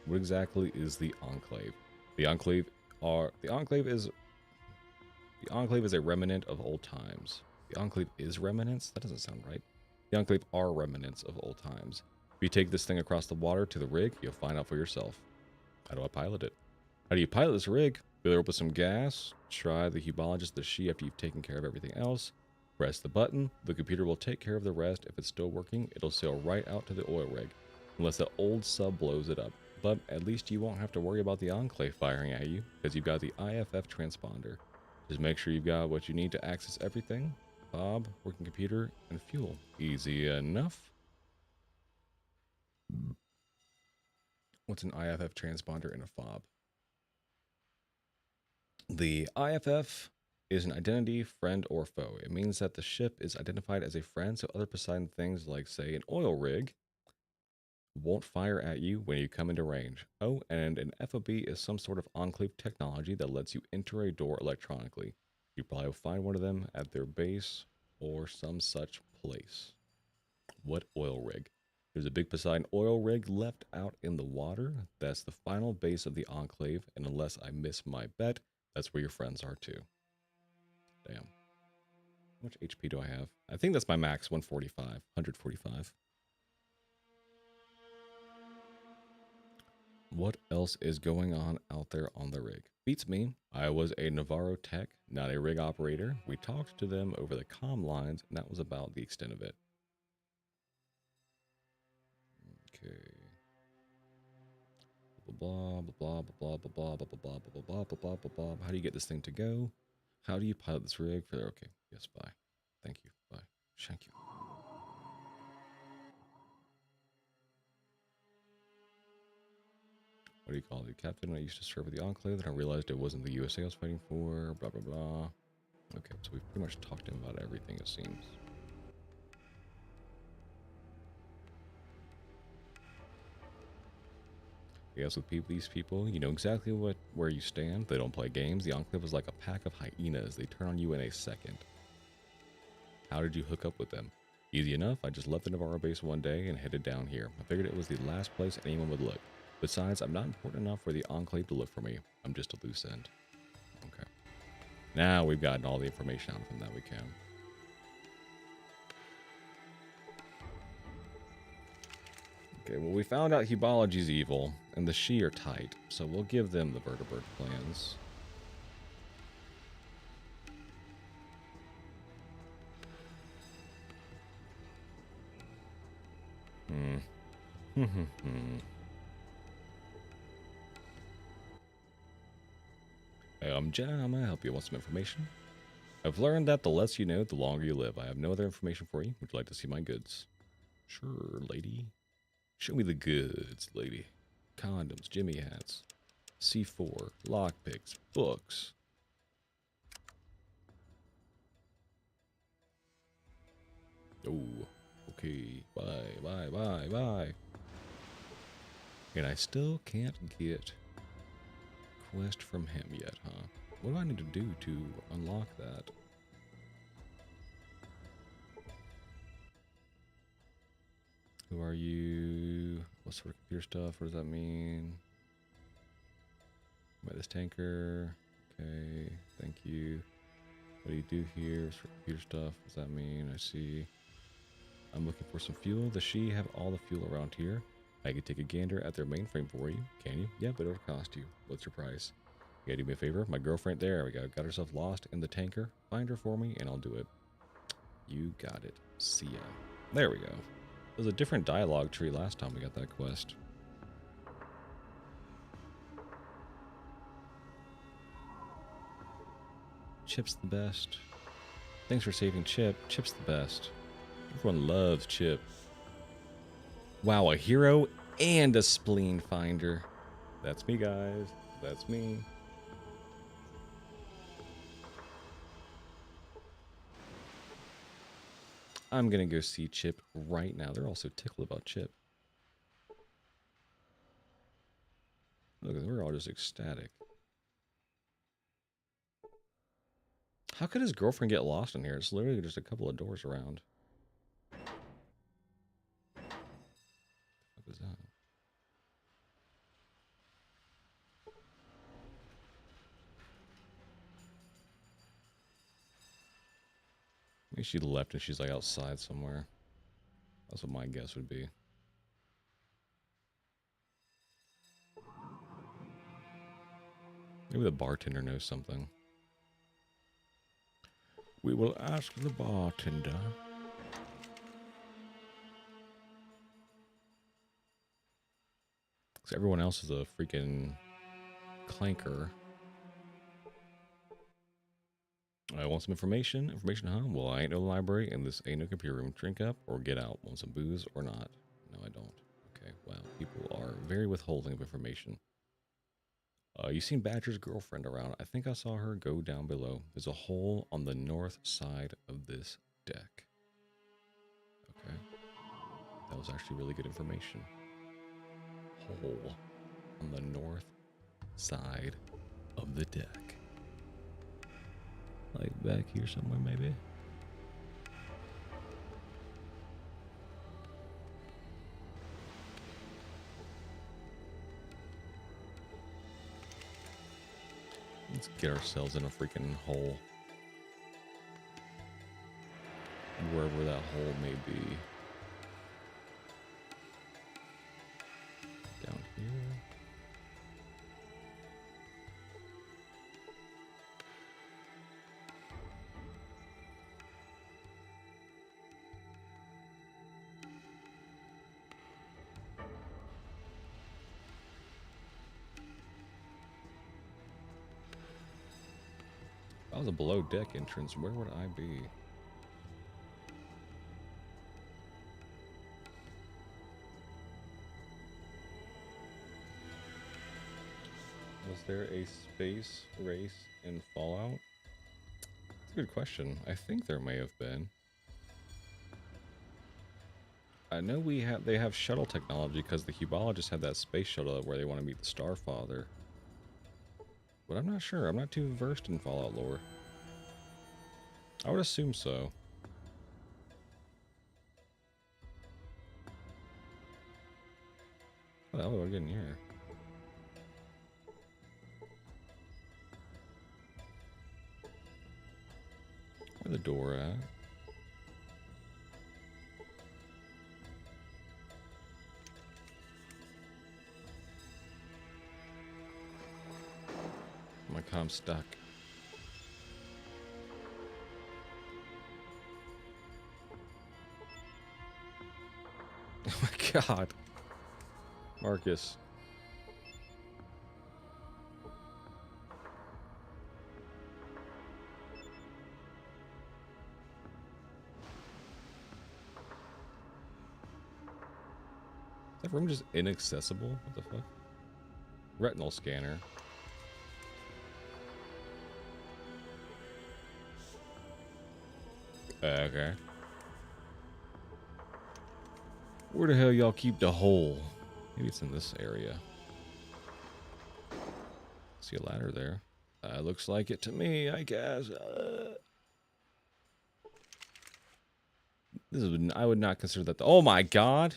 What exactly is the Enclave? The Enclave is a remnant of old times. The Enclave is remnants? That doesn't sound right. The Enclave are remnants of old times. If you take this thing across the water to the rig, you'll find out for yourself. How do I pilot it? How do you pilot this rig? Fill it up with some gas. Try the hubologist the she after you've taken care of everything else. Press the button. The computer will take care of the rest. If it's still working, it'll sail right out to the oil rig. Unless the old sub blows it up. But at least you won't have to worry about the Enclave firing at you, because you've got the IFF transponder. Just make sure you've got what you need to access everything. Fob, working computer, and fuel. Easy enough. What's an IFF transponder and a fob? The IFF is an identity, friend, or foe. It means that the ship is identified as a friend, so other Poseidon things like, say, an oil rig won't fire at you when you come into range. Oh, and an FOB is some sort of Enclave technology that lets you enter a door electronically. You probably will find one of them at their base or some such place. What oil rig? There's a big Poseidon oil rig left out in the water. That's the final base of the Enclave, and unless I miss my bet, that's where your friends are too. Damn. How much HP do I have? I think that's my max, 145. What else is going on out there on the rig? Beats me. I was a Navarro tech, not a rig operator. We talked to them over the comm lines, and that was about the extent of it. Okay. Blah blah blah blah blah blah blah blah blah blah blah blah blah blah. How do you get this thing to go? How do you pilot this rig? Okay. Yes. Bye. Thank you. Bye. Thank you. what do you call it? Captain, I used to serve with the Enclave, then I realized it wasn't the USA I was fighting for, blah, blah, blah. Okay, so we've pretty much talked to him about everything, it seems. Yes, with these people, you know exactly where you stand. They don't play games. The Enclave is like a pack of hyenas. They turn on you in a second. How did you hook up with them? Easy enough. I just left the Navarro base one day and headed down here. I figured it was the last place anyone would look. Besides, I'm not important enough for the Enclave to look for me. I'm just a loose end. Okay. Now we've gotten all the information out of him that we can. Okay, well, we found out Hebology's evil, and the She are tight, so we'll give them the vertebrate plans. Hey, I'm Jenna, I'm gonna help you. Want some information? I've learned that the less you know, the longer you live. I have no other information for you. Would you like to see my goods? Sure, lady. Show me the goods, lady. Condoms, Jimmy hats, C4, lockpicks, books. Oh, okay. Bye. And I still can't get quest from him yet, huh? What do I need to do to unlock that? Who are you? What sort of computer stuff? What does that mean? By this tanker. Okay, thank you. What do you do here? What sort of computer stuff? What does that mean? I see. I'm looking for some fuel. Does she have all the fuel around here? I could take a gander at their mainframe for you. Can you? Yeah, but it'll cost you. What's your price? You gotta do me a favor. My girlfriend, there we go. Got herself lost in the tanker. Find her for me and I'll do it. You got it. See ya. There we go. There was a different dialogue tree last time we got that quest. Chip's the best. Thanks for saving Chip. Chip's the best. Everyone loves Chip. Wow, a hero and a spleen finder. That's me, guys. That's me. I'm gonna go see Chip right now. They're all so tickled about Chip. Look, we're all just ecstatic. How could his girlfriend get lost in here? It's literally just a couple of doors around. What was that? Maybe she left and she's like outside somewhere. That's what my guess would be. Maybe the bartender knows something. We will ask the bartender. Because everyone else is a freaking clanker. I want some information. Information, huh? Well, I ain't no library, and this ain't no computer room. Drink up or get out. Want some booze or not? No, I don't. Okay, wow. People are very withholding of information. You seen Badger's girlfriend around. I think I saw her go down below. There's a hole on the north side of this deck. Okay. That was actually really good information. Hole on the north side of the deck. Like back here somewhere, maybe? Let's get ourselves in a freaking hole. Wherever that hole may be. Down here. If I was a below deck entrance, where would I be? Was there a space race in Fallout? That's a good question. I think there may have been. I know they have shuttle technology because the Cubologists had that space shuttle where they want to meet the Starfather. But I'm not sure. I'm not too versed in Fallout lore. I would assume so. What the hell do I get in here? Where's the door at? Oh my god, I'm stuck. Oh my god. Marcus. Is that room just inaccessible? What the fuck? Retinal scanner. Okay. Where the hell y'all keep the hole? Maybe it's in this area. See a ladder there. Looks like it to me, I guess. This is, I would not consider that oh my god!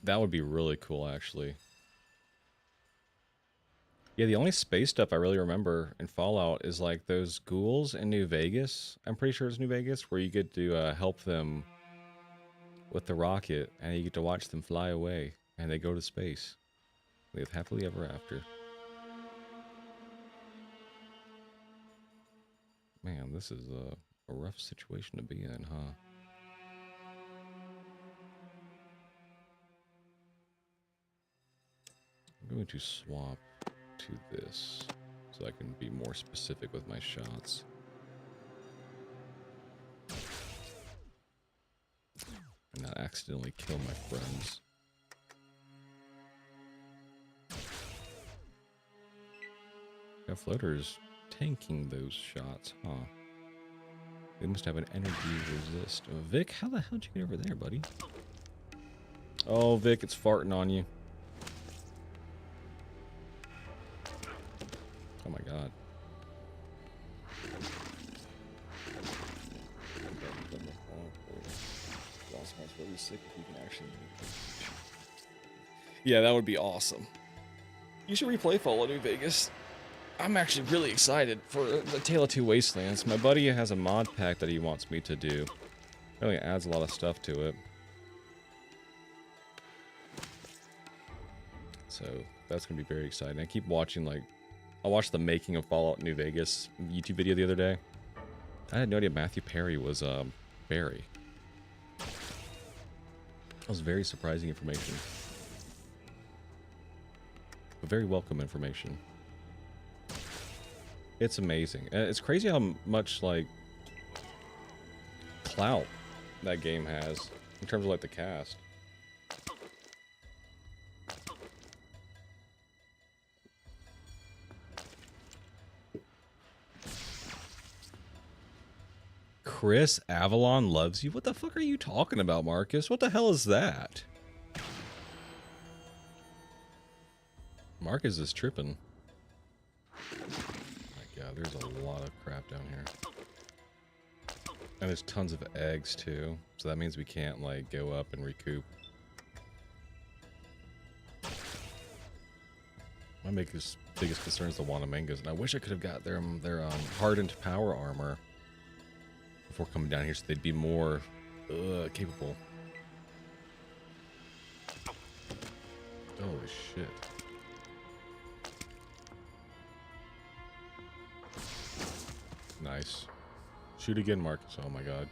That would be really cool, actually. Yeah, the only space stuff I really remember in Fallout is like those ghouls in New Vegas. I'm pretty sure it's New Vegas, where you get to help them with the rocket, and you get to watch them fly away, and they go to space. They live happily ever after. Man, this is a rough situation to be in, huh? I'm going to swap to this so I can be more specific with my shots. And not accidentally kill my friends. Got floaters tanking those shots, huh? They must have an energy resist. Oh, Vic, how the hell did you get over there, buddy? Oh, Vic, it's farting on you. Oh my god. Yeah, that would be awesome. You should replay Fallout New Vegas. I'm actually really excited for the Tale of Two Wastelands. My buddy has a mod pack that he wants me to do. It really adds a lot of stuff to it. So that's going to be very exciting. I keep watching, like, I watched the Making of Fallout New Vegas YouTube video the other day. I had no idea Matthew Perry was Barry. That was very surprising information. But very welcome information. It's amazing. And it's crazy how much, like, clout that game has in terms of, like, the cast. Chris Avalon loves you? What the fuck are you talking about, Marcus? What the hell is that? Marcus is tripping. My god, there's a lot of crap down here. And there's tons of eggs, too. So that means we can't, like, go up and recoup. My biggest concern is the Wanamangas, and I wish I could have got their hardened power armor before coming down here so they'd be more capable. Holy shit. Nice. Shoot again, Marcus. Oh my god.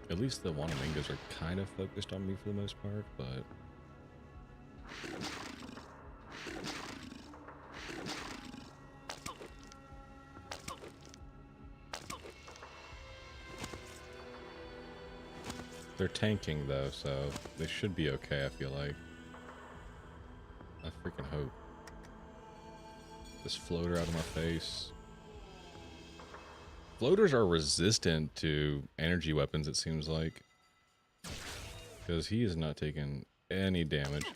At least the Wanamingas are kind of focused on me for the most part, but... They're tanking though, so they should be okay, I feel like. I freaking hope. This floater out of my face. Floaters are resistant to energy weapons, it seems like. Because he is not taking any damage.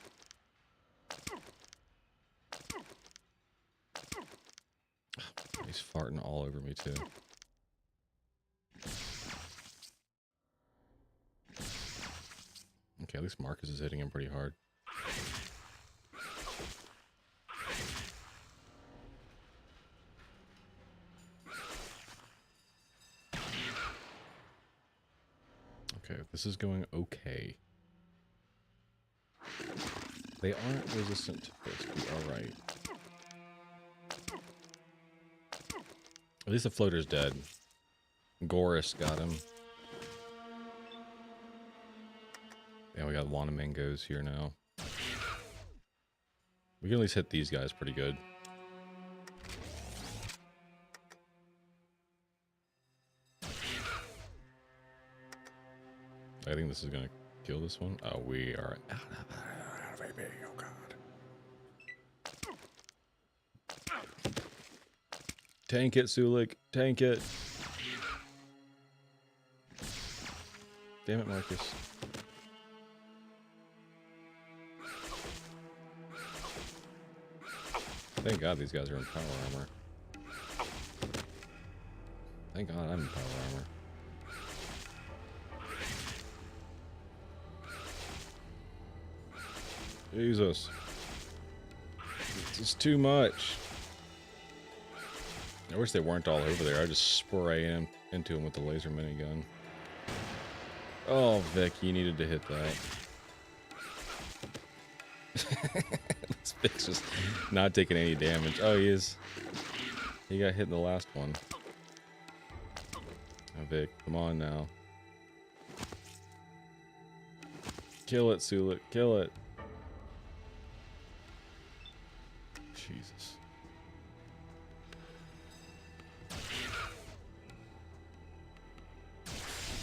He's farting all over me too. Okay, at least Marcus is hitting him pretty hard. Okay, this is going okay. They aren't resistant to this. We are right. At least the floater's dead. Goris got him. Yeah, we got Wanamangos here now. We can at least hit these guys pretty good. I think this is gonna kill this one. Oh, we are out of AP. Oh god. Tank it, Sulik. Tank it. Damn it, Marcus. Thank God these guys are in power armor. Thank God I'm in power armor. Jesus. This is too much. I wish they weren't all over there. I just spray him into him with the laser minigun. Oh, Vic, you needed to hit that. This Vic's just not taking any damage. Oh, he is. He got hit in the last one. Oh, Vic, come on now. Kill it, Sulik. Kill it. Jesus.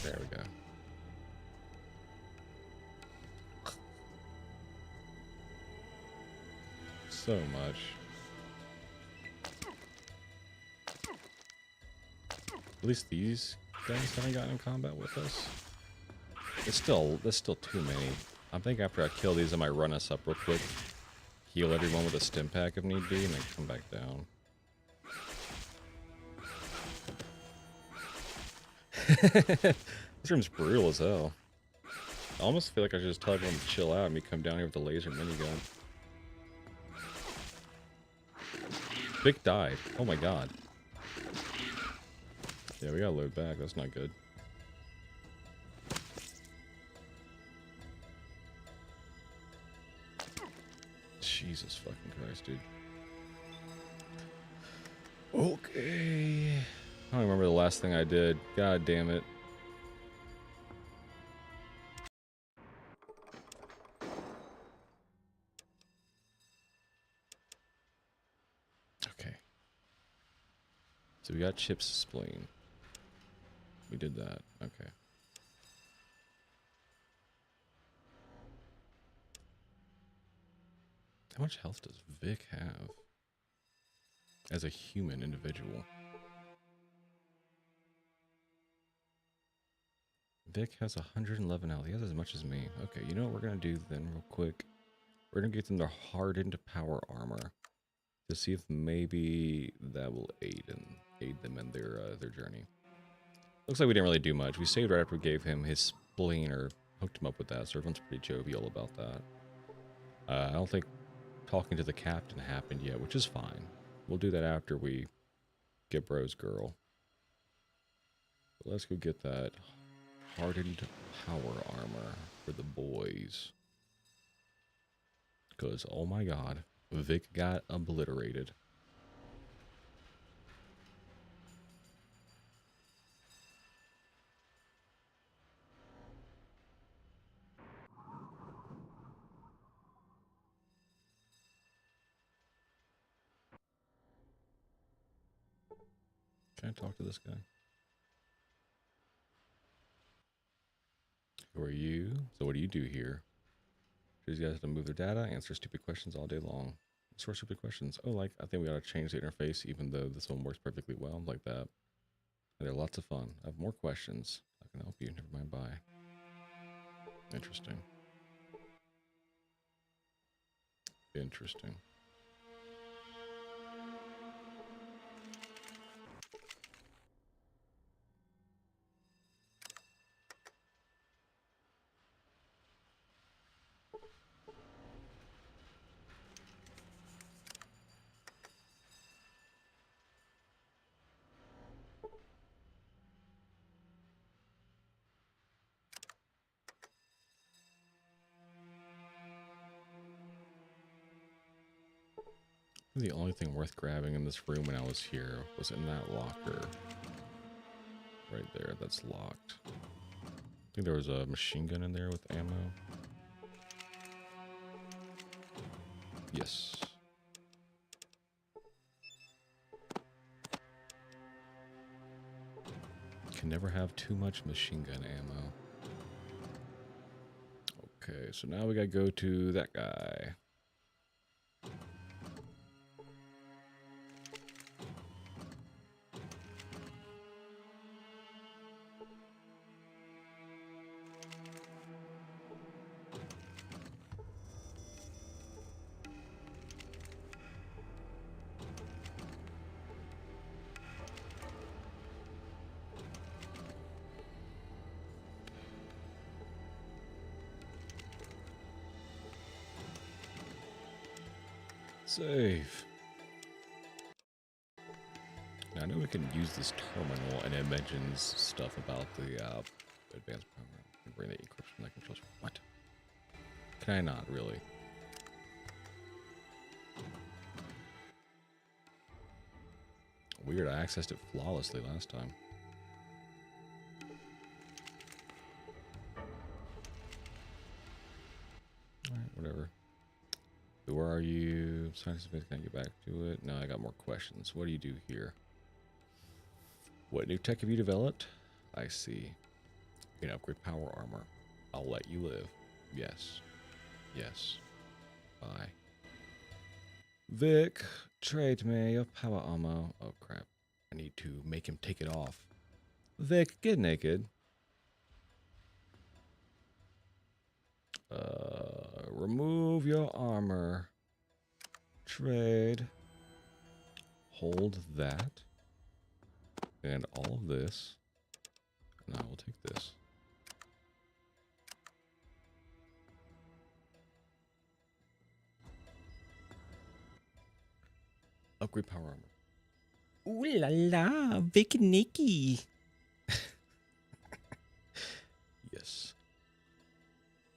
There we go. So much. At least these guys haven't gotten in combat with us. There's still too many. I think after I kill these, I might run us up real quick. Heal everyone with a stim pack if need be, and then come back down. This room's brutal as hell. I almost feel like I should just tell everyone to chill out and me come down here with the laser minigun. Vic died. Oh my god. Yeah, we gotta load back. That's not good. Jesus fucking Christ, dude. Okay. I don't remember the last thing I did. God damn it. Okay. So we got Chip's spleen. We did that. Okay. How much health does Vic have as a human individual? Vic has 111 health. He has as much as me. Okay, you know what we're gonna do then, real quick? We're gonna get them their hardened power armor to see if maybe that will aid them in their journey. Looks like we didn't really do much. We saved right after we gave him his spleen or hooked him up with that, so everyone's pretty jovial about that. I don't think talking to the captain happened yet, which is fine. We'll do that after we get Bro's girl. But let's go get that hardened power armor for the boys. Because, oh my god, Vic got obliterated. Can I talk to this guy? Who are you? So what do you do here? These guys to move their data, answer stupid questions all day long. Sort stupid questions. Oh, like, I think we ought to change the interface even though this one works perfectly well, like that. They're lots of fun. I have more questions. I can help you. Never mind. Bye. Interesting. Interesting. The only thing worth grabbing in this room when I was here was in that locker. Right there, that's locked. I think there was a machine gun in there with ammo. Yes. Can never have too much machine gun ammo. Okay, so now we gotta go to that guy. Save. Now I know we can use this terminal, and it mentions stuff about the advanced program. Can bring the encryption that controls. What? Can I not really? Weird. I accessed it flawlessly last time. All right, whatever. Who are you? Science can I get back to it? No, I got more questions. What do you do here? What new tech have you developed? I see. You can upgrade power armor. I'll let you live. Yes. Yes. Bye. Vic, trade me your power armor. Oh crap. I need to make him take it off. Vic, get naked. Remove your armor. Trade. Hold that. And all of this. And I will take this. Upgrade power armor. Ooh la la, Vic Nicky. Yes.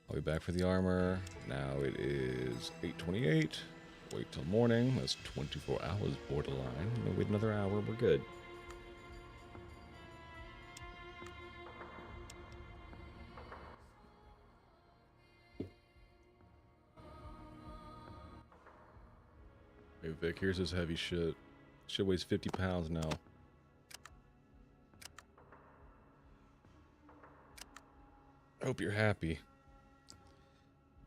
I'll be back for the armor. Now it is 8:28. Wait till morning. That's 24 hours borderline. We'll wait another hour. We're good. Hey Vic, here's this heavy shit. Shit weighs 50 pounds now. I hope you're happy.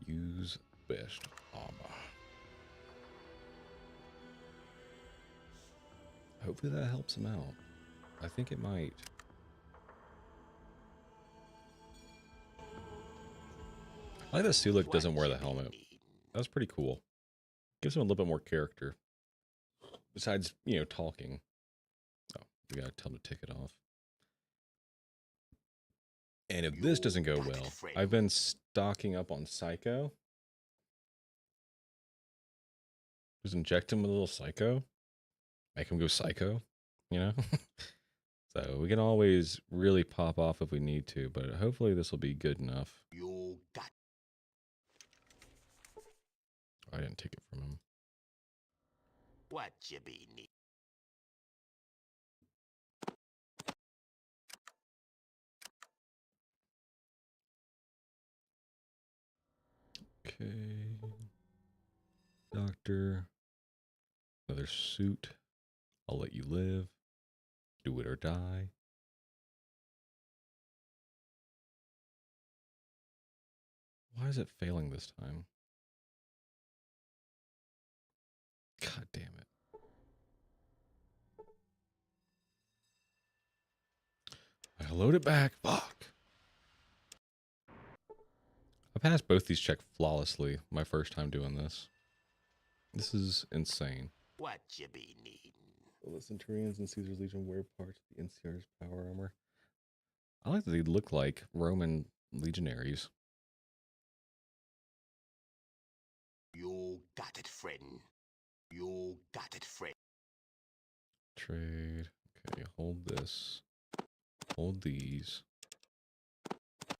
Use best armor. Hopefully that helps him out. I think it might. I like that Sulik doesn't wear the helmet. That's pretty cool. Gives him a little bit more character. Besides, you know, talking. Oh, we gotta tell him to take it off. And if this doesn't go well, I've been stocking up on Psycho. Just inject him with a little Psycho. Make him go psycho, you know? So we can always really pop off if we need to, but hopefully this will be good enough. You got I didn't take it from him. what you be need. Okay. Doctor. Another suit. I'll let you live. Do it or die. Why is it failing this time? God damn it. I load it back. Fuck. I passed both these checks flawlessly my first time doing this. This is insane. What you be needing? The Centurions and Caesar's Legion wear parts of the NCR's power armor. I like that they look like Roman legionaries. You got it, friend. You got it, friend. Trade. Okay, hold this. Hold these.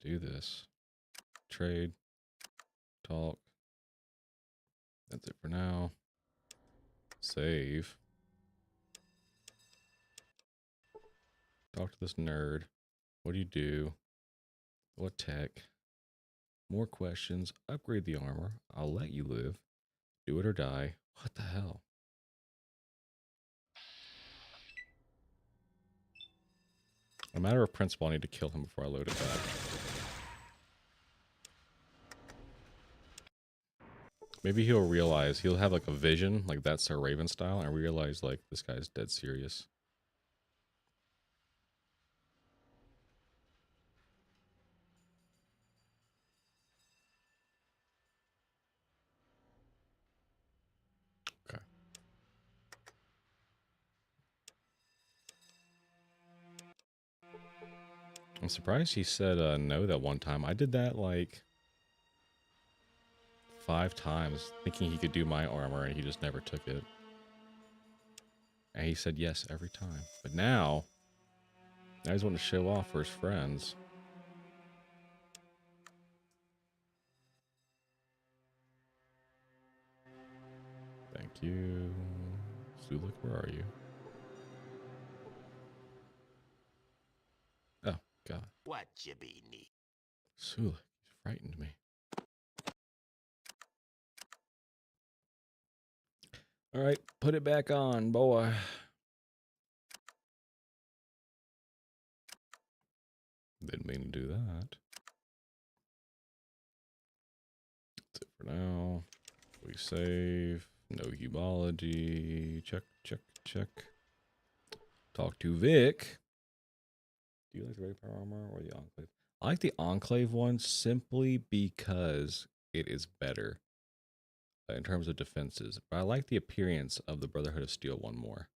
Do this. Trade. Talk. That's it for now. Save. Talk to this nerd. What do you do? What tech? More questions. Upgrade the armor. I'll let you live. Do it or die. What the hell? A matter of principle, I need to kill him before I load it back. Maybe he'll realize, he'll have like a vision, like that's Sir Raven style, and realize like this guy's dead serious. Okay. I'm surprised he said no that one time. I did that like 5 times, thinking he could do my armor, and he just never took it. And he said yes every time. But now he's wanting to show off for his friends. Thank you. Sulik, where are you? Oh, God. What you be needing? Sulik, you frightened me. Alright, put it back on, boy. Didn't mean to do that. That's it for now. We save. No humology. Check, check, check. Talk to Vic. Do you like the Ray Power Armor or the Enclave? I like the Enclave one simply because it is better in terms of defenses. But I like the appearance of the Brotherhood of Steel one more.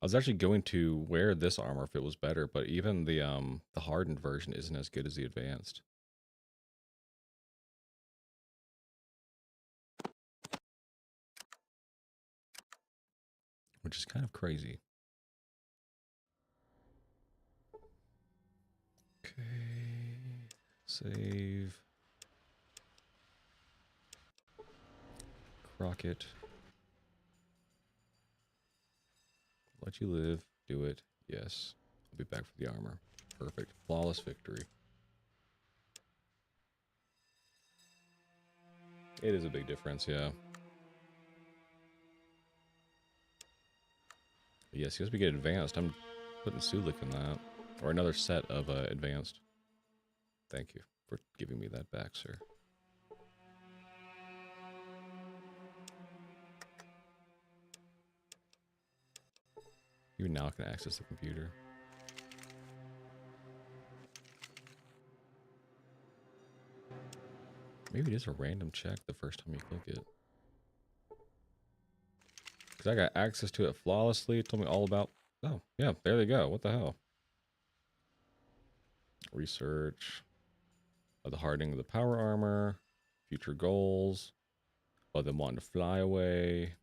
I was actually going to wear this armor if it was better, but even the hardened version isn't as good as the advanced. Which is kind of crazy. Okay. Save. Crockett. Let you live. Do it. Yes. I'll be back for the armor. Perfect. Flawless victory. It is a big difference, yeah. But yes, as we get advanced, I'm putting Sulik in that. Or another set of advanced. Thank you for giving me that back, sir. Even now I can access the computer. Maybe it is a random check the first time you click it. Because I got access to it flawlessly. It told me all about... Oh, yeah, there they go. What the hell? Research. The hardening of the power armor. Future goals. About them wanting to fly away.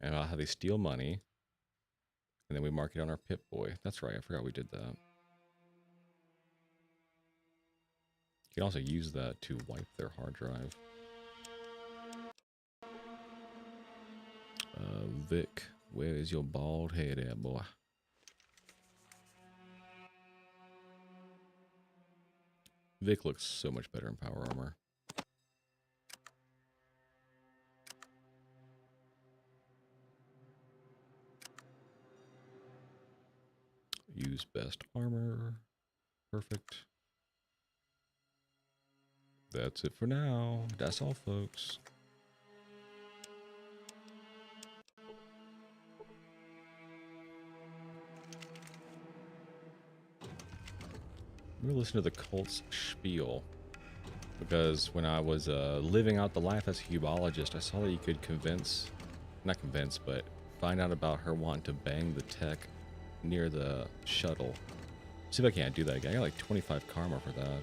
And about how they steal money. And then we mark it on our Pip-Boy. That's right, I forgot we did that. You can also use that to wipe their hard drive. Vic, where is your bald head at, boy? Vic looks so much better in power armor. Use best armor. Perfect. That's it for now. That's all, folks. We're listening to the cult's spiel. Because when I was living out the life as a hubologist, I saw that you could not convince, but find out about her wanting to bang the tech near the shuttle. See if I can't do that again. I got like 25 karma for that.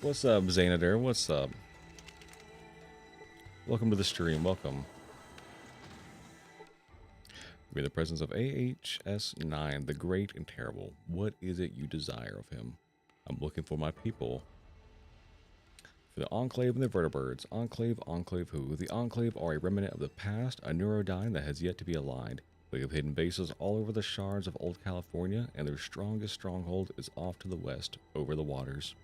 What's up, Xanader? What's up? Welcome to the stream. Welcome. In the presence of AHS-9, the great and terrible. What is it you desire of him? I'm looking for my people. For the Enclave and the Vertibirds. Enclave, Enclave who? The Enclave are a remnant of the past, a neurodyne that has yet to be aligned. They have hidden bases all over the shards of old California, and their strongest stronghold is off to the west, over the waters.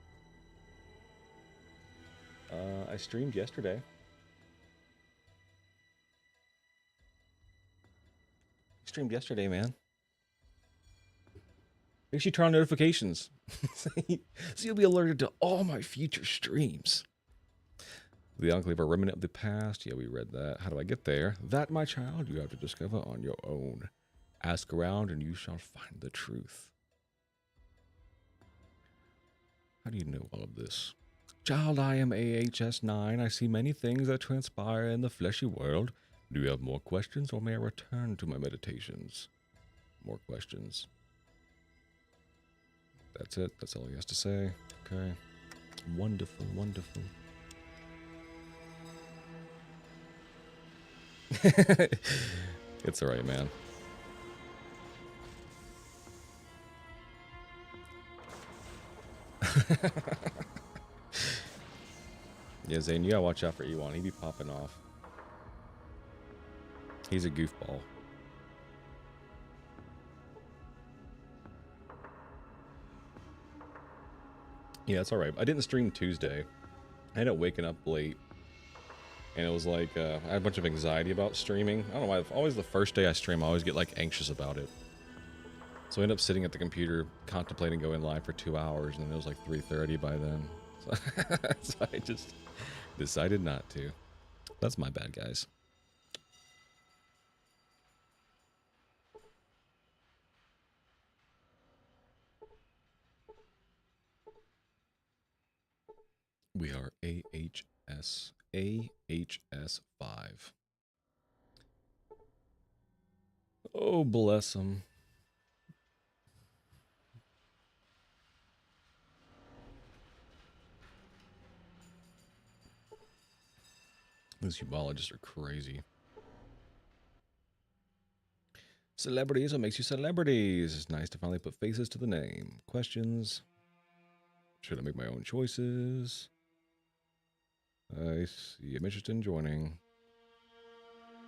I streamed yesterday. Streamed yesterday, man. Make sure you turn on notifications. So you'll be alerted to all my future streams. The Enclave are remnant of the past. Yeah, we read that. How do I get there? That, my child, you have to discover on your own. Ask around and you shall find the truth. How do you know all of this? Child, I am AHS-9. I see many things that transpire in the fleshy world. Do you have more questions, or may I return to my meditations? More questions. That's it. That's all he has to say. Okay. Wonderful, wonderful. It's alright, man. Yeah, Zane, you gotta watch out for Ewan. He be popping off. He's a goofball. Yeah, it's alright. I didn't stream Tuesday. I ended up waking up late. And it was like, I had a bunch of anxiety about streaming. I don't know why. Always the first day I stream, I always get like anxious about it. So I ended up sitting at the computer, contemplating going live for 2 hours, and it was like 3:30 by then. So I just decided not to. That's my bad, guys. We are AHS5. Oh, bless him. These ufologists are crazy. Celebrities, what makes you celebrities? It's nice to finally put faces to the name. Questions? Should I make my own choices? I see. I'm interested in joining.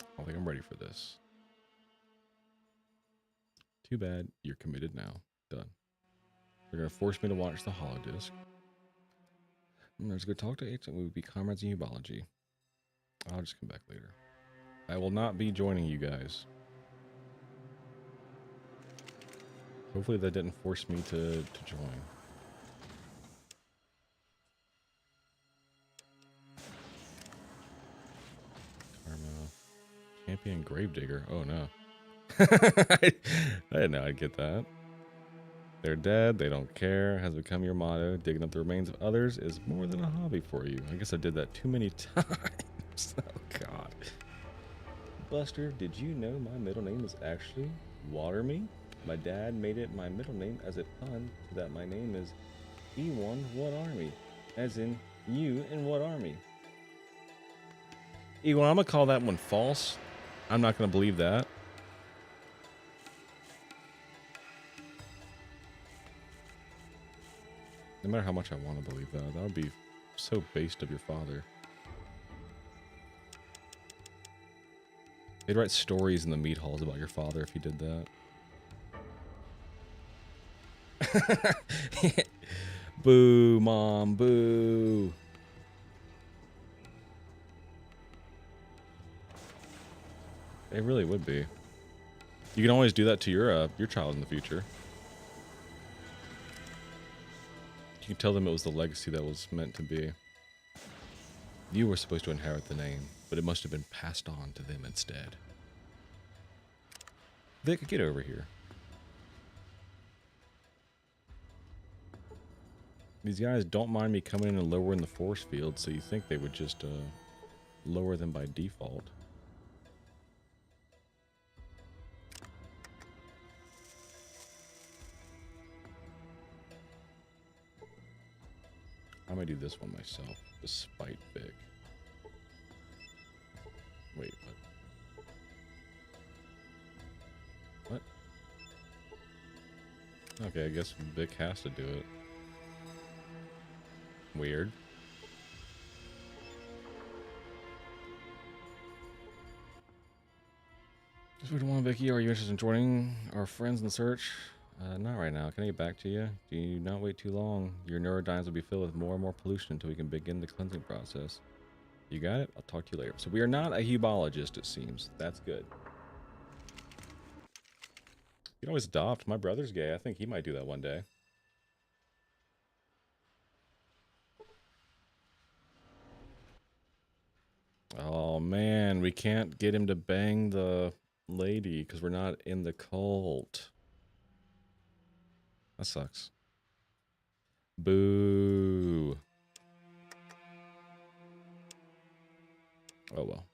I don't think I'm ready for this. Too bad. You're committed now. Done. They're going to force me to watch the holodisc. Let's go talk to H. We would be comrades in ufology. I'll just come back later. I will not be joining you guys. Hopefully that didn't force me to join. Karma. Champion Gravedigger. Oh no. I didn't know I'd get that. They're dead, they don't care, has become your motto. Digging up the remains of others is more than a hobby for you. I guess I did that too many times. Oh god. Buster, did you know my middle name is actually Waterme? My dad made it my middle name as a pun to that my name is E1 What Army? As in, you in what army? E1, I'm gonna call that one false. I'm not gonna believe that. No matter how much I want to believe that, that would be so based of your father. They'd write stories in the meat halls about your father if he did that. Boo, Mom, boo. It really would be. You can always do that to your child in the future. You can tell them it was the legacy that was meant to be. You were supposed to inherit the name, but it must have been passed on to them instead. Vic, get over here. These guys don't mind me coming in and lowering the force field, so you think they would just lower them by default. I'm gonna do this one myself, despite Vic. Wait, what? What? Okay, I guess Vic has to do it. Weird. Just what do you want, Vicky? Are you interested in joining our friends in the search? Not right now. Can I get back to you? Do not wait too long. Your neurodynes will be filled with more and more pollution until we can begin the cleansing process. You got it? I'll talk to you later. So we are not a hebologist, it seems. That's good. You can always adopt. My brother's gay. I think he might do that one day. Oh man, we can't get him to bang the lady because we're not in the cult. That sucks. Boo. Oh well.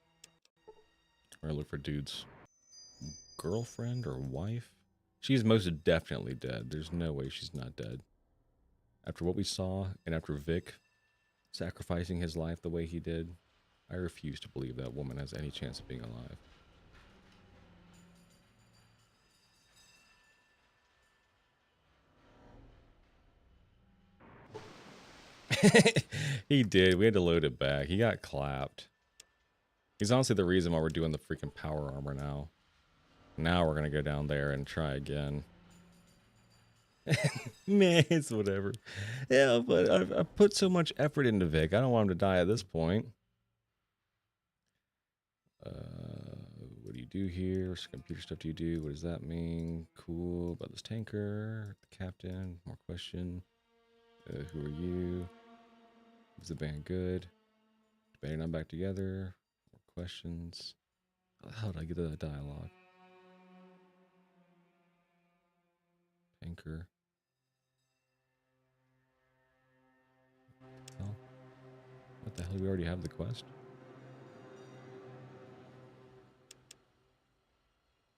We're gonna look for dude's girlfriend or wife. She's most definitely dead. There's no way she's not dead. After what we saw, and after Vic sacrificing his life the way he did, I refuse to believe that woman has any chance of being alive. He did. We had to load it back. He got clapped. He's honestly the reason why we're doing the freaking power armor now. Now we're going to go down there and try again. Man, it's whatever. Yeah, but I've put so much effort into Vic. I don't want him to die at this point. What do you do here? What computer stuff do you do? What does that mean? Cool. About this tanker. The captain. More question. Who are you? Is the band good? Debating on back together. More questions. How did I get to that dialogue? Tanker. Oh. What the hell? We already have the quest?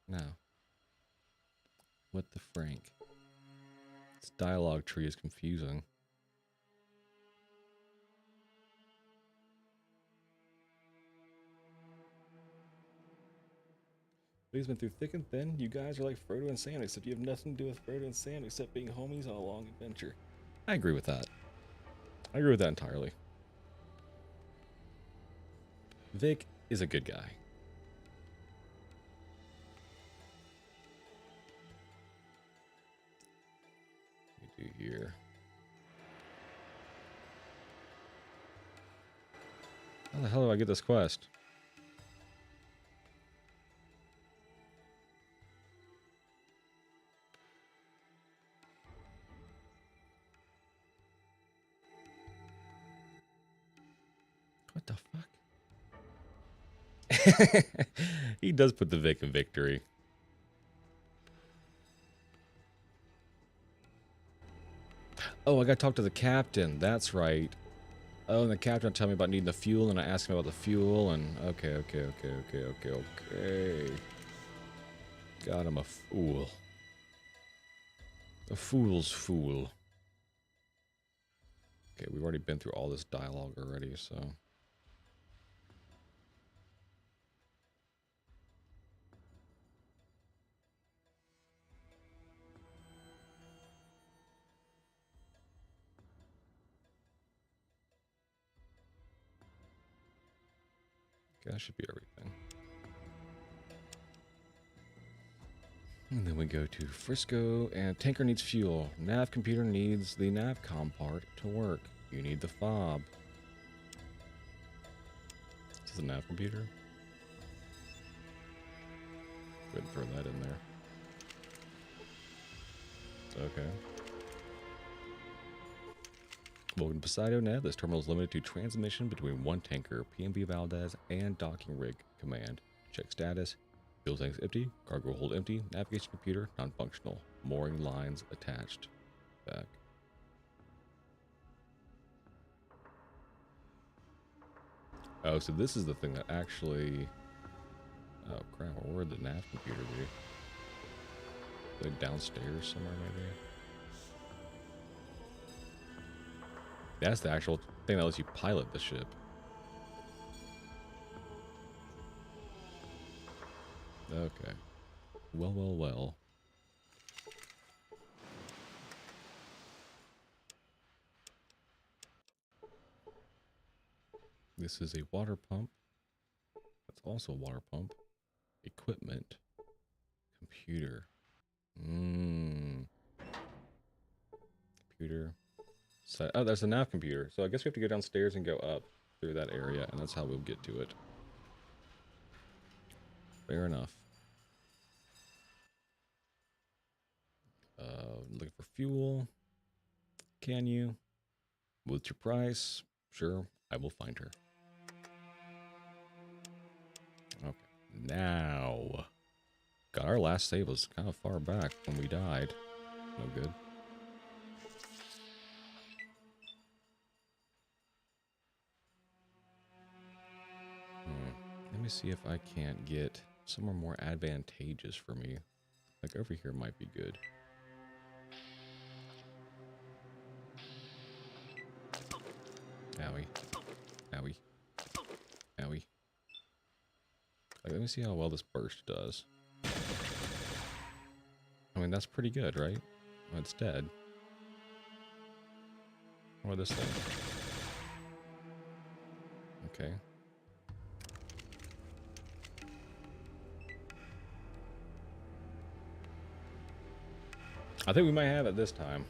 Now. What the frank? This dialogue tree is confusing. He's been through thick and thin. You guys are like Frodo and Sam, except you have nothing to do with Frodo and Sam except being homies on a long adventure. I agree with that. I agree with that entirely. Vic is a good guy. What do we do here? How the hell do I get this quest? What the fuck? He does put the Vic in victory. Oh, I gotta talk to the captain. That's right. Oh, and the captain will tell me about needing the fuel, and I ask him about the fuel, and okay. God, I'm a fool. A fool's fool. Okay, we've already been through all this dialogue already, so... Okay, that should be everything. And then we go to Frisco, and tanker needs fuel. Nav computer needs the navcom part to work. You need the fob. This is a nav computer? Go ahead and throw that in there. Okay. Welcome to Poseidon.net. This terminal is limited to transmission between one tanker, PMV Valdez, and docking rig command. Check status. Fuel tanks empty. Cargo hold empty. Navigation computer non-functional. Mooring lines attached. Back. Oh, so this is the thing that actually... Oh, crap. Where would the nav computer be? Like downstairs somewhere, maybe? That's the actual thing that lets you pilot the ship. Okay. Well, well, well. This is a water pump. That's also a water pump. Equipment. Computer. Computer. So, oh, there's a nav computer. So I guess we have to go downstairs and go up through that area, and that's how we'll get to it. Fair enough. Looking for fuel. Can you? What's your price? Sure, I will find her. Okay, now. God, our last save was kind of far back when we died. No good. Let me see if I can't get somewhere more advantageous for me. Like over here might be good. Owie. Owie. Owie. Like, let me see how well this burst does. I mean, that's pretty good, right? Oh, it's dead. What about this thing? Okay. I think we might have it this time.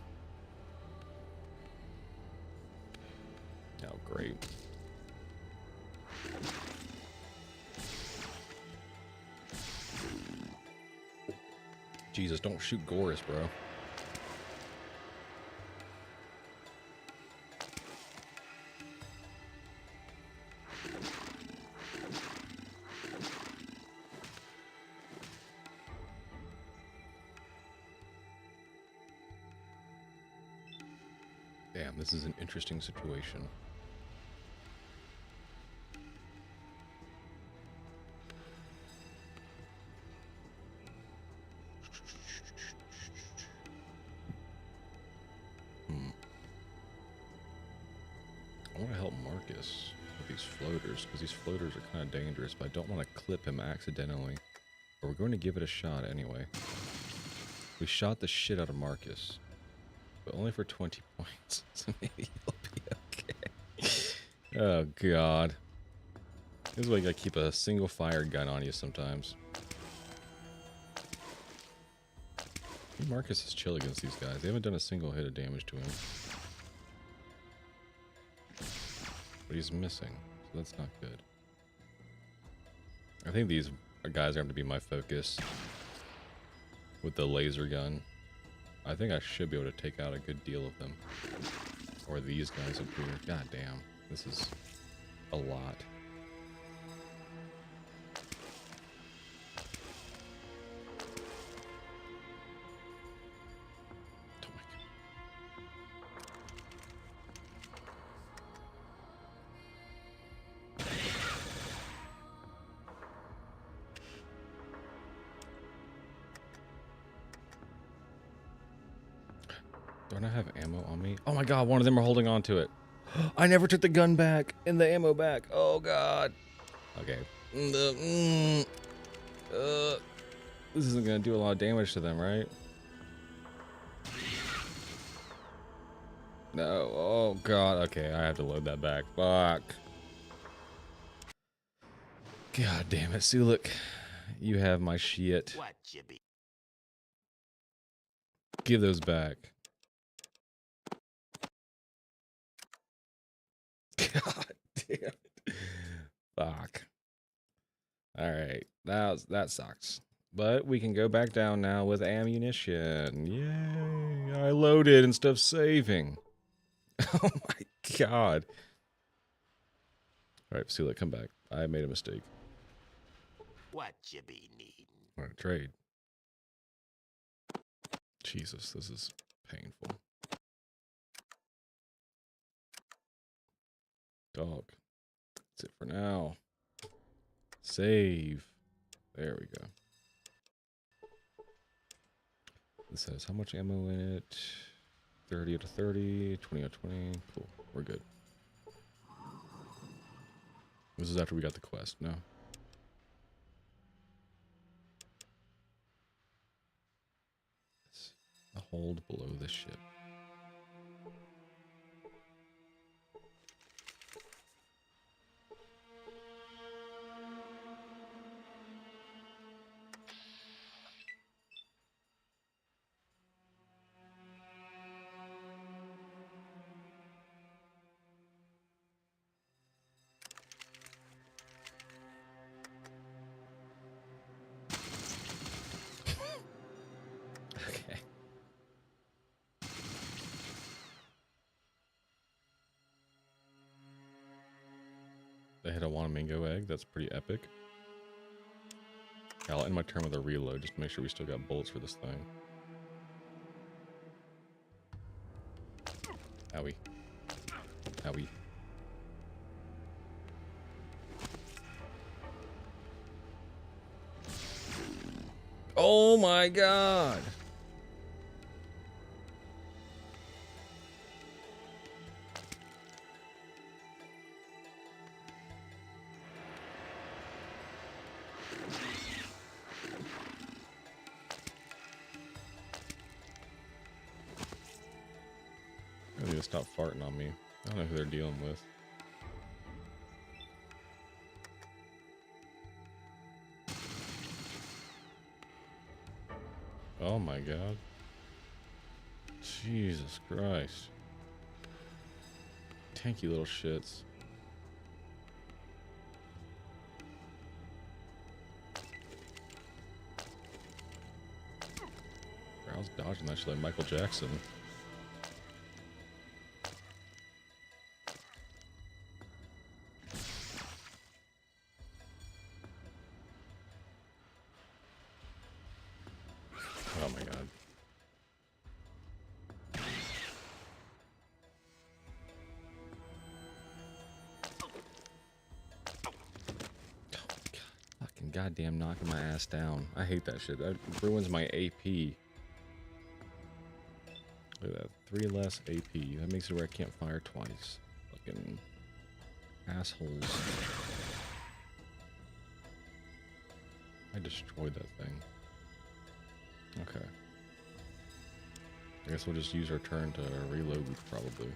Oh, great. Jesus, don't shoot Gorus, bro. Damn, this is an interesting situation. I want to help Marcus with these floaters, because these floaters are kind of dangerous, but I don't want to clip him accidentally. But we're going to give it a shot anyway. We shot the shit out of Marcus, but only for 20 points, so maybe he'll be okay. Oh, God. This is why you gotta keep a single fire gun on you sometimes. Marcus is chill against these guys. They haven't done a single hit of damage to him. But he's missing, so that's not good. I think these guys are going to be my focus with the laser gun. I think I should be able to take out a good deal of them. Or these guys up here. God damn, this is a lot. Don't I have ammo on me? Oh my god, one of them are holding on to it. I never took the gun back and the ammo back. Oh god. Okay. This isn't gonna do a lot of damage to them, right? No. Oh god. Okay, I have to load that back. Fuck. God damn it, Sulik. You have my shit. Give those back. God damn it. Fuck. Alright. That sucks. But we can go back down now with ammunition. Yay! I loaded instead of saving. Oh my god. Alright, see, come back. I made a mistake. What you be needing? Alright, trade. Jesus, this is painful. Dog. That's it for now. Save. There we go. It says how much ammo in it? 30 out of 30, 20 out of 20. Cool, we're good. This is after we got the quest, no? It's the hold below the ship. Okay. They hit a Wanamingo egg. That's pretty epic. I'll end my turn with a reload just to make sure we still got bullets for this thing. Owie. Owie. Oh my god! I need to stop farting on me. I don't know who they're dealing with. Oh my god. Jesus Christ. Tanky little shits. I was dodging that shit like Michael Jackson. Oh my god. Fucking goddamn knocking my ass down. I hate that shit. That ruins my AP. Look at that. 3 less AP. That makes it where I can't fire twice. Fucking assholes. I destroyed that thing. Okay. I guess we'll just use our turn to reload, probably.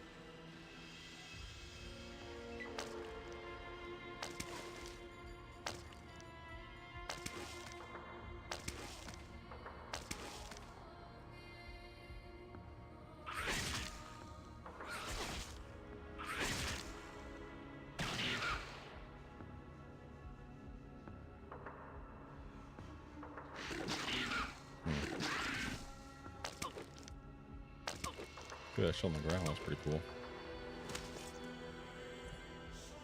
Look at that shell on the ground, that's pretty cool.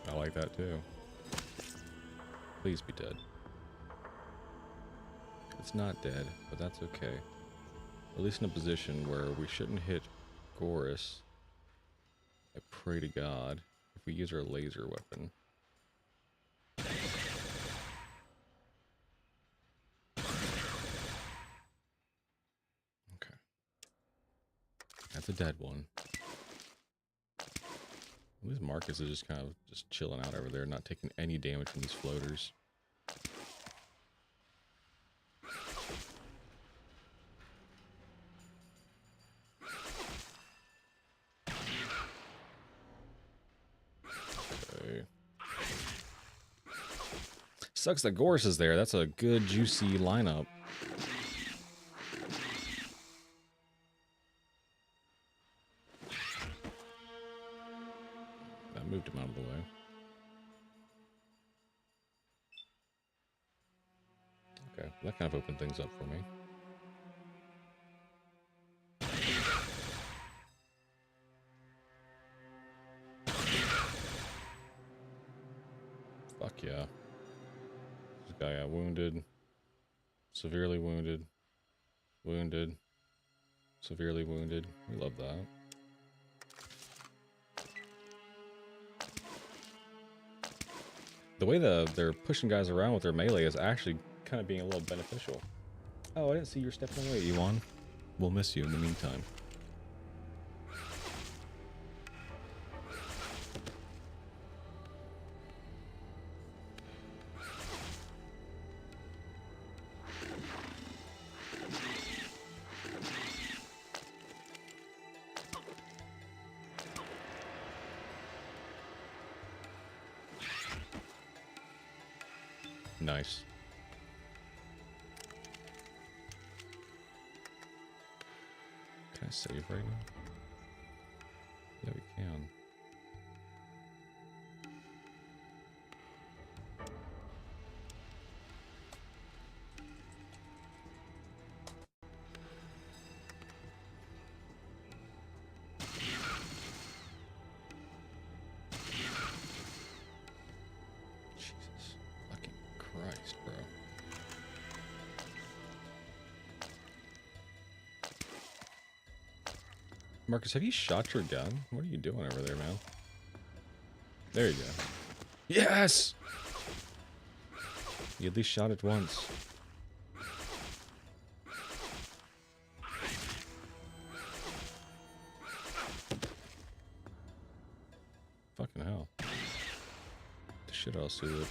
I like that too. Please be dead. It's not dead, but that's okay. At least in a position where we shouldn't hit Gorus. I pray to God if we use our laser weapon. Okay. That's a dead one. At least Marcus is just kind of just chilling out over there, not taking any damage from these floaters. Okay. Sucks that Gorus is there. That's a good, juicy lineup. That moved him out of the way. Okay, That kind of opened things up for me. Fuck yeah. This guy got wounded. Severely wounded. Wounded. Severely wounded. We love that. The way they're pushing guys around with their melee is actually kind of being a little beneficial. Oh, I didn't see you stepping away, Ewan. We'll miss you in the meantime. Nice. Can I save right now? Yeah, we can. Jesus fucking Christ, bro. Marcus, have you shot your gun? What are you doing over there, man? There you go. Yes! You at least shot it once. Fucking hell. The shit I'll see it.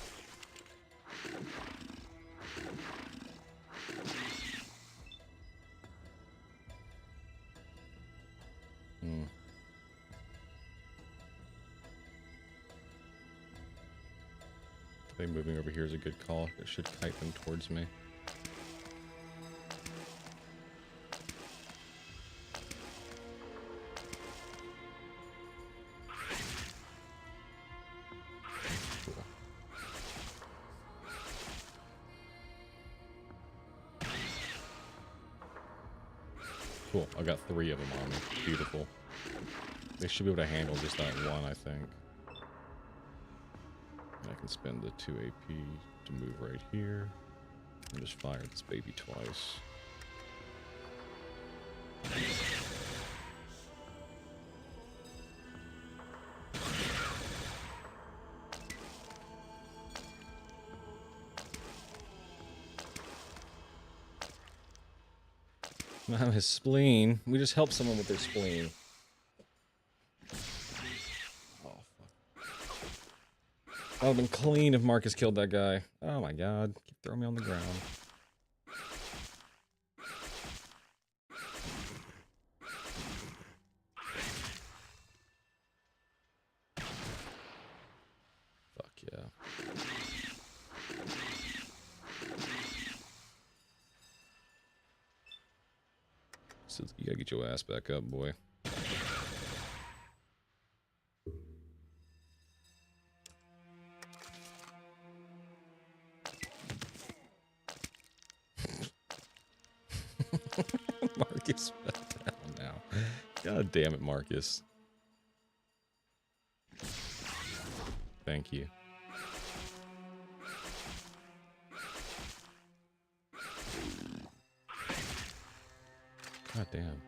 I think moving over here is a good call. It should kite them towards me. Cool. Cool. I got 3 of them on me. Beautiful. They should be able to handle just that one, I think. I can spend the 2 AP to move right here. And just fire this baby twice. Now his spleen. We just help someone with their spleen. That would have been clean if Marcus killed that guy. Oh my god. Keep throwing me on the ground. Fuck yeah. So you gotta get your ass back up, boy. Marcus fell down now. God damn it, Marcus. Thank you. God damn.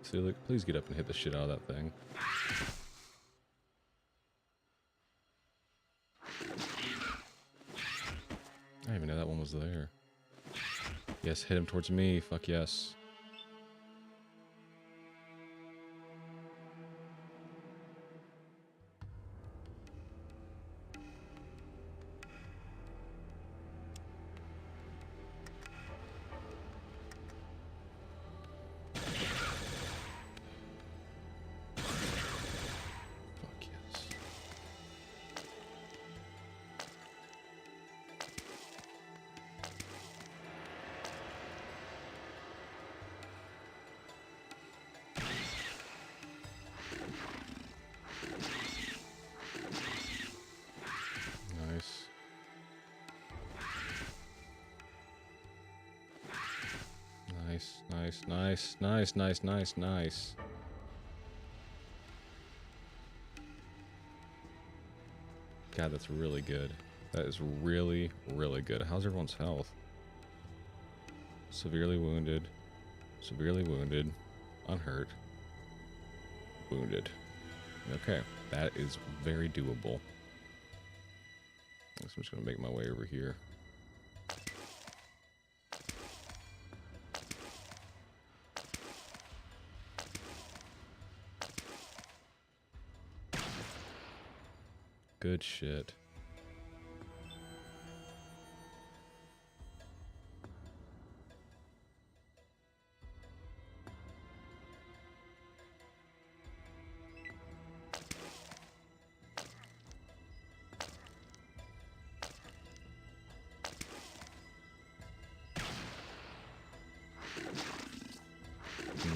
See, look, please get up and hit the shit out of that thing. I didn't even know that one was there. Yes, hit him towards me. Fuck yes. Fuck yes. Nice, nice, nice, nice, nice, nice, nice. God, that's really good. That is really, really good. How's everyone's health? Severely wounded. Severely wounded. Unhurt. Wounded. Okay, that is very doable. So I'm just going to make my way over here. Good shit.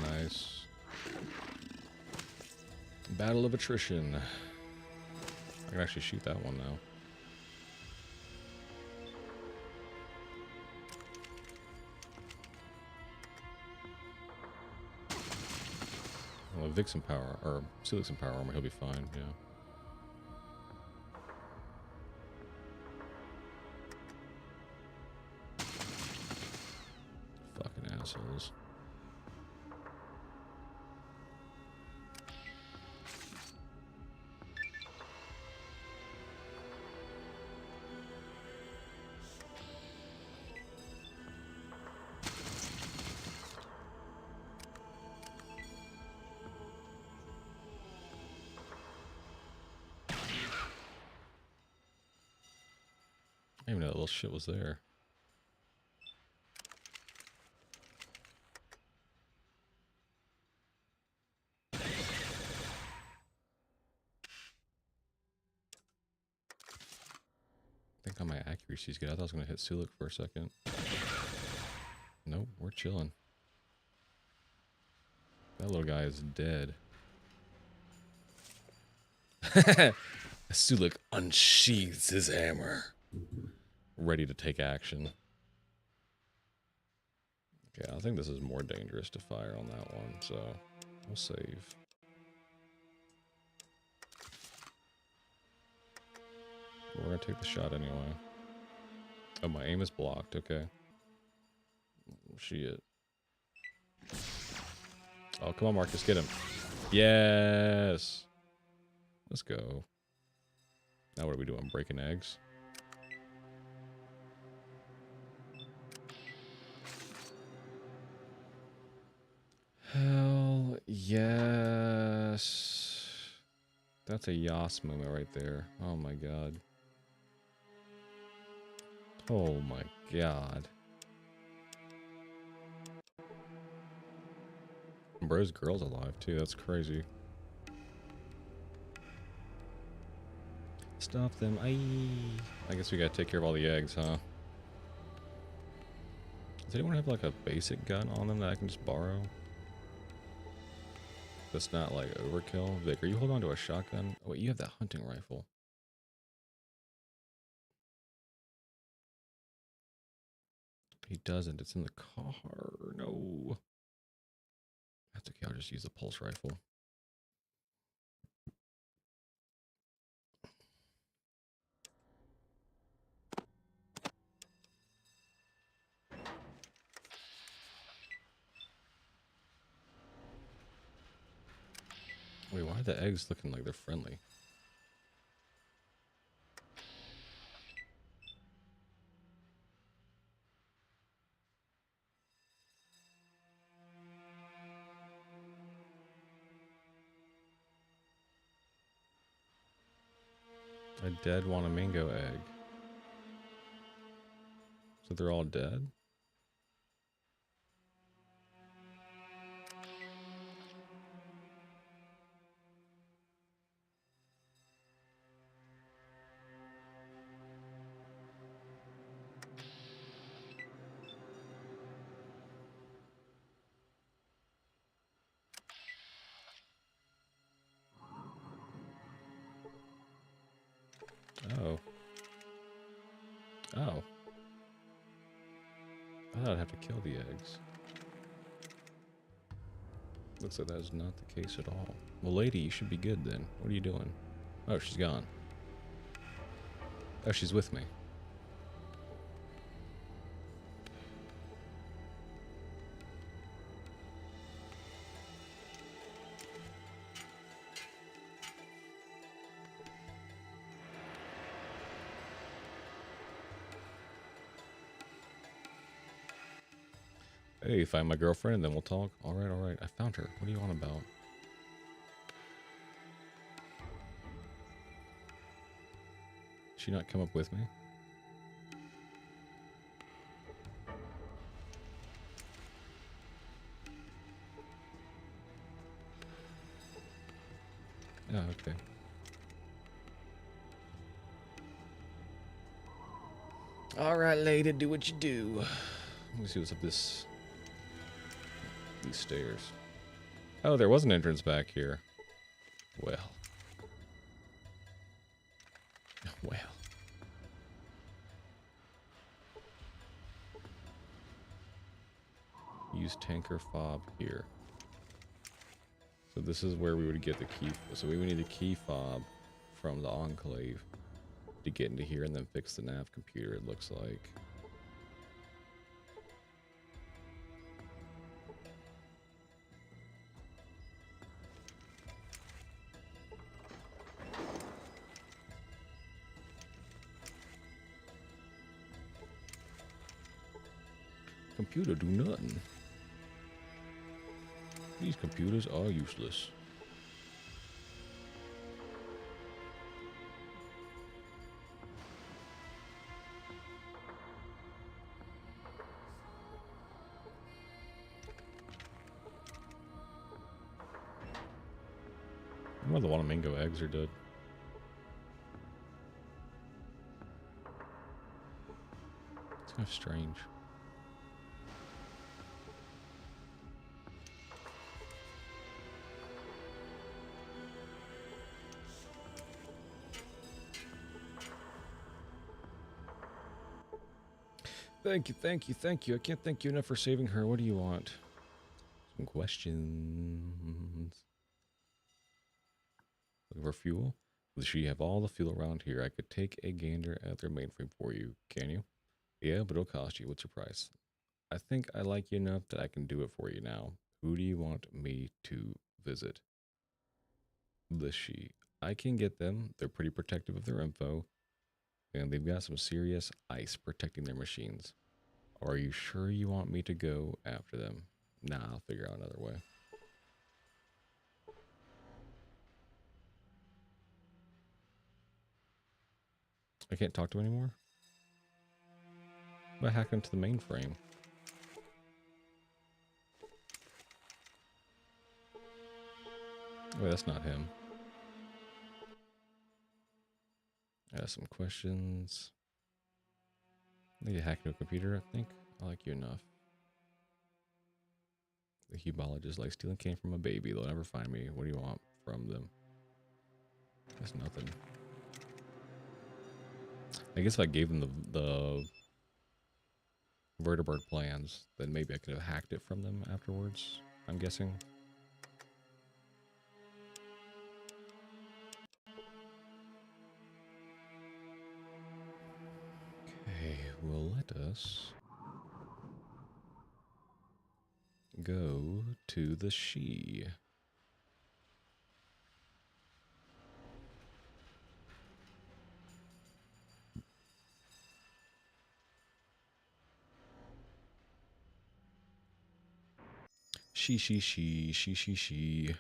Nice. Battle of attrition. I can actually shoot that one now. Well, Vixen power, or Silix and power armor, he'll be fine, yeah. Fucking assholes. I didn't even know that little shit was there. I think on my accuracy's good. I thought I was going to hit Sulik for a second. Nope, we're chilling. That little guy is dead. Sulik unsheathes his hammer. Ready to take action. Okay, I think this is more dangerous to fire on that one, so we'll save. We're gonna take the shot anyway. Oh, my aim is blocked, okay. Shit. Oh, come on, Marcus, get him. Yes! Let's go. Now what are we doing? Breaking eggs? Hell yes. That's a Yas moment right there. Oh my god. Oh my god. Bro's girl's alive too, that's crazy. Stop them. I guess we gotta take care of all the eggs, huh? Does anyone have like a basic gun on them that I can just borrow? That's not like overkill. Vic, are you holding on to a shotgun? Oh wait, you have that hunting rifle. He doesn't. It's in the car. No. That's okay. I'll just use the pulse rifle. Wait, why are the eggs looking like they're friendly? A dead Wanamingo egg. So they're all dead? Oh. Oh. I thought I'd have to kill the eggs. Looks like that is not the case at all. Well, lady, you should be good then. What are you doing? Oh, she's gone. Oh, she's with me. Hey, find my girlfriend and then we'll talk. Alright, alright. I found her. What are you on about? She not come up with me? Oh, okay. Alright, lady, do what you do. Let me see what's up these stairs. Oh, there was an entrance back here. Well. Well. Use tanker fob here. So this is where we would get the key. So we would need the key fob from the enclave to get into here and then fix the nav computer, it looks like. Computer do nothing. These computers are useless. Well, the Wanamingo eggs are dead. It's kind of strange. Thank you, thank you, thank you. I can't thank you enough for saving her. What do you want? Some questions. Looking for fuel? Does she have all the fuel around here? I could take a gander at their mainframe for you. Can you? Yeah, but it'll cost you. What's your price? I think I like you enough that I can do it for you now. Who do you want me to visit? The she. I can get them. They're pretty protective of their info. And they've got some serious ice protecting their machines. Are you sure you want me to go after them? Nah, I'll figure out another way. I can't talk to him anymore? What happened to the mainframe? Wait, that's not him. I have some questions. I need to hack into a computer, I think. I like you enough. The hebologist likes stealing cane from a baby. They'll never find me. What do you want from them? That's nothing. I guess if I gave them the vertebrate plans, then maybe I could have hacked it from them afterwards, I'm guessing. Okay, well, let us go to the she. She.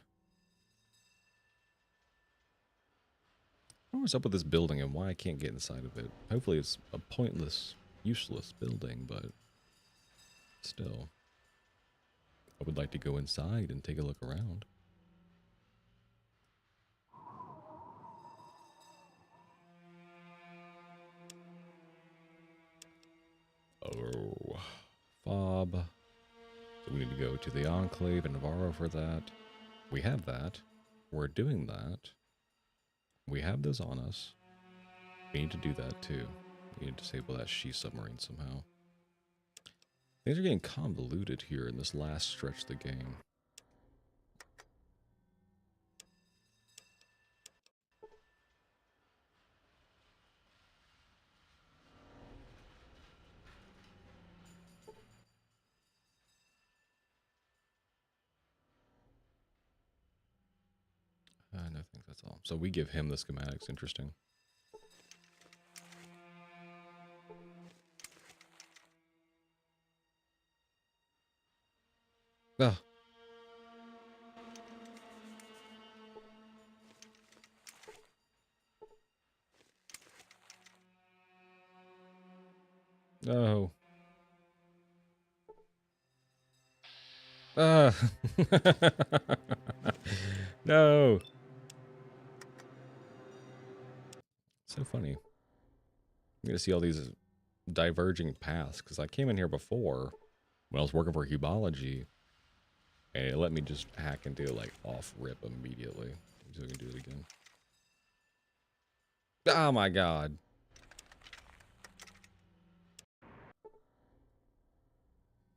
What's up with this building and why I can't get inside of it? Hopefully it's a pointless, useless building, but still. I would like to go inside and take a look around. Oh, fob. So we need to go to the Enclave in Navarro for that. We have that. We're doing that. We have those on us. We need to do that too. We need to disable that she submarine somehow. Things are getting convoluted here in this last stretch of the game. That's all. So we give him the schematics. Interesting. Ah. No. Ah. No. So funny. I'm gonna see all these diverging paths because I came in here before when I was working for Hubology, and it let me just hack and do like off rip immediately. So we can do it again. Oh my god.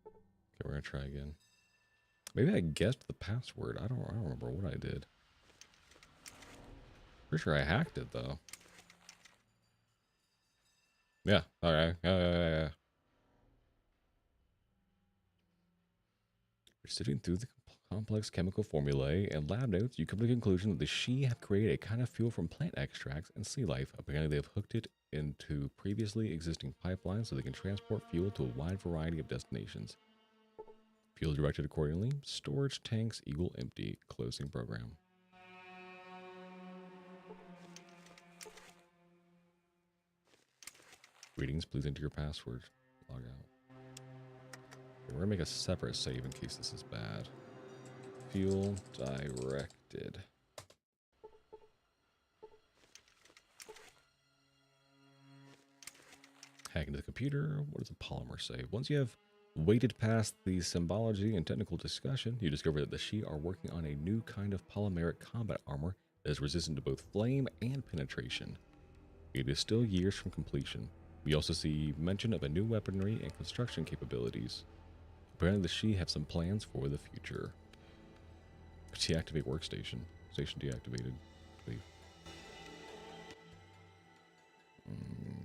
Okay, we're gonna try again. Maybe I guessed the password. I don't remember what I did. Pretty sure I hacked it though. Yeah. All right. Yeah. We're sifting through the complex chemical formulae and lab notes. You come to the conclusion that the Shi have created a kind of fuel from plant extracts and sea life. Apparently, they have hooked it into previously existing pipelines so they can transport fuel to a wide variety of destinations. Fuel directed accordingly. Storage tanks equal empty. Closing program. Greetings. Please enter your password. Log out. Okay, we're gonna make a separate save in case this is bad. Fuel directed. Hack into the computer. What does a polymer say? Once you have waded past the symbology and technical discussion, you discover that the Shi are working on a new kind of polymeric combat armor that is resistant to both flame and penetration. It is still years from completion. We also see mention of a new weaponry and construction capabilities. Apparently the Shi have some plans for the future. Deactivate workstation. Station deactivated. Leave.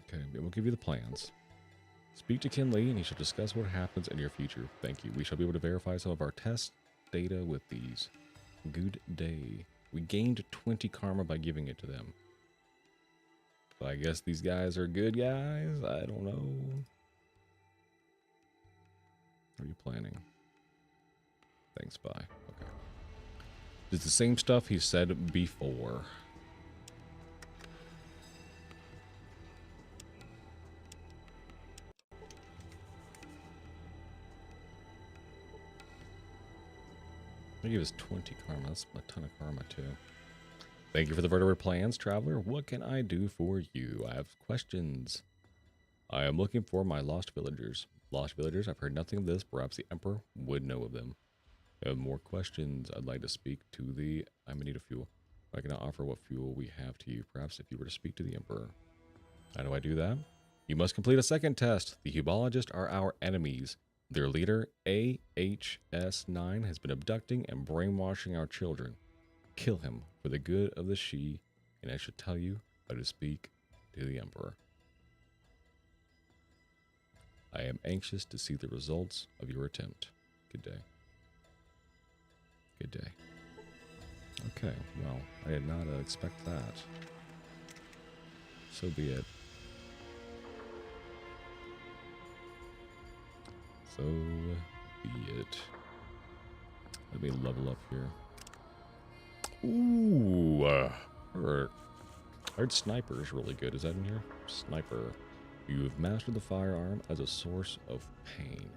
Okay, we'll give you the plans. Speak to Ken Lee and he shall discuss what happens in your future. Thank you. We shall be able to verify some of our test data with these. Good day. We gained 20 karma by giving it to them. So I guess these guys are good guys? I don't know. What are you planning? Thanks, bye. Okay. It's the same stuff he said before. He gave us 20 karma. That's a ton of karma, too. Thank you for the vertebrate plans, traveler. What can I do for you? I have questions. I am looking for my lost villagers. Lost villagers, I've heard nothing of this. Perhaps the Emperor would know of them. I have more questions. I'd like to speak to the... I'm in need of fuel. I cannot offer what fuel we have to you. Perhaps if you were to speak to the Emperor. How do I do that? You must complete a second test. The Hubologists are our enemies. Their leader, AHS-9, has been abducting and brainwashing our children. Kill him for the good of the Shi, and I should tell you how to speak to the Emperor. I am anxious to see the results of your attempt. Good day. Good day. Okay, well, I did not expect that. So be it. So be it. Let me level up here. Ooh, I heard sniper is really good. Is that in here? Sniper. You have mastered the firearm as a source of pain.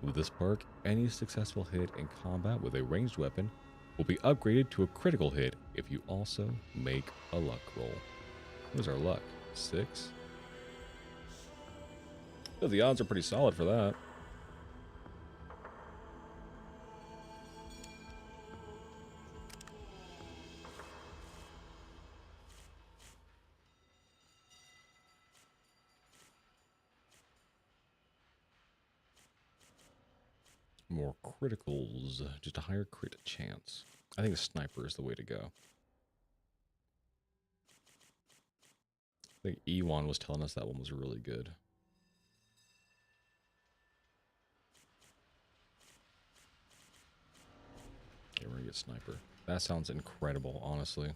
With this perk, any successful hit in combat with a ranged weapon will be upgraded to a critical hit if you also make a luck roll. What is our luck? 6? Oh, the odds are pretty solid for that. More criticals, just a higher crit chance. I think a sniper is the way to go. I think Ewan was telling us that one was really good. Okay, we're gonna get sniper. That sounds incredible, honestly.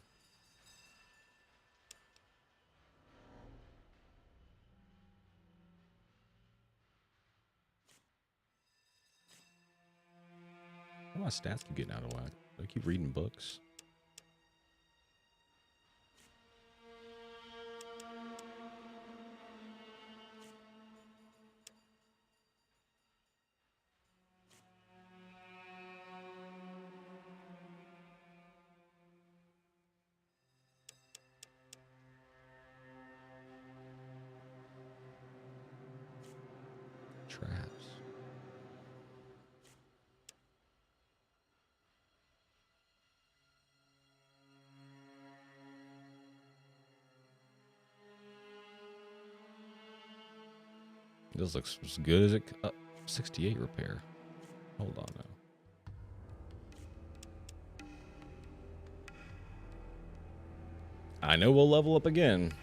my stats keep getting out of whack? Do I keep reading books? Traps. This looks as good as it. 68 repair. Hold on now. I know we'll level up again.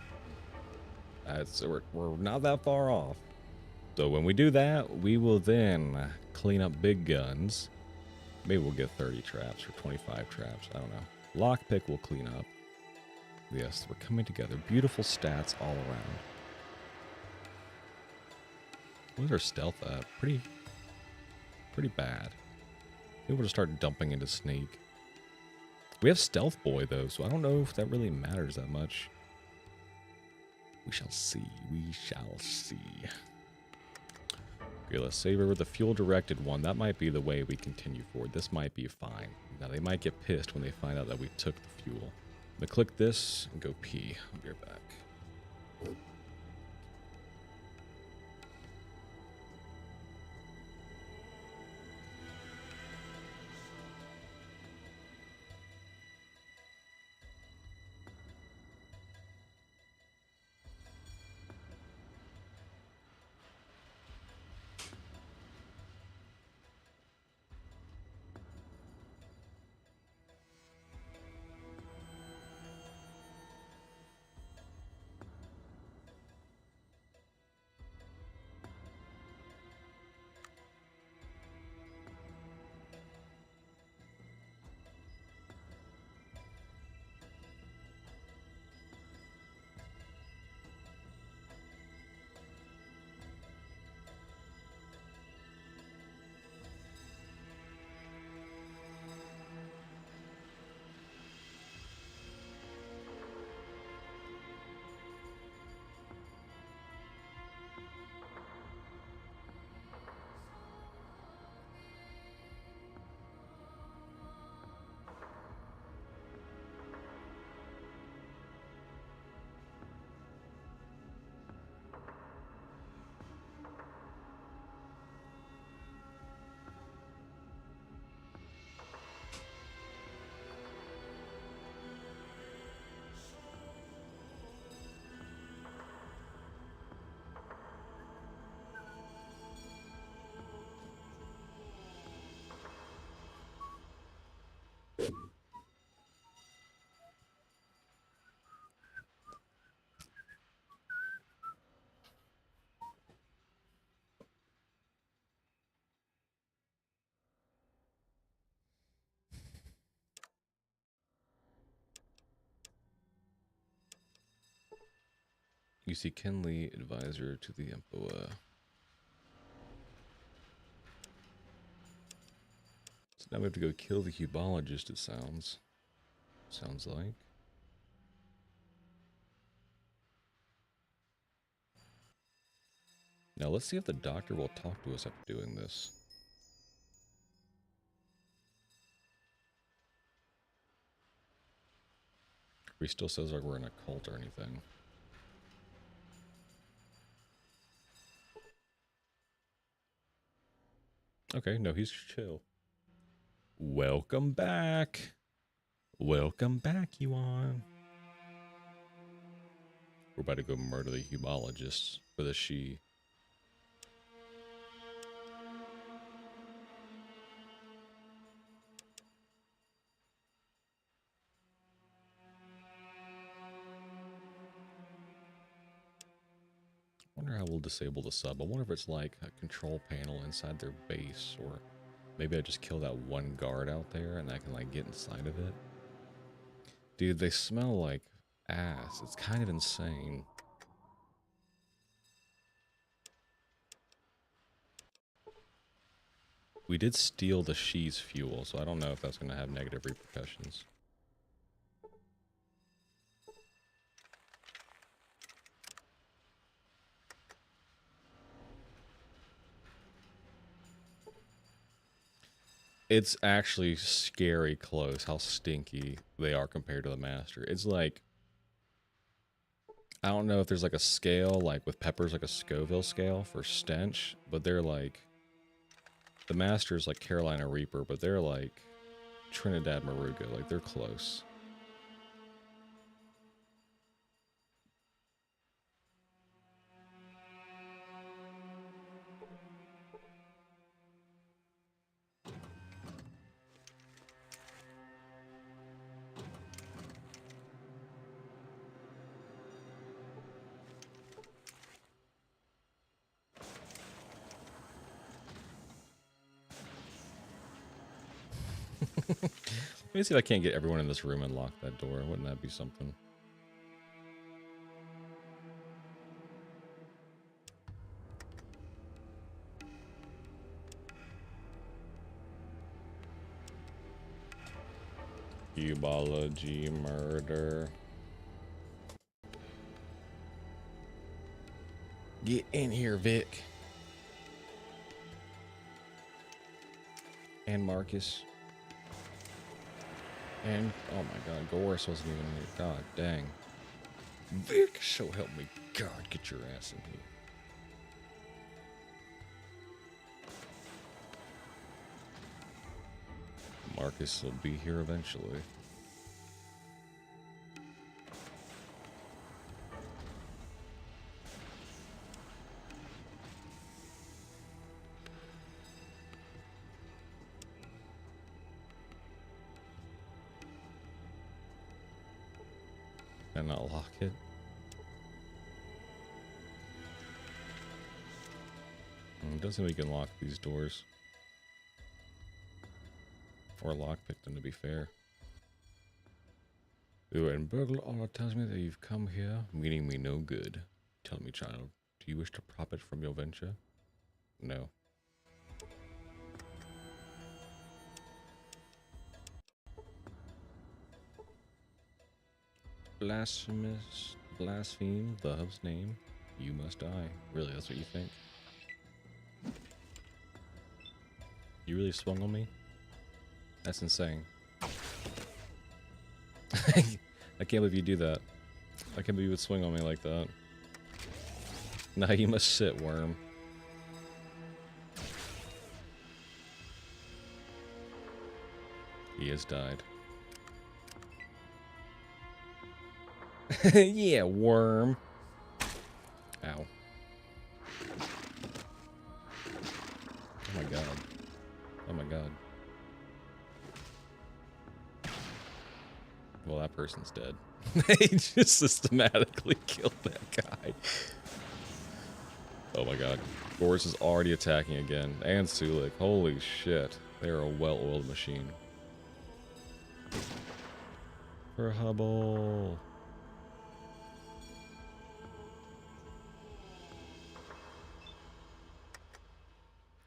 We're not that far off. So when we do that, we will then clean up big guns. Maybe we'll get 30 traps or 25 traps. I don't know. Lockpick will clean up. Yes, we're coming together. Beautiful stats all around. What's our stealth at? Pretty bad. Maybe we'll just start dumping into Snake. We have Stealth Boy, though, so I don't know if that really matters that much. We shall see. We shall see. Okay, let's save over the fuel-directed one. That might be the way we continue forward. This might be fine. Now, they might get pissed when they find out that we took the fuel. I'm going to click this and go pee. I'll be right back. You see Kenley, advisor to the Emperor. So now we have to go kill the hubologist, it sounds. Sounds like. Now let's see if the doctor will talk to us after doing this. He still says like we're in a cult or anything. Okay, no, he's chill. Welcome back. Welcome back, Yuan. We're about to go murder the hubologist for the she. I wonder how we'll disable the sub. I wonder if it's like a control panel inside their base, or maybe I just kill that one guard out there and I can like get inside of it. Dude, they smell like ass. It's kind of insane. We did steal the she's fuel, so I don't know if that's going to have negative repercussions. It's actually scary close how stinky they are compared to the master. It's like, I don't know if there's like a scale, like with peppers, like a Scoville scale for stench, but they're like, the master's like Carolina Reaper, but they're like Trinidad Maruga, like they're close. Let me see if I can't get everyone in this room and lock that door. Wouldn't that be something? Cubology murder. Get in here, Vic. And Marcus. And, oh my god, Goris wasn't even here. God dang. Vic, so help me God, get your ass in here. Marcus will be here eventually. And not lock it. It doesn't seem we can lock these doors. Or lockpick them, to be fair. Ooh, and burglar aura tells me that you've come here, meaning me no good. Tell me, child, do you wish to profit from your venture? No. Blasphemous, blaspheme the hub's name, you must die. Really, that's what you think? You really swung on me? That's insane. I can't believe you do that. I can't believe you would swing on me like that. Now you must sit, worm. He has died. Yeah, worm. Ow. Oh my god. Oh my god. Well, that person's dead. They just systematically killed that guy. Oh my god. Boris is already attacking again. And Sulik. Holy shit. They're a well-oiled machine. For Hubble.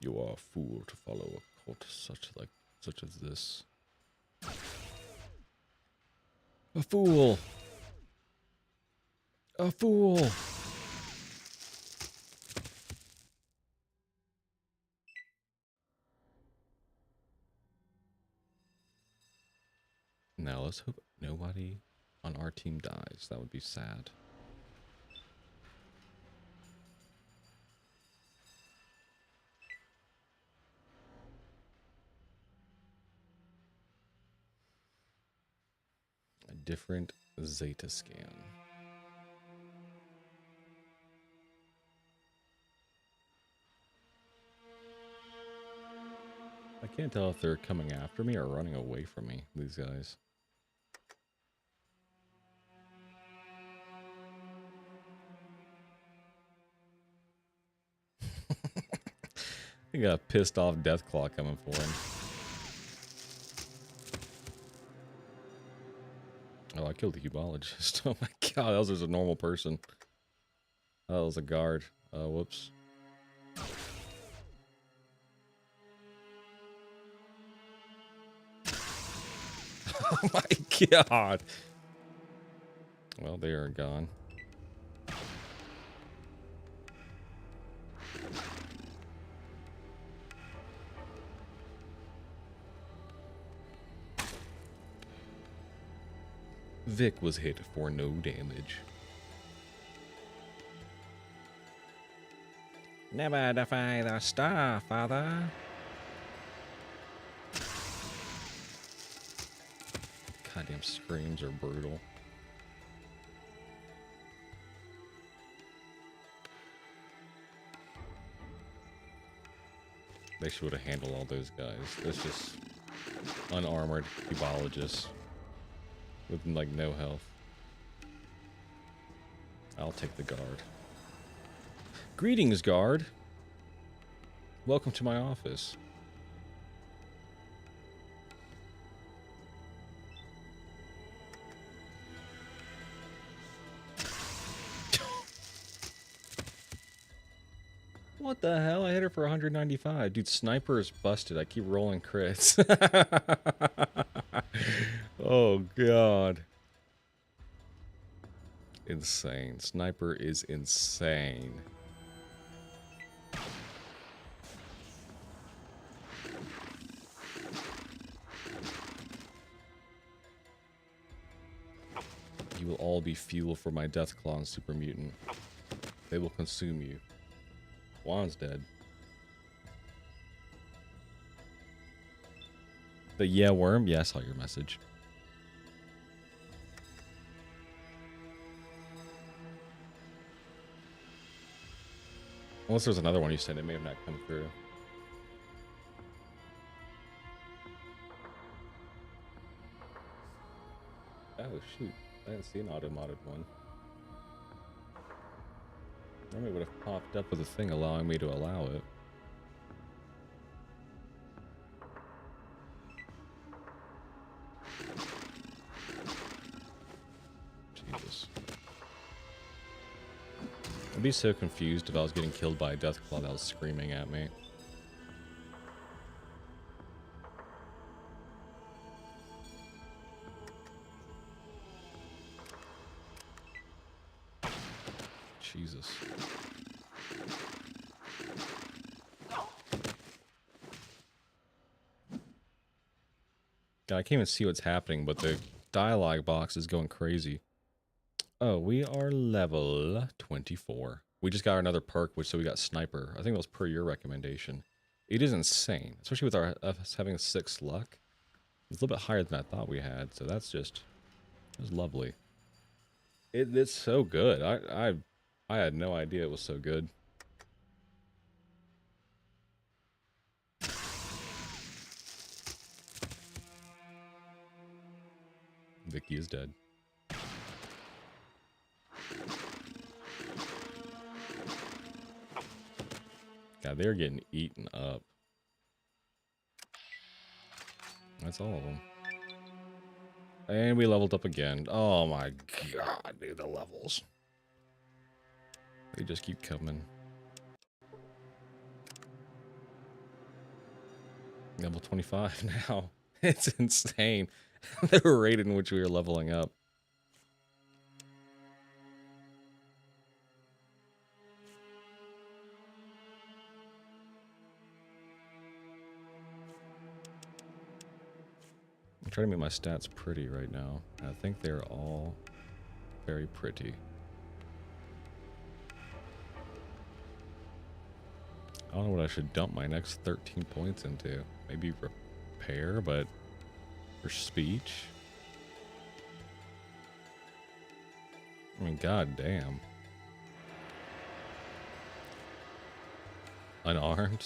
You are a fool to follow a cult such as this. A fool! A fool! Now let's hope nobody on our team dies. That would be sad. A different Zeta scan. I can't tell if they're coming after me or running away from me, these guys. He got a pissed off Deathclaw coming for him. Oh, I killed the cubologist. Oh my god, that was just a normal person. That was a guard. Whoops. Oh my god. Well, they are gone. Vic was hit for no damage. Never defy the star, father. Goddamn screams are brutal. They should have handled all those guys. That's just unarmored cubologists with like no health. I'll take the guard. Greetings, guard. Welcome to my office. What the hell? I hit her for 195. Dude, sniper is busted. I keep rolling crits. Oh, God. Insane. Sniper is insane. You will all be fuel for my Deathclaw and Super Mutant. They will consume you. Juan's dead. The yeah worm? Yeah, I saw your message. Unless there's another one you sent, it may have not come through. Oh shoot, I didn't see an auto-modded one. Normally it would have popped up with a thing allowing me to allow it. Jesus. I'd be so confused if I was getting killed by a Deathclaw that was screaming at me. Jesus. God, I can't even see what's happening, but the dialogue box is going crazy. Oh, we are level 24. We just got another perk, which so we got sniper. I think that was per your recommendation. It is insane, especially with us having 6 luck. It's a little bit higher than I thought we had, so that's lovely. It's so good. I had no idea it was so good. Vicky is dead. God, they're getting eaten up. That's all of them. And we leveled up again. Oh my god, dude, the levels. They just keep coming. Level 25 now. It's insane. The rate in which we are leveling up. I'm trying to make my stats pretty right now. I think they're all very pretty. I don't know what I should dump my next 13 points into. Maybe repair, but for speech? I mean, god damn. Unarmed?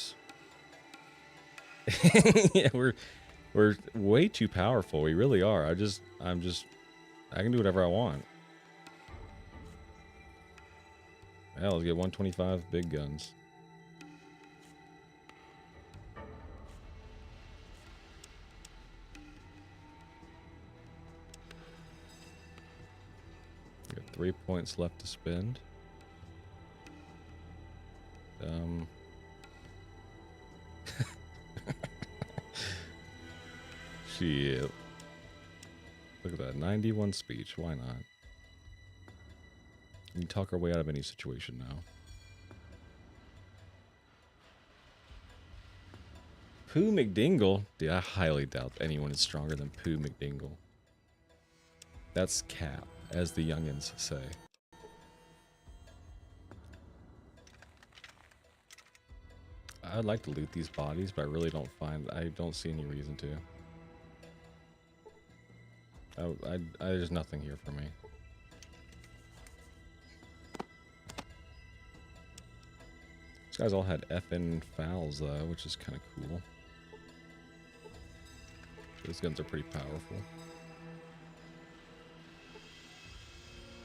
Yeah, we're way too powerful. We really are. I can do whatever I want. Hell, let's get 125 big guns. Got 3 points left to spend. Shit. Look at that, 91 speech. Why not? We can talk our way out of any situation now. Pooh McDingle? Dude, I highly doubt anyone is stronger than Pooh McDingle. That's cap, as the youngins say. I'd like to loot these bodies, but I really don't see any reason to. There's nothing here for me. These guys all had effing fouls though, which is kind of cool. These guns are pretty powerful.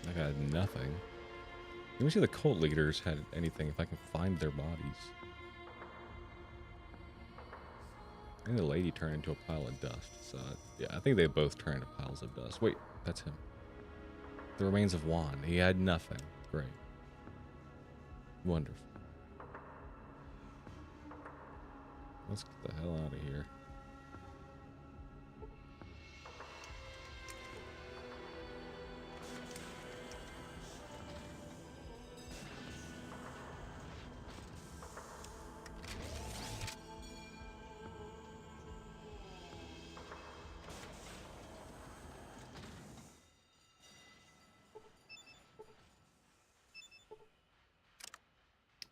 That guy had nothing. Let me see if the cult leaders had anything, if I can find their bodies. I think the lady turned into a pile of dust. So, yeah, I think they both turned into piles of dust. Wait, that's him. The remains of Wont. He had nothing. Great. Wonderful. Let's get the hell out of here.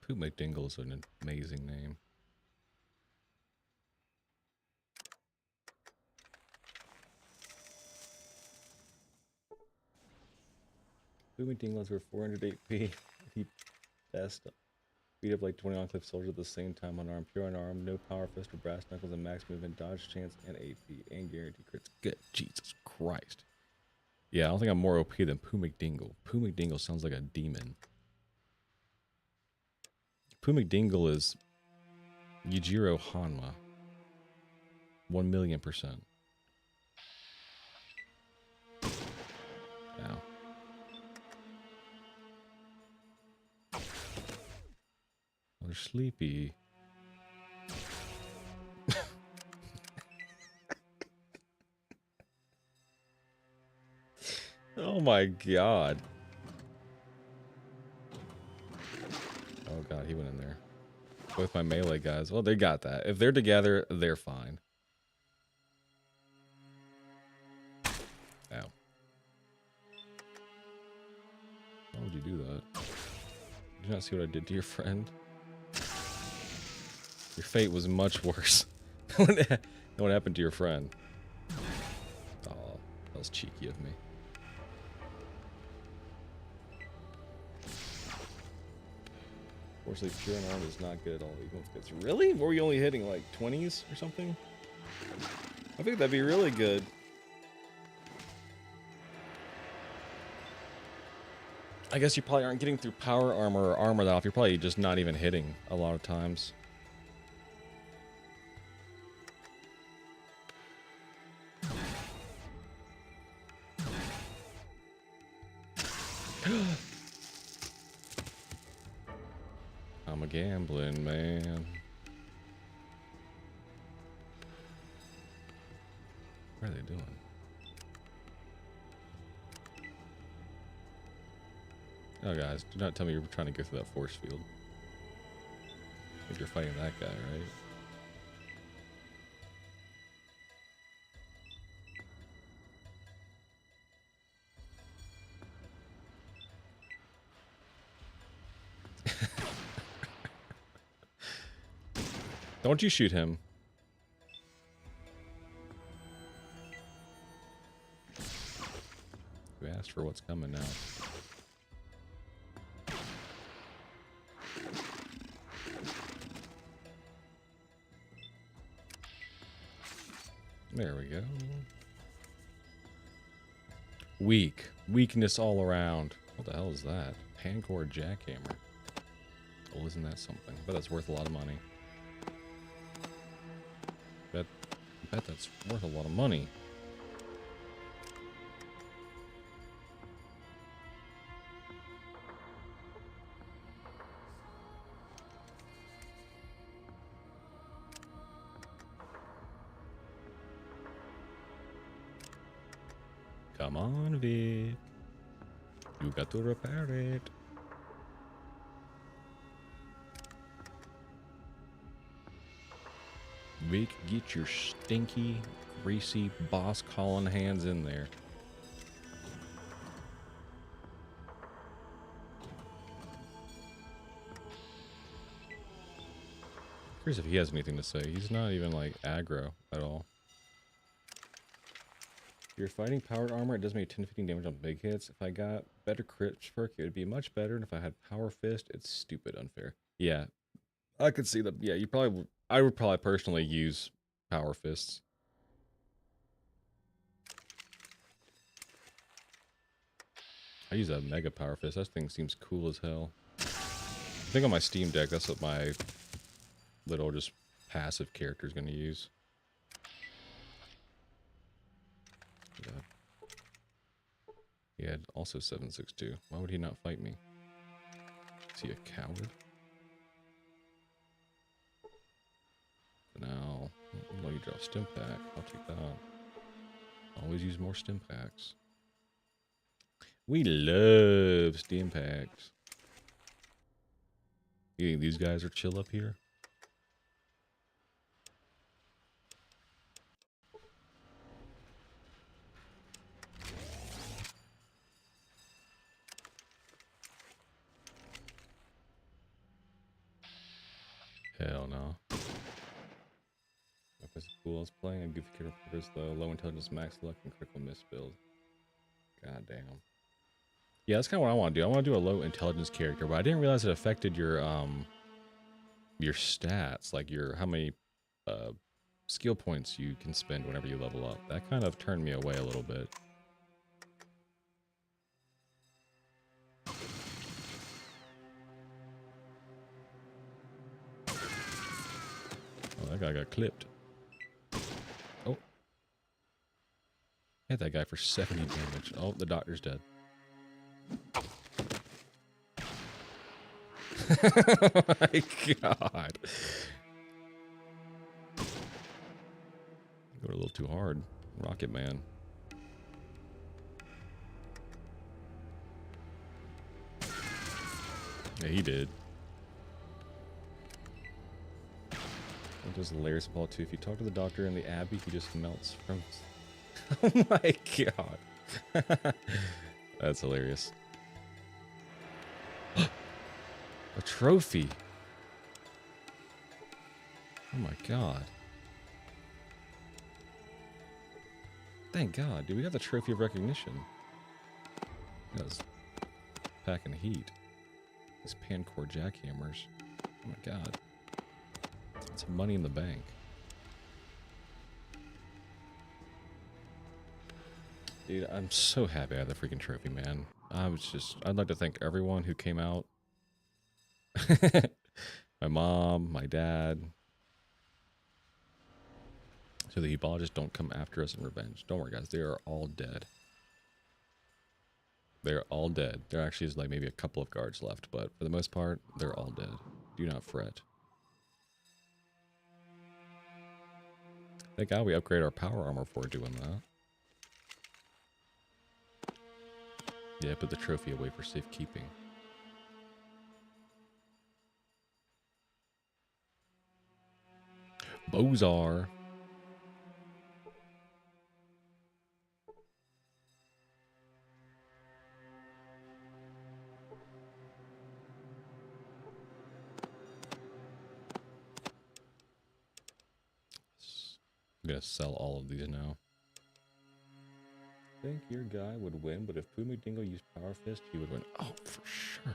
Pooh McDingle is an amazing name. Pooh McDingles were 408 P. He best beat up like 20 Enclave soldiers at the same time, unarmed, pure unarmed, no power fist or brass knuckles, and max movement, dodge chance, and AP, and guaranteed crits. Good Jesus Christ. Yeah, I don't think I'm more OP than Pooh McDingle. Pooh McDingle sounds like a demon. Pooh McDingle is Yujiro Hanma. 1,000,000%. Ow. Oh, they're sleepy. Oh my god. Oh god, he went in there. Both my melee guys. Well, they got that. If they're together, they're fine. Ow. Why would you do that? Did you not see what I did to your friend? Your fate was much worse than what happened to your friend. Oh, that was cheeky of me. Fortunately, pure unarmed is not good at all. Even if it's really? Were we only hitting like 20s or something? I think that'd be really good. I guess you probably aren't getting through power armor or armor that off. You're probably just not even hitting a lot of times. I'm a gambling man. What are they doing? Oh, guys, do not tell me you're trying to go through that force field. I think you're fighting that guy, right? Don't you shoot him. You asked for what's coming now. There we go. Weak. Weakness all around. What the hell is that? Pancore jackhammer. Oh, isn't that something? I bet that's worth a lot of money. I bet that's worth a lot of money. Come on, Vic. You got to repair it. Vic, get your stinky, greasy, boss-calling hands in there. Curious if he has anything to say. He's not even, like, aggro at all. If you're fighting powered armor, it does make 10-15 damage on big hits. If I got better crit perk, it would be much better. And if I had power fist, it's stupid unfair. Yeah, I could see that. Yeah, you probably... I would probably personally use power fists. I use a mega power fist. That thing seems cool as hell. I think on my Steam Deck, that's what my little just passive character is going to use. He had also 762. Why would he not fight me? Is he a coward? Now, let me draw stim pack. I'll take that. Always use more stim packs. We love stim packs. You think these guys are chill up here? Hell no. That's cool. I was playing a goofy character purpose, the low intelligence, max luck, and critical miss build. God damn. Yeah, that's kind of what I want to do. I want to do a low intelligence character, but I didn't realize it affected your stats, like your how many skill points you can spend whenever you level up. That kind of turned me away a little bit. Oh, that guy got clipped. Oh. Hit that guy for 70 damage. Oh, the doctor's dead. Oh my god. Go a little too hard. Rocket Man. Yeah, he did. It does hilarious ball too. If you talk to the doctor in the Abbey, he just melts from. Oh my god. That's hilarious. A trophy. Oh my god. Thank god, dude. We got the trophy of recognition. That's packing heat. These Pancore jackhammers. Oh my god. That's money in the bank. Dude, I'm so happy I had the freaking trophy, man. I'd like to thank everyone who came out. My mom, my dad. So the Ebologists don't come after us in revenge. Don't worry, guys. They are all dead. They're all dead. There actually is like maybe a couple of guards left, but for the most part, they're all dead. Do not fret. Thank God we upgrade our power armor before doing that. Yeah, put the trophy away for safekeeping. Bozar. I'm gonna sell all of these now. I think your guy would win, but if Pooh McDingle used Power Fist, he would win. Oh, for sure.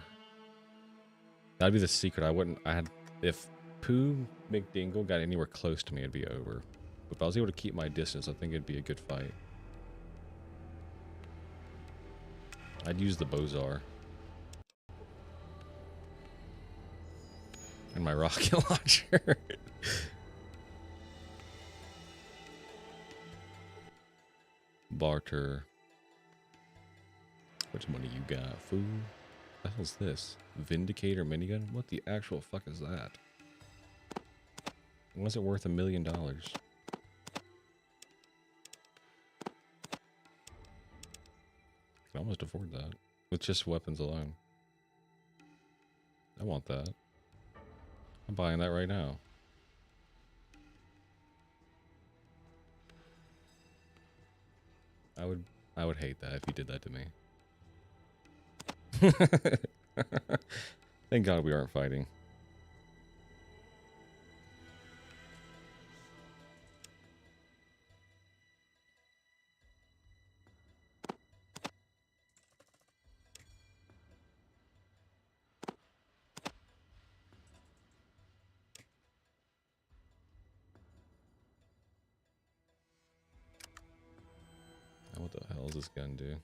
That'd be the secret. If Pooh McDingle got anywhere close to me, it'd be over. But if I was able to keep my distance, I think it'd be a good fight. I'd use the Bozar. And my rocket launcher. Barter. What money you got, fool? What the hell's this? Vindicator minigun? What the actual fuck is that? Was it worth $1 million? almost afford that with just weapons alone. I want that. I'm buying that right now. I would hate that if you did that to me. Thank God we aren't fighting. Now what the hell is this gun do?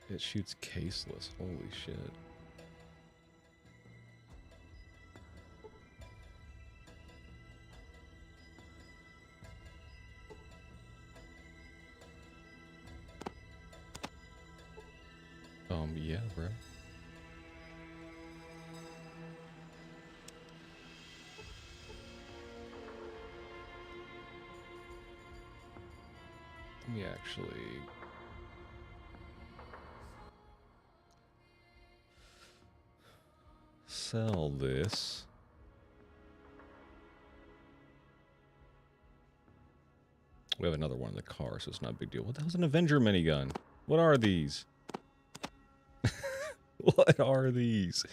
It shoots caseless. Holy shit. Yeah, bro. Let me actually sell this. We have another one in the car, so it's not a big deal. What the hell's an Avenger minigun? What are these? What are these?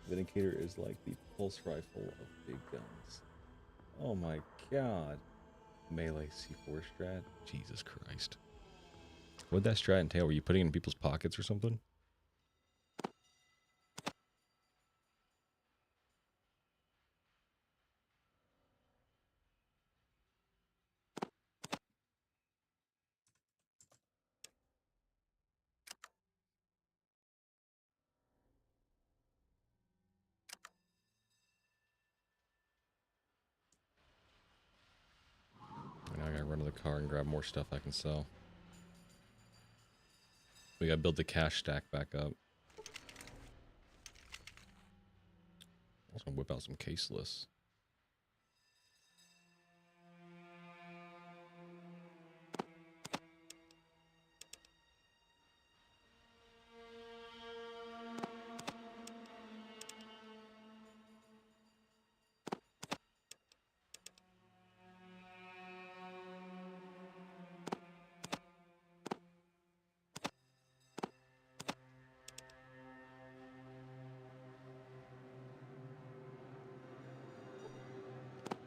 Vindicator is like the pulse rifle of big guns. Oh my god. Melee C4 strat? Jesus Christ. What'd that strat entail? Were you putting it in people's pockets or something? Now I gotta run to the car and grab more stuff I can sell. We gotta build the cash stack back up. I was gonna whip out some caseless.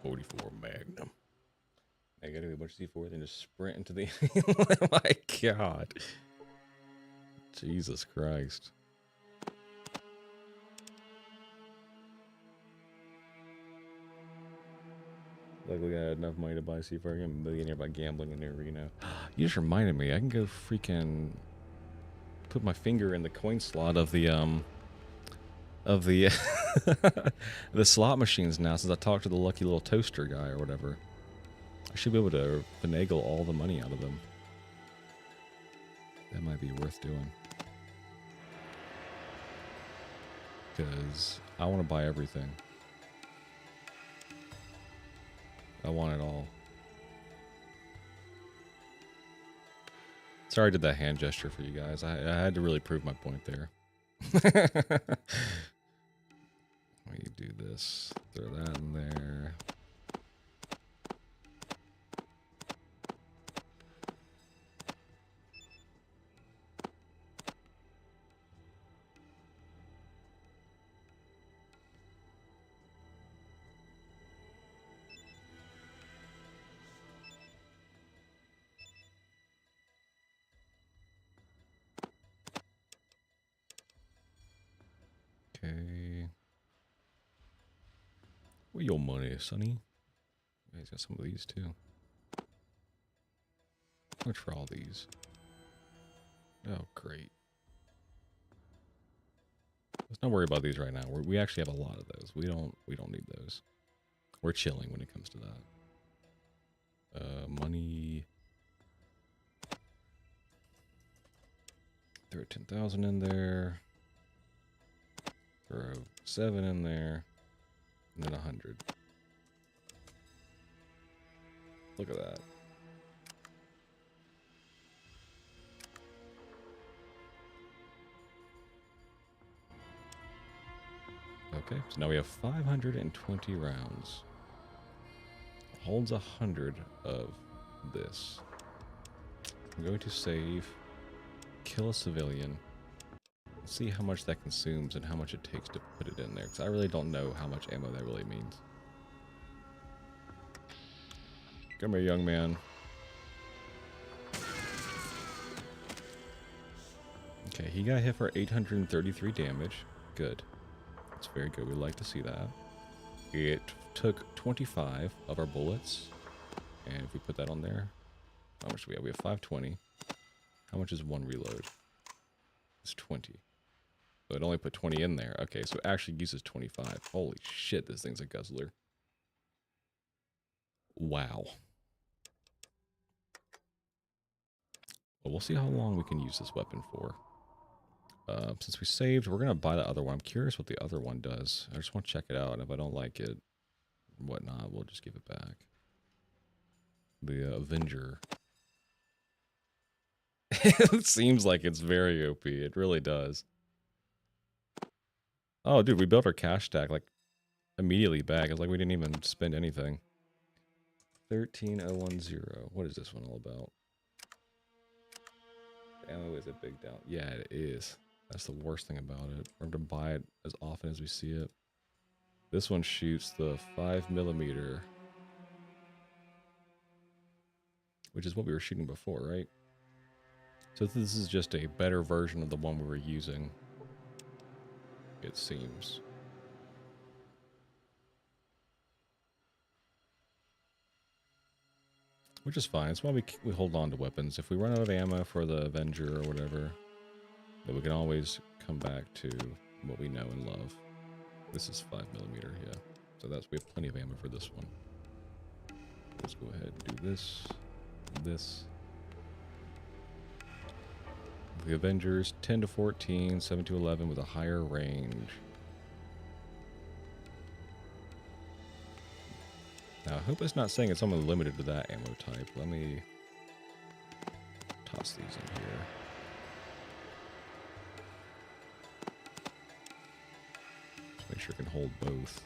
.44 Magnum. I gotta do a bunch of C4, then just sprint into the... Oh my god. Jesus Christ. Luckily I had enough money to buy C4. I'm a millionaire by gambling in the arena. You just reminded me, I can go freaking... put my finger in the coin slot of the, the slot machines now, since I talked to the lucky little toaster guy or whatever. I should be able to finagle all the money out of them. That might be worth doing. Because I want to buy everything. I want it all. Sorry I did that hand gesture for you guys. I had to really prove my point there. Let me do this. Throw that in there. Okay. Where your money, Sonny? Yeah, he's got some of these too. How much for all these? Oh, great. Let's not worry about these right now. We actually have a lot of those. We don't need those. We're chilling when it comes to that. Money. Throw 10,000 in there. Throw 7 in there. And then 100. Look at that. Okay, so now we have 520 rounds. Holds 100 of this. I'm going to save, kill a civilian, see how much that consumes and how much it takes to put it in there, because I really don't know how much ammo that really means. Come here, young man. Okay, he got hit for 833 damage. Good. That's very good. We like to see that. It took 25 of our bullets. And if we put that on there, how much do we have? We have 520. How much is one reload? It's 20. So it only put 20 in there. Okay, so it actually uses 25. Holy shit, this thing's a guzzler. Wow. Well, we'll see how long we can use this weapon for. Since we saved, we're going to buy the other one. I'm curious what the other one does. I just want to check it out. And if I don't like it, whatnot, we'll just give it back. The Avenger. It seems like it's very OP. It really does. Oh, dude, we built our cash stack like immediately back. It's like we didn't even spend anything. 13010. What is this one all about? Ammo is a big down. Yeah, it is. That's the worst thing about it. We're going to buy it as often as we see it. This one shoots the 5mm, which is what we were shooting before, right? So this is just a better version of the one we were using, it seems. Which is fine. It's why we hold on to weapons. If we run out of ammo for the Avenger or whatever, then we can always come back to what we know and love. This is 5mm, yeah. So we have plenty of ammo for this one. Let's go ahead and do this, and this. The Avengers, 10 to 14, 7 to 11 with a higher range. Now, I hope it's not saying it's only limited to that ammo type. Let me toss these in here. Just make sure it can hold both.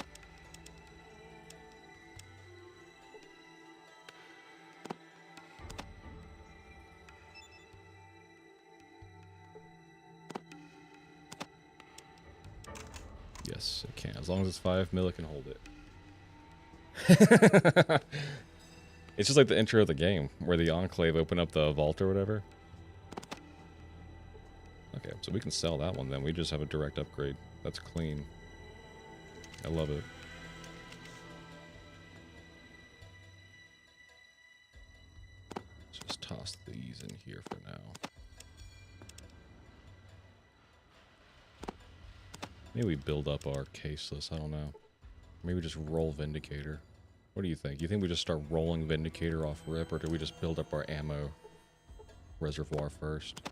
Yes, it can. As long as it's 5mm, it can hold it. It's just like the intro of the game, where the Enclave open up the vault or whatever. Okay, so we can sell that one then. We just have a direct upgrade. That's clean. I love it. Let's just toss these in here for now. Maybe we build up our caseless, I don't know. Maybe just roll Vindicator. What do you think? You think we just start rolling Vindicator off rip, or do we just build up our ammo reservoir first?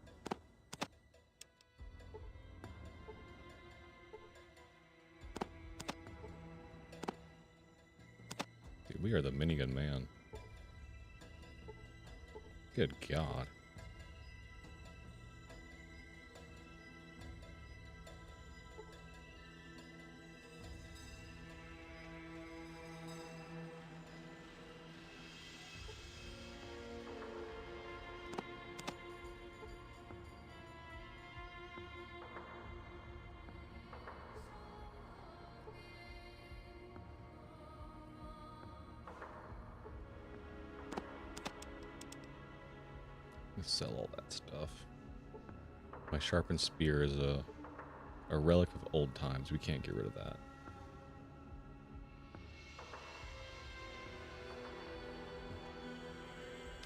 Dude, we are the minigun man. Good God. Sell all that stuff. My sharpened spear is a relic of old times. We can't get rid of that.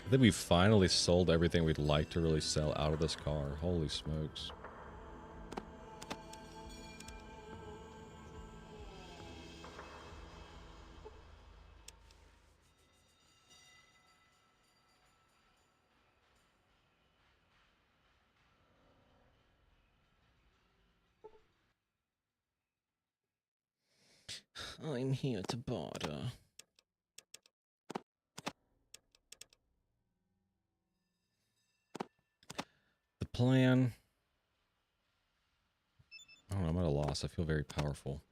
I think we've finally sold everything we'd like to really sell out of this car. Holy smokes. I'm here to barter. The plan... I don't know, I'm at a loss. I feel very powerful.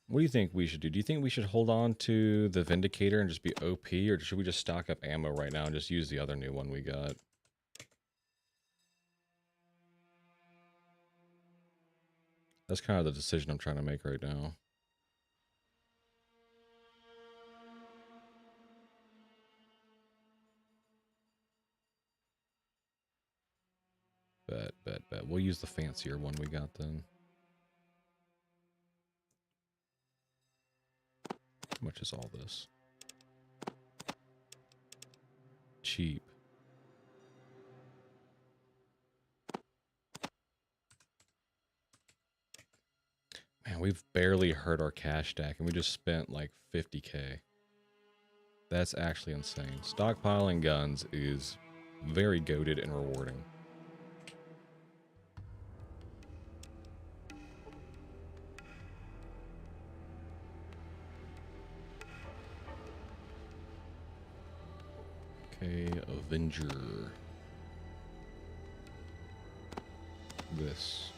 What do you think we should do? Do you think we should hold on to the Vindicator and just be OP, or should we just stock up ammo right now and just use the other new one we got? That's kind of the decision I'm trying to make right now. Bet. We'll use the fancier one we got then. How much is all this? Cheap. Man, we've barely hurt our cash stack and we just spent like 50k. That's actually insane. Stockpiling guns is very goated and rewarding. Okay, Avenger. This.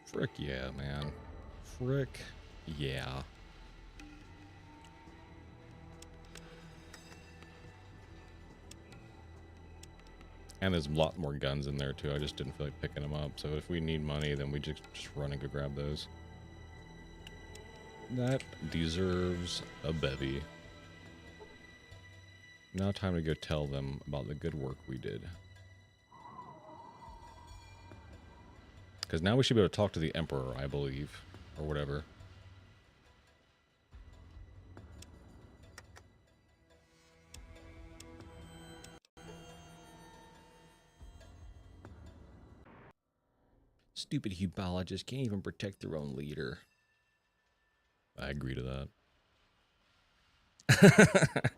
Frick yeah, man. Frick yeah. And there's a lot more guns in there too. I just didn't feel like picking them up. So if we need money, then we just run and go grab those. That deserves a bevy. Now time to go tell them about the good work we did. Because now we should be able to talk to the Emperor, I believe. Or whatever. Stupid Hubologists can't even protect their own leader. I agree to that.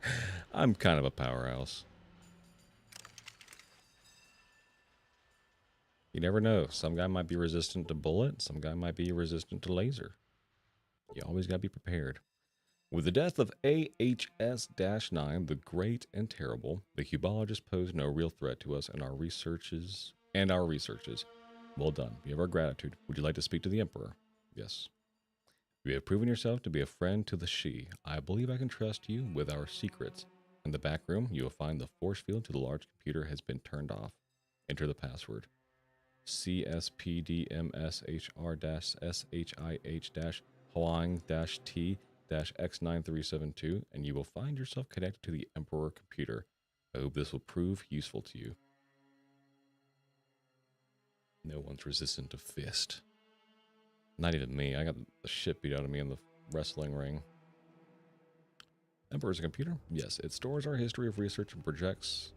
I'm kind of a powerhouse. You never know. Some guy might be resistant to bullet. Some guy might be resistant to laser. You always got to be prepared. With the death of AHS-9, the Great and Terrible, the Hubologists pose no real threat to us and our researches. Well done. We have our gratitude. Would you like to speak to the Emperor? Yes. You have proven yourself to be a friend to the Shi. I believe I can trust you with our secrets. In the back room, you will find the force field to the large computer has been turned off. Enter the password. CSPDMSHR-SHIH-Hoang-T-X9372, and you will find yourself connected to the Emperor computer. I hope this will prove useful to you. No one's resistant to fist. Not even me. I got the shit beat out of me in the wrestling ring. Emperor's a computer? Yes, it stores our history of research and projects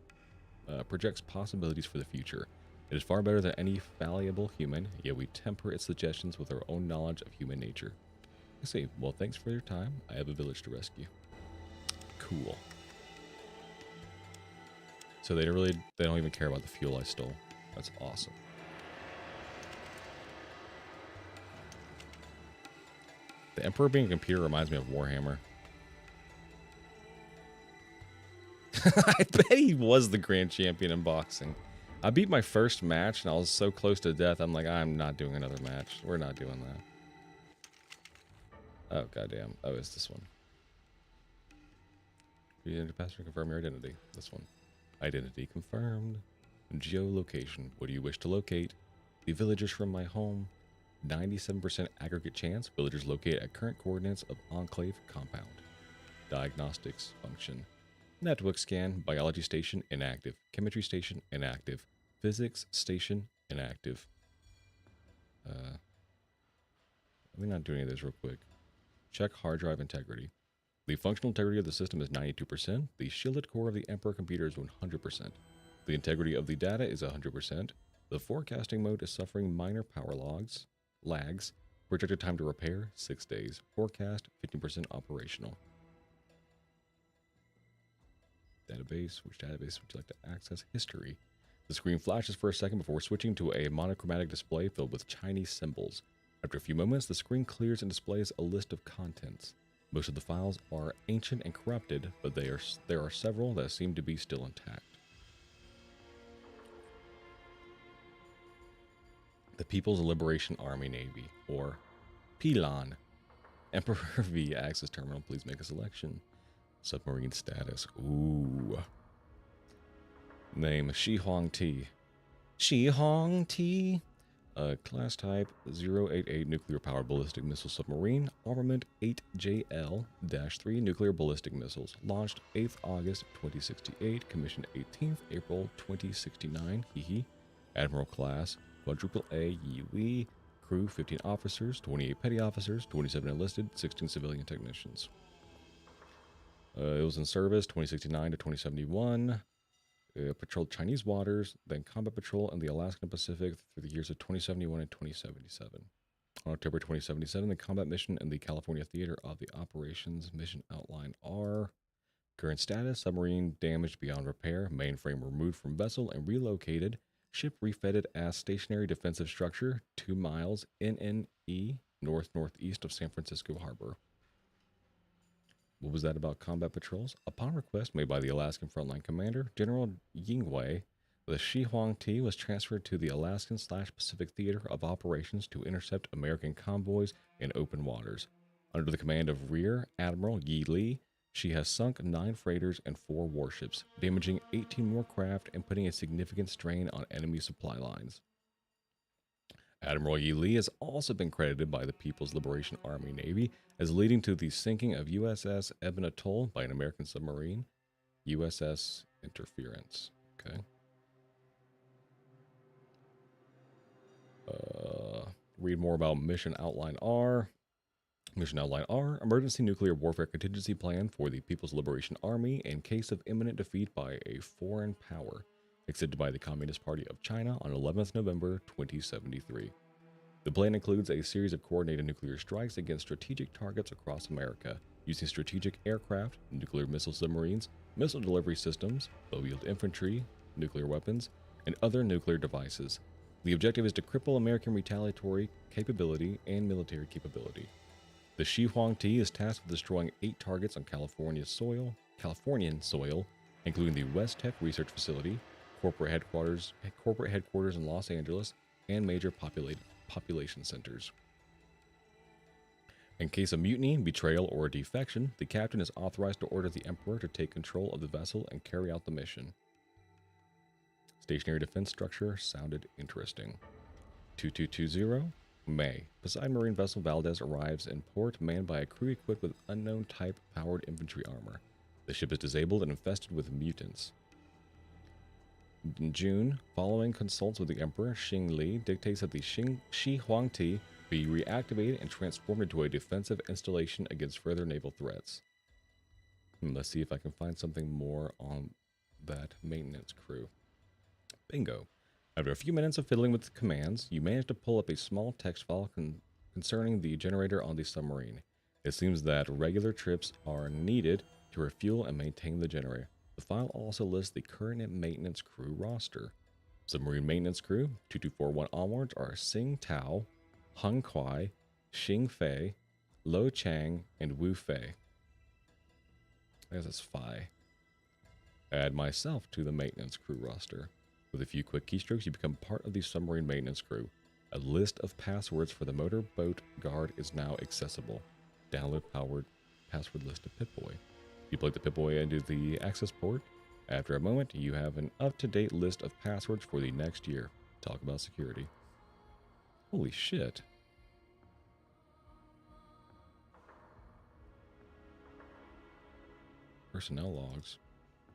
possibilities for the future. It is far better than any fallible human, yet we temper its suggestions with our own knowledge of human nature. I see. Well, thanks for your time. I have a village to rescue. Cool. So they don't even care about the fuel I stole. That's awesome. The Emperor being a computer reminds me of Warhammer. I bet he was the grand champion in boxing. I beat my first match and I was so close to death. I'm like, I'm not doing another match. We're not doing that. Oh, goddamn. Oh, it's this one. Create a password, confirm your identity. This one. Identity confirmed. Geolocation. What do you wish to locate? The villagers from my home. 97% aggregate chance. Villagers locate at current coordinates of enclave compound. Diagnostics function. Network scan. Biology station inactive. Chemistry station inactive. Physics station inactive. Let me not do any of this real quick. Check hard drive integrity. The functional integrity of the system is 92%. The shielded core of the Emperor computer is 100%. The integrity of the data is 100%. The forecasting mode is suffering minor power lags. Projected time to repair, 6 days. Forecast, 50% operational. Database, which database would you like to access? History. The screen flashes for a second before switching to a monochromatic display filled with Chinese symbols. After a few moments, the screen clears and displays a list of contents. Most of the files are ancient and corrupted, but there are several that seem to be still intact. The People's Liberation Army Navy, or PLAN. Emperor V access terminal, please make a selection. Submarine status. Ooh. Name, Shi Huang Ti. Shi Huang Ti? Class type 088 nuclear powered ballistic missile submarine. Armament 8JL-3 nuclear ballistic missiles. Launched 8th August 2068. Commissioned 18th April 2069. Hehe. Admiral class quadruple A Yi Wei. Crew 15 officers, 28 petty officers, 27 enlisted, 16 civilian technicians. It was in service 2069 to 2071. Patrolled Chinese waters, then combat patrol in the Alaskan Pacific through the years of 2071 and 2077. On October 2077, the combat mission in the California Theater of the Operations. Mission outline R. Current status, submarine damaged beyond repair, mainframe removed from vessel and relocated, ship refitted as stationary defensive structure, 2 miles NNE, northeast of San Francisco Harbor. What was that about combat patrols? Upon request made by the Alaskan Frontline Commander, General Yingwei, the Shi Huang Ti was transferred to the Alaskan/Pacific Theater of Operations to intercept American convoys in open waters. Under the command of Rear Admiral Yi Li, she has sunk 9 freighters and 4 warships, damaging 18 more craft and putting a significant strain on enemy supply lines. Admiral Yi Li has also been credited by the People's Liberation Army Navy as leading to the sinking of USS Ebon Atoll by an American submarine, USS Interference. Okay. Read more about Mission Outline R. Mission Outline R, emergency nuclear warfare contingency plan for the People's Liberation Army in case of imminent defeat by a foreign power, accepted by the Communist Party of China on 11th November 2073. The plan includes a series of coordinated nuclear strikes against strategic targets across America, using strategic aircraft, nuclear missile submarines, missile delivery systems, low-yield infantry, nuclear weapons, and other nuclear devices. The objective is to cripple American retaliatory capability and military capability. The Shi Huang Ti is tasked with destroying 8 targets on Californian soil, including the West Tech Research Facility, corporate headquarters in Los Angeles, and major population centers. In case of mutiny, betrayal, or defection, the captain is authorized to order the Emperor to take control of the vessel and carry out the mission. Stationary defense structure sounded interesting. 2220, May. Poseidon Marine vessel Valdez arrives in port manned by a crew equipped with unknown type powered infantry armor. The ship is disabled and infested with mutants. In June, following consults with the Emperor, Xing Li dictates that the Shi Huang Ti be reactivated and transformed into a defensive installation against further naval threats. Let's see if I can find something more on that maintenance crew. Bingo. After a few minutes of fiddling with the commands, you manage to pull up a small text file concerning the generator on the submarine. It seems that regular trips are needed to refuel and maintain the generator. The file also lists the current maintenance crew roster. Submarine maintenance crew, 2241 onwards, are Xing Tao, Hung Kuai, Xing Fei, Lo Chang, and Wu Fei. I guess that's Phi. Add myself to the maintenance crew roster. With a few quick keystrokes, you become part of the submarine maintenance crew. A list of passwords for the motorboat guard is now accessible. Download powered password list of Pip-Boy. You plug the Pip-Boy into the access port. After a moment, you have an up-to-date list of passwords for the next year. Talk about security. Holy shit. Personnel logs.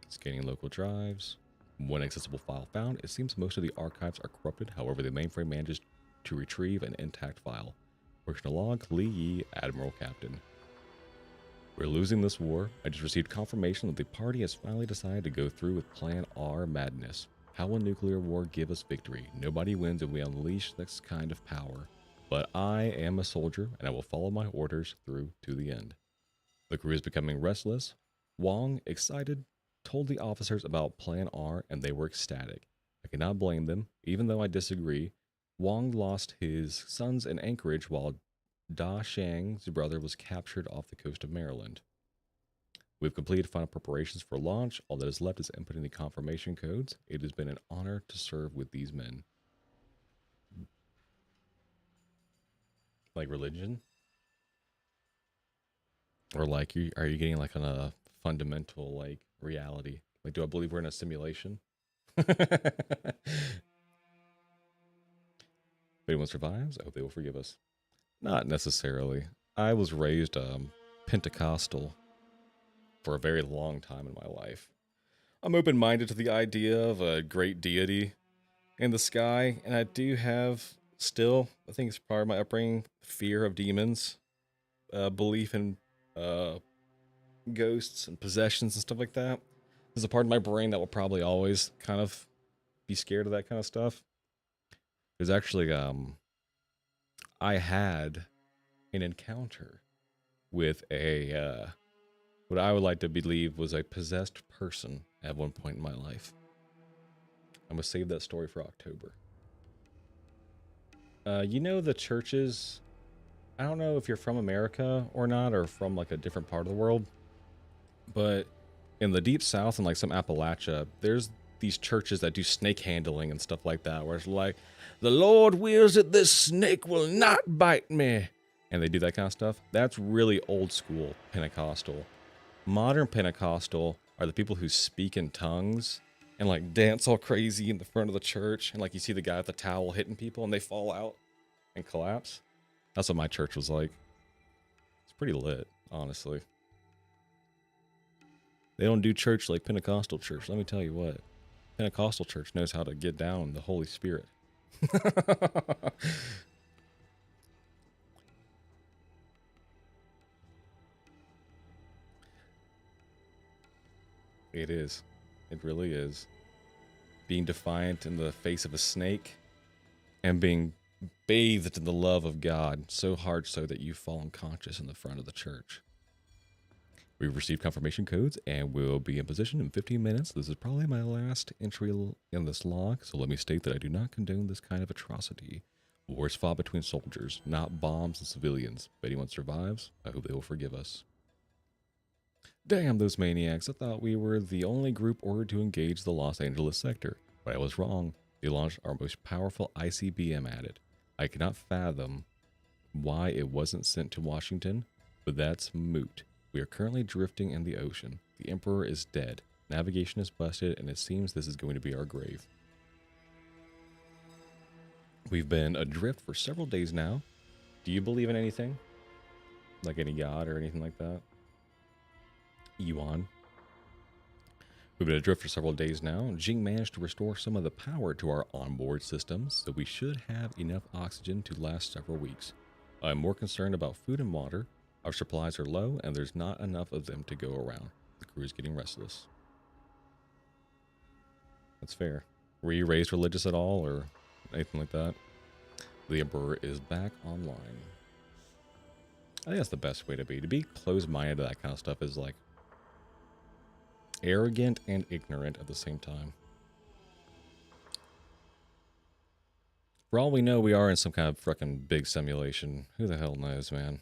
Scanning local drives. One accessible file found. It seems most of the archives are corrupted. However, the mainframe manages to retrieve an intact file. Personal log, Li Yi, Admiral Captain. We're losing this war. I just received confirmation that the party has finally decided to go through with Plan R madness. How will nuclear war give us victory? Nobody wins if we unleash this kind of power. But I am a soldier, and I will follow my orders through to the end. The crew is becoming restless. Wong, excited, told the officers about Plan R, and they were ecstatic. I cannot blame them, even though I disagree. Wong lost his sons in Anchorage while Da Shang's brother was captured off the coast of Maryland. We've completed final preparations for launch. All that is left is inputting the confirmation codes. It has been an honor to serve with these men. Like religion? Or like, are you getting like on a fundamental like reality? Like, do I believe we're in a simulation? If anyone survives, I hope they will forgive us. Not necessarily. I was raised Pentecostal for a very long time in my life. I'm open-minded to the idea of a great deity in the sky, and I do have still, I think it's part of my upbringing, fear of demons, belief in ghosts and possessions and stuff like that. There's a part of my brain that will probably always kind of be scared of that kind of stuff. There's actually, I had an encounter with a, what I would like to believe was a possessed person at one point in my life. I'm going to save that story for October. You know the churches, I don't know if you're from America or not, or from like a different part of the world, but in the deep south and like some Appalachia, there's these churches that do snake handling and stuff like that, where it's like, the Lord wills that this snake will not bite me. And they do that kind of stuff. That's really old school Pentecostal. Modern Pentecostal are the people who speak in tongues and like dance all crazy in the front of the church. And like you see the guy with the towel hitting people and they fall out and collapse. That's what my church was like. It's pretty lit, honestly. They don't do church like Pentecostal church. Let me tell you what. Pentecostal church knows how to get down the Holy Spirit. It is. It really is. Being defiant in the face of a snake and being bathed in the love of God so hard so that you fall unconscious in the front of the church. We've received confirmation codes and will be in position in 15 minutes. This is probably my last entry in this log, so let me state that I do not condone this kind of atrocity. War is fought between soldiers, not bombs and civilians. If anyone survives, I hope they will forgive us. Damn those maniacs, I thought we were the only group ordered to engage the Los Angeles sector, but I was wrong. They launched our most powerful ICBM at it. I cannot fathom why it wasn't sent to Washington, but that's moot. We are currently drifting in the ocean. The Emperor is dead. Navigation is busted, and it seems this is going to be our grave. We've been adrift for several days now. Do you believe in anything? Like any god or anything like that? Yuan. We've been adrift for several days now. Jing managed to restore some of the power to our onboard systems, so we should have enough oxygen to last several weeks. I'm more concerned about food and water. Our supplies are low, and there's not enough of them to go around. The crew is getting restless. That's fair. Were you raised religious at all, or anything like that? The Emperor is back online. I think that's the best way to be. To be closed-minded to that kind of stuff is like arrogant and ignorant at the same time. For all we know, we are in some kind of fucking big simulation. Who the hell knows, man?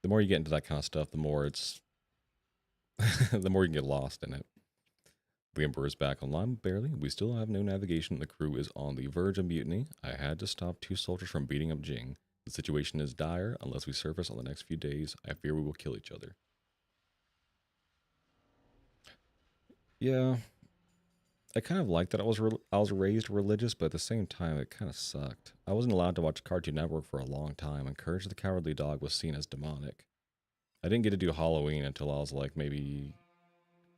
The more you get into that kind of stuff, the more it's the more you can get lost in it. The Emperor is back online, barely. We still have no navigation. The crew is on the verge of mutiny. I had to stop 2 soldiers from beating up Jing. The situation is dire. Unless we surface on the next few days, I fear we will kill each other. Yeah, I kind of like that I was raised religious, but at the same time, it kind of sucked. I wasn't allowed to watch Cartoon Network for a long time, and Courage the Cowardly Dog was seen as demonic. I didn't get to do Halloween until I was like maybe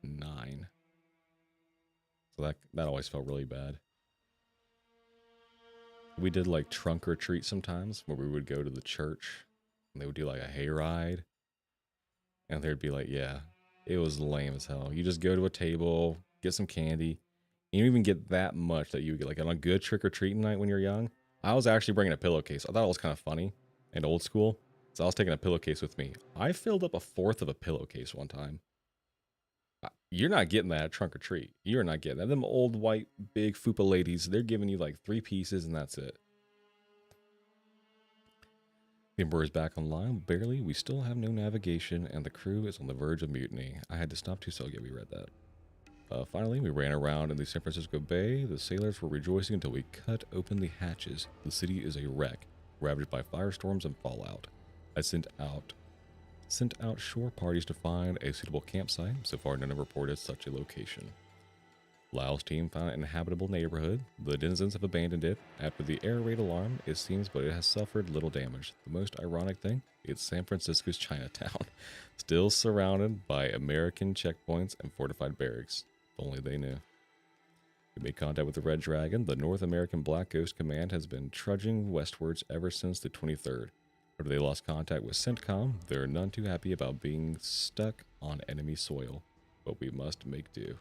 9. So that always felt really bad. We did like trunk or treat sometimes, where we would go to the church, and they would do like a hayride, And they'd be like, yeah, it was lame as hell. You just go to a table, get some candy. You don't even get that much that you would get like on a good trick-or-treating night when you're young. I was actually bringing a pillowcase. I thought it was kind of funny and old school. So I was taking a pillowcase with me. I filled up a fourth of a pillowcase one time. You're not getting that at trunk or treat. You're not getting that. Them old white big fupa ladies, they're giving you like 3 pieces and that's it. The Emperor is back online, barely. We still have no navigation and the crew is on the verge of mutiny. I had to stop too, so yeah, we read that. Finally, we ran around in the San Francisco Bay. The sailors were rejoicing until we cut open the hatches. The city is a wreck, ravaged by firestorms and fallout. I sent out shore parties to find a suitable campsite. So far, none have reported such a location. Lyle's team found an inhabitable neighborhood. The denizens have abandoned it. After the air raid alarm, it seems, but it has suffered little damage. The most ironic thing, it's San Francisco's Chinatown, still surrounded by American checkpoints and fortified barracks. If only they knew. We made contact with the Red Dragon. The North American Black Ghost Command has been trudging westwards ever since the 23rd. After they lost contact with CENTCOM, they're none too happy about being stuck on enemy soil. But we must make do.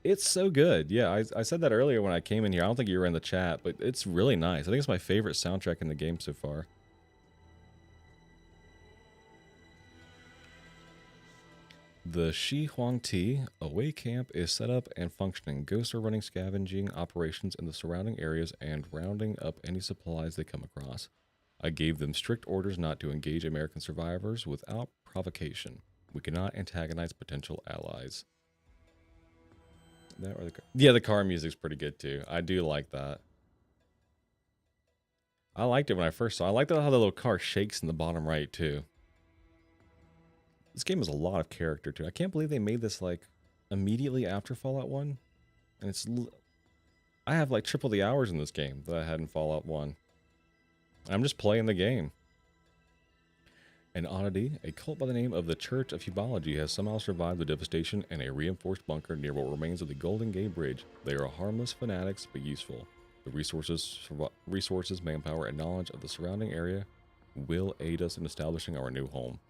It's so good. Yeah, I said that earlier when I came in here. I don't think you were in the chat, but it's really nice. I think it's my favorite soundtrack in the game so far. The Shi Huang Ti away camp is set up and functioning. Ghosts are running scavenging operations in the surrounding areas and rounding up any supplies they come across. I gave them strict orders not to engage American survivors without provocation. We cannot antagonize potential allies. That or the car music's pretty good too. I do like that. I liked it when I first saw it. I liked how the little car shakes in the bottom right too. This game has a lot of character too. I can't believe they made this like immediately after Fallout 1. And I have like triple the hours in this game that I had in Fallout 1. I'm just playing the game. An oddity, a cult by the name of the Church of Hubology has somehow survived the devastation in a reinforced bunker near what remains of the Golden Gate Bridge. They are harmless fanatics, but useful. The resources, manpower, and knowledge of the surrounding area will aid us in establishing our new home.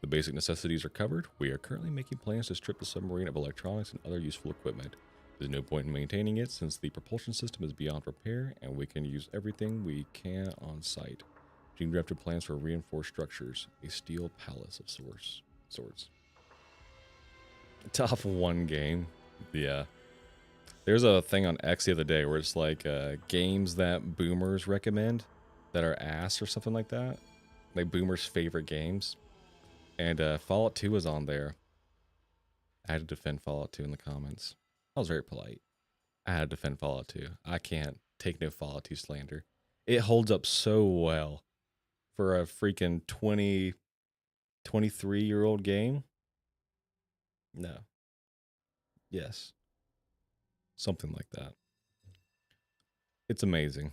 The basic necessities are covered. We are currently making plans to strip the submarine of electronics and other useful equipment. There's no point in maintaining it since the propulsion system is beyond repair and we can use everything we can on site. Gene drafted plans for reinforced structures, a steel palace of sorts. Top 1 game. Yeah. There's a thing on X the other day where it's like games that boomers recommend that are ass or something like that. Like boomers' favorite games. And Fallout 2 was on there. I had to defend Fallout 2 in the comments. I was very polite. I had to defend Fallout 2. I can't take no Fallout 2 slander. It holds up so well for a freaking 23-year-old game. No. Yes. Something like that. It's amazing.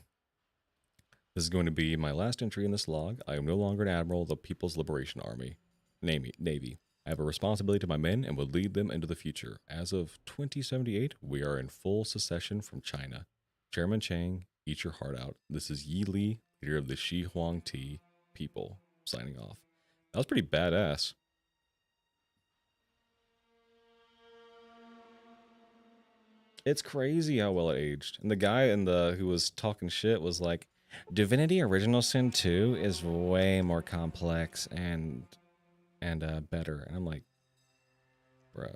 This is going to be my last entry in this log. I am no longer an admiral of the People's Liberation Army. Navy. I have a responsibility to my men and will lead them into the future. As of 2078, we are in full secession from China. Chairman Chang, eat your heart out. This is Yi Li, leader of the Shi Huang Ti people, signing off. That was pretty badass. It's crazy how well it aged. And the guy who was talking shit was like, Divinity Original Sin 2 is way more complex and better. And I'm like, bro.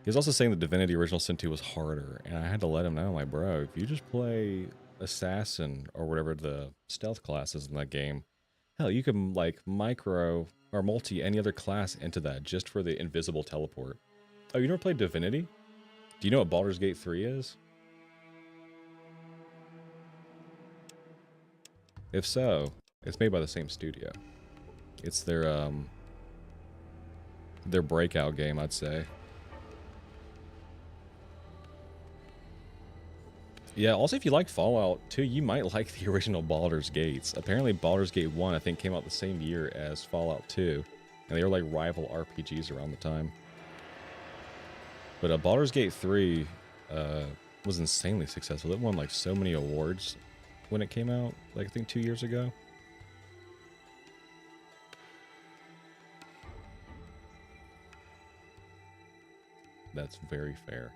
He was also saying that Divinity Original Sin 2 was harder, and I had to let him know, I'm like, bro, if you just play Assassin or whatever the stealth class is in that game, hell, you can like micro or multi any other class into that just for the invisible teleport. Oh, you never played Divinity? Do you know what Baldur's Gate 3 is? If so, it's made by the same studio. It's their breakout game, I'd say. Yeah, also if you like Fallout 2, you might like the original Baldur's Gates. Apparently Baldur's Gate 1, I think, came out the same year as Fallout 2. And they were like rival RPGs around the time. But Baldur's Gate 3 was insanely successful. It won like so many awards when it came out, like I think 2 years ago. That's very fair.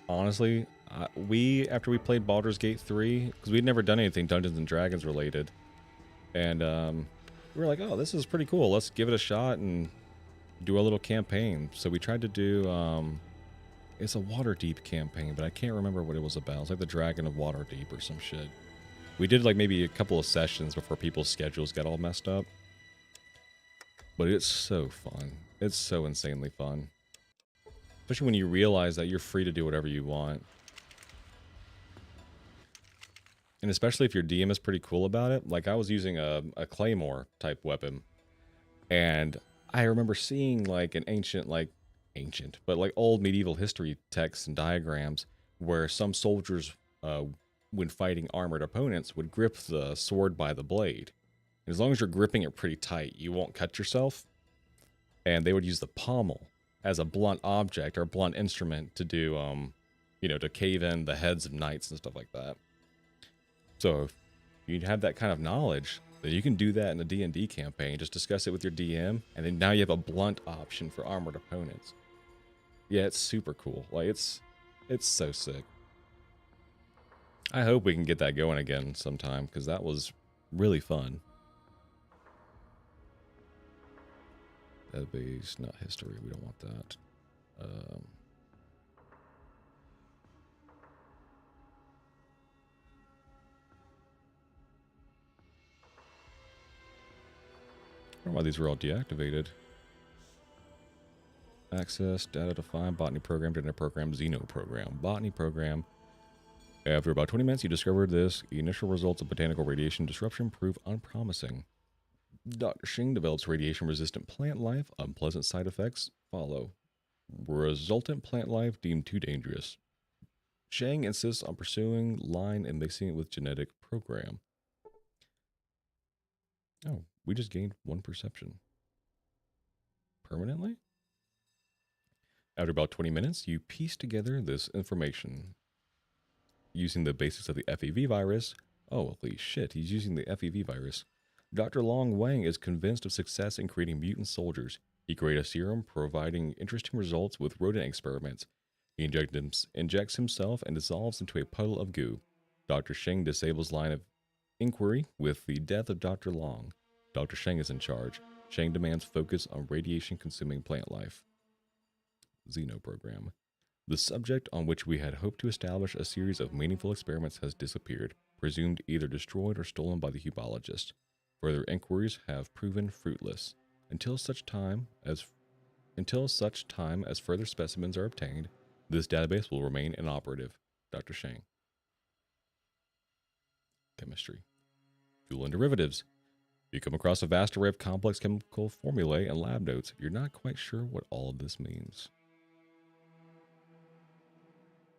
Honestly, after we played Baldur's Gate 3, because we'd never done anything Dungeons and Dragons related, and we were like, oh, this is pretty cool. Let's give it a shot and do a little campaign. So we tried to do, it's a Waterdeep campaign, but I can't remember what it was about. It's like the Dragon of Waterdeep or some shit. We did like maybe a couple of sessions before people's schedules got all messed up. But it's so fun. It's so insanely fun. Especially when you realize that you're free to do whatever you want. And especially if your DM is pretty cool about it. Like, I was using a claymore type weapon. And I remember seeing like an ancient, but like old medieval history texts and diagrams where some soldiers, when fighting armored opponents, would grip the sword by the blade. And as long as you're gripping it pretty tight, you won't cut yourself. And they would use the pommel as a blunt object or blunt instrument to do, you know, to cave in the heads of knights and stuff like that. So if you have that kind of knowledge, then you can do that in a D&D campaign. Just discuss it with your DM, and then now you have a blunt option for armored opponents. Yeah, it's super cool. Like, it's so sick. I hope we can get that going again sometime, because that was really fun. Database, not history. We don't want that. I don't know why these were all deactivated. Access, data defined, botany program, data program, xeno program. Botany program. After about 20 minutes, you discovered this. Initial results of botanical radiation disruption prove unpromising. Dr. Shing develops radiation-resistant plant life. Unpleasant side effects follow. Resultant plant life deemed too dangerous. Shang insists on pursuing line and mixing it with genetic program. Oh, we just gained 1 perception. Permanently? After about 20 minutes, you piece together this information. Using the basics of the FEV virus. Oh, holy shit, he's using the FEV virus. Dr. Long Wang is convinced of success in creating mutant soldiers. He created a serum providing interesting results with rodent experiments. He injects himself and dissolves into a puddle of goo. Dr. Sheng disables line of inquiry with the death of Dr. Long. Dr. Sheng is in charge. Sheng demands focus on radiation-consuming plant life. Xeno program. The subject on which we had hoped to establish a series of meaningful experiments has disappeared, presumed either destroyed or stolen by the hubologist. Further inquiries have proven fruitless. Until such time as further specimens are obtained, this database will remain inoperative. Dr. Shang. Chemistry. Fuel and derivatives. You come across a vast array of complex chemical formulae and lab notes. You're not quite sure what all of this means.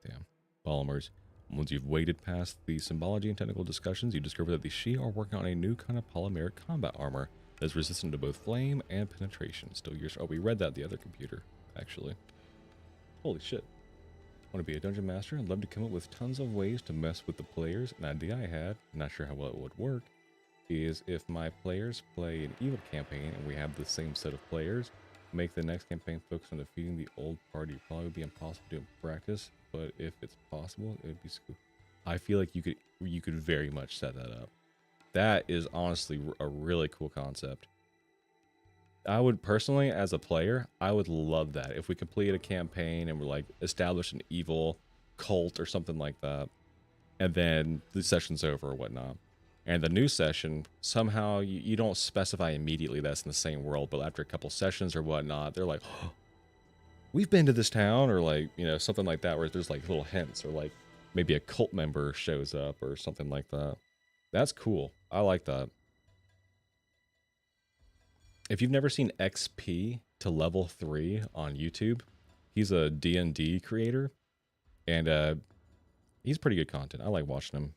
Damn. Polymers. Once you've waded past the symbology and technical discussions, you discover that the Shi are working on a new kind of polymeric combat armor that's resistant to both flame and penetration. Still years. Oh, we read that at the other computer, actually. Holy shit. Want to be a dungeon master? I'd love to come up with tons of ways to mess with the players. An idea I had, not sure how well it would work, is if my players play an evil campaign and we have the same set of players, make the next campaign focus on defeating the old party. Probably would be impossible to do in practice, but if it's possible, it would be cool. I feel like you could very much set that up. That is honestly a really cool concept. I would personally, as a player, I would love that. If we complete a campaign and we're like establish an evil cult or something like that, and then the session's over or whatnot. And the new session, somehow you don't specify immediately that's in the same world, but after a couple sessions or whatnot, they're like, oh, we've been to this town, or like, you know, something like that, where there's like little hints, or like maybe a cult member shows up or something like that. That's cool. I like that. If you've never seen XP to level 3 on YouTube, he's a D&D creator, and he's pretty good content. I like watching him.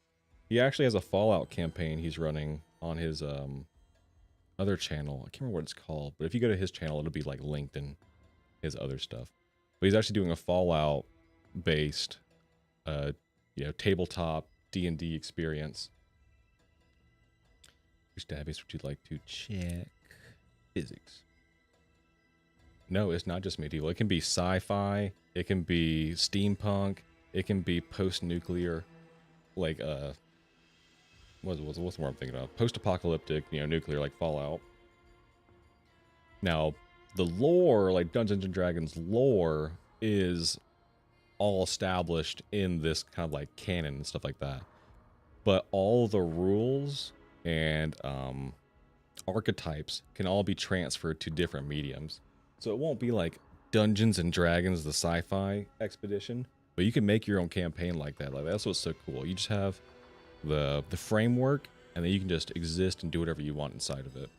He actually has a Fallout campaign he's running on his other channel. I can't remember what it's called, but if you go to his channel, it'll be like linked in his other stuff. But he's actually doing a Fallout-based, you know, tabletop D&D experience. Which database would you like to check? Physics. No, it's not just medieval. It can be sci-fi. It can be steampunk. It can be post-nuclear, like what's the word I'm thinking of? Post-apocalyptic, you know, nuclear, like Fallout. Now, the lore, like Dungeons and Dragons lore, is all established in this kind of like canon and stuff like that. But all the rules and archetypes can all be transferred to different mediums. So it won't be like Dungeons and Dragons, the sci-fi expedition, but you can make your own campaign like that. Like that's what's so cool. You just have the framework, and then you can just exist and do whatever you want inside of it.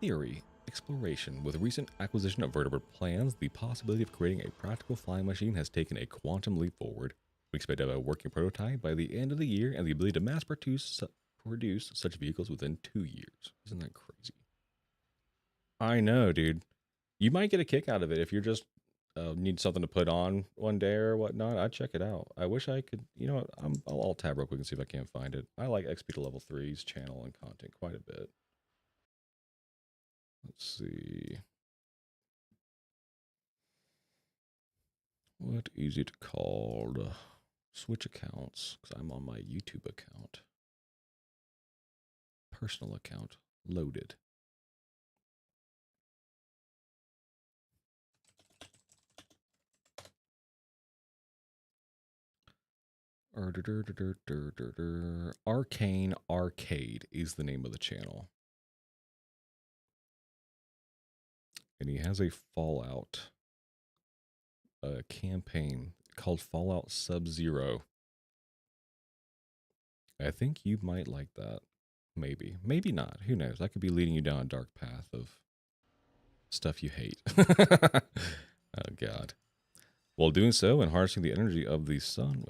Theory. Exploration. With recent acquisition of vertebrate plans, the possibility of creating a practical flying machine has taken a quantum leap forward. We expect to have a working prototype by the end of the year and the ability to mass produce such vehicles within 2 years. Isn't that crazy? I know, dude. You might get a kick out of it if you're just need something to put on one day or whatnot. I'd check it out. I wish I could, you know what, I'll tab real quick and see if I can't find it. I like XP to level 3's channel and content quite a bit. Let's see. What is it called? Switch accounts, because I'm on my YouTube account. Personal account loaded. Arcane Arcade is the name of the channel. And he has a Fallout campaign called Fallout Sub-Zero. I think you might like that. Maybe. Maybe not. Who knows? I could be leading you down a dark path of stuff you hate. Oh, God. While doing so and harnessing the energy of the sun,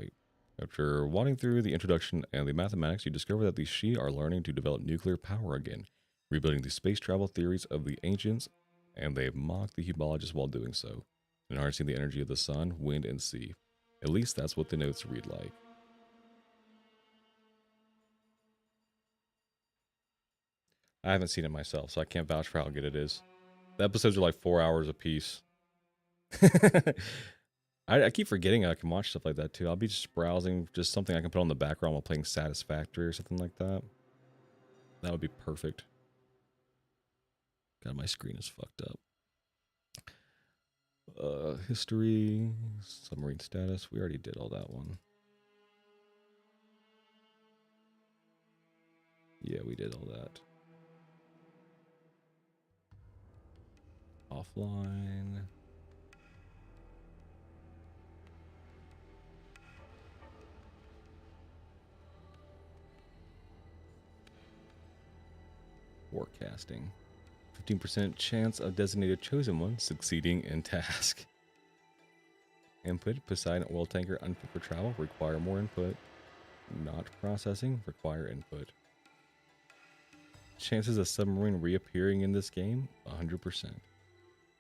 after wadding through the introduction and the mathematics, you discover that the Shi are learning to develop nuclear power again, rebuilding the space travel theories of the ancients, and they mock the Hubologists while doing so, and harnessing the energy of the sun, wind, and sea. At least that's what the notes read like. I haven't seen it myself, so I can't vouch for how good it is. The episodes are like 4 hours apiece. I keep forgetting I can watch stuff like that too. I'll be just browsing, just something I can put on the background while playing Satisfactory or something like that. That would be perfect. God, my screen is fucked up. History, submarine status. We already did all that one. Yeah, we did all that. Offline. Forecasting. 15% chance of designated chosen one succeeding in task. Input, Poseidon oil tanker unfit for travel, require more input. Not processing, require input. Chances of submarine reappearing in this game, 100%.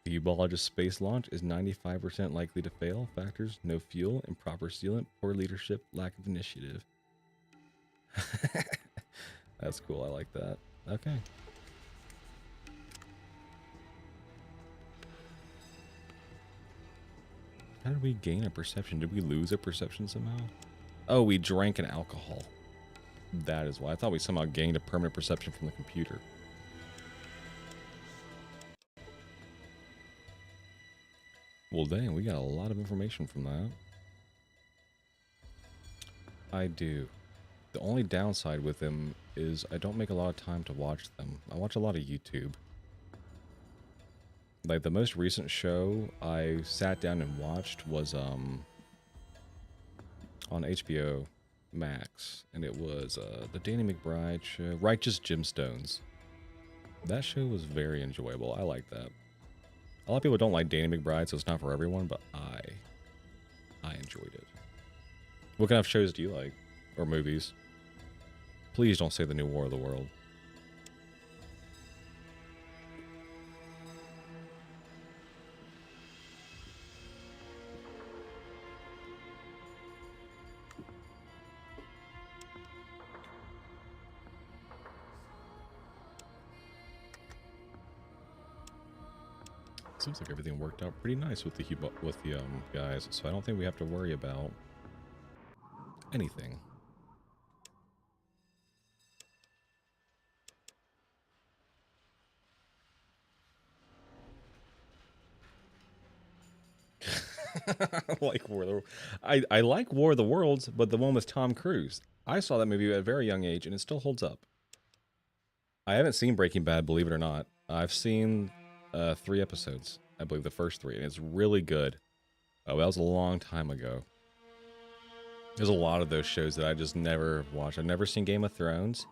The Ubologist space launch is 95% likely to fail. Factors, no fuel, improper sealant, poor leadership, lack of initiative. That's cool, I like that. Okay. How did we gain a perception? Did we lose a perception somehow? Oh, we drank an alcohol. That is why. I thought we somehow gained a permanent perception from the computer. Well, dang, we got a lot of information from that. I do. The only downside with them is I don't make a lot of time to watch them. I watch a lot of YouTube. Like, the most recent show I sat down and watched was, on HBO Max, and it was, the Danny McBride show, Righteous Gemstones. That show was very enjoyable. I like that. A lot of people don't like Danny McBride, so it's not for everyone, but I enjoyed it. What kind of shows do you like? Or movies? Please don't say The New War of the World. Seems like everything worked out pretty nice with the guys, so I don't think we have to worry about anything. Like I like War of the Worlds, but the one with Tom Cruise. I saw that movie at a very young age, and it still holds up. I haven't seen Breaking Bad, believe it or not. I've seen 3 episodes. I believe the first 3, and it's really good. Oh, that was a long time ago. There's a lot of those shows that I just never watched. I've never seen Game of Thrones.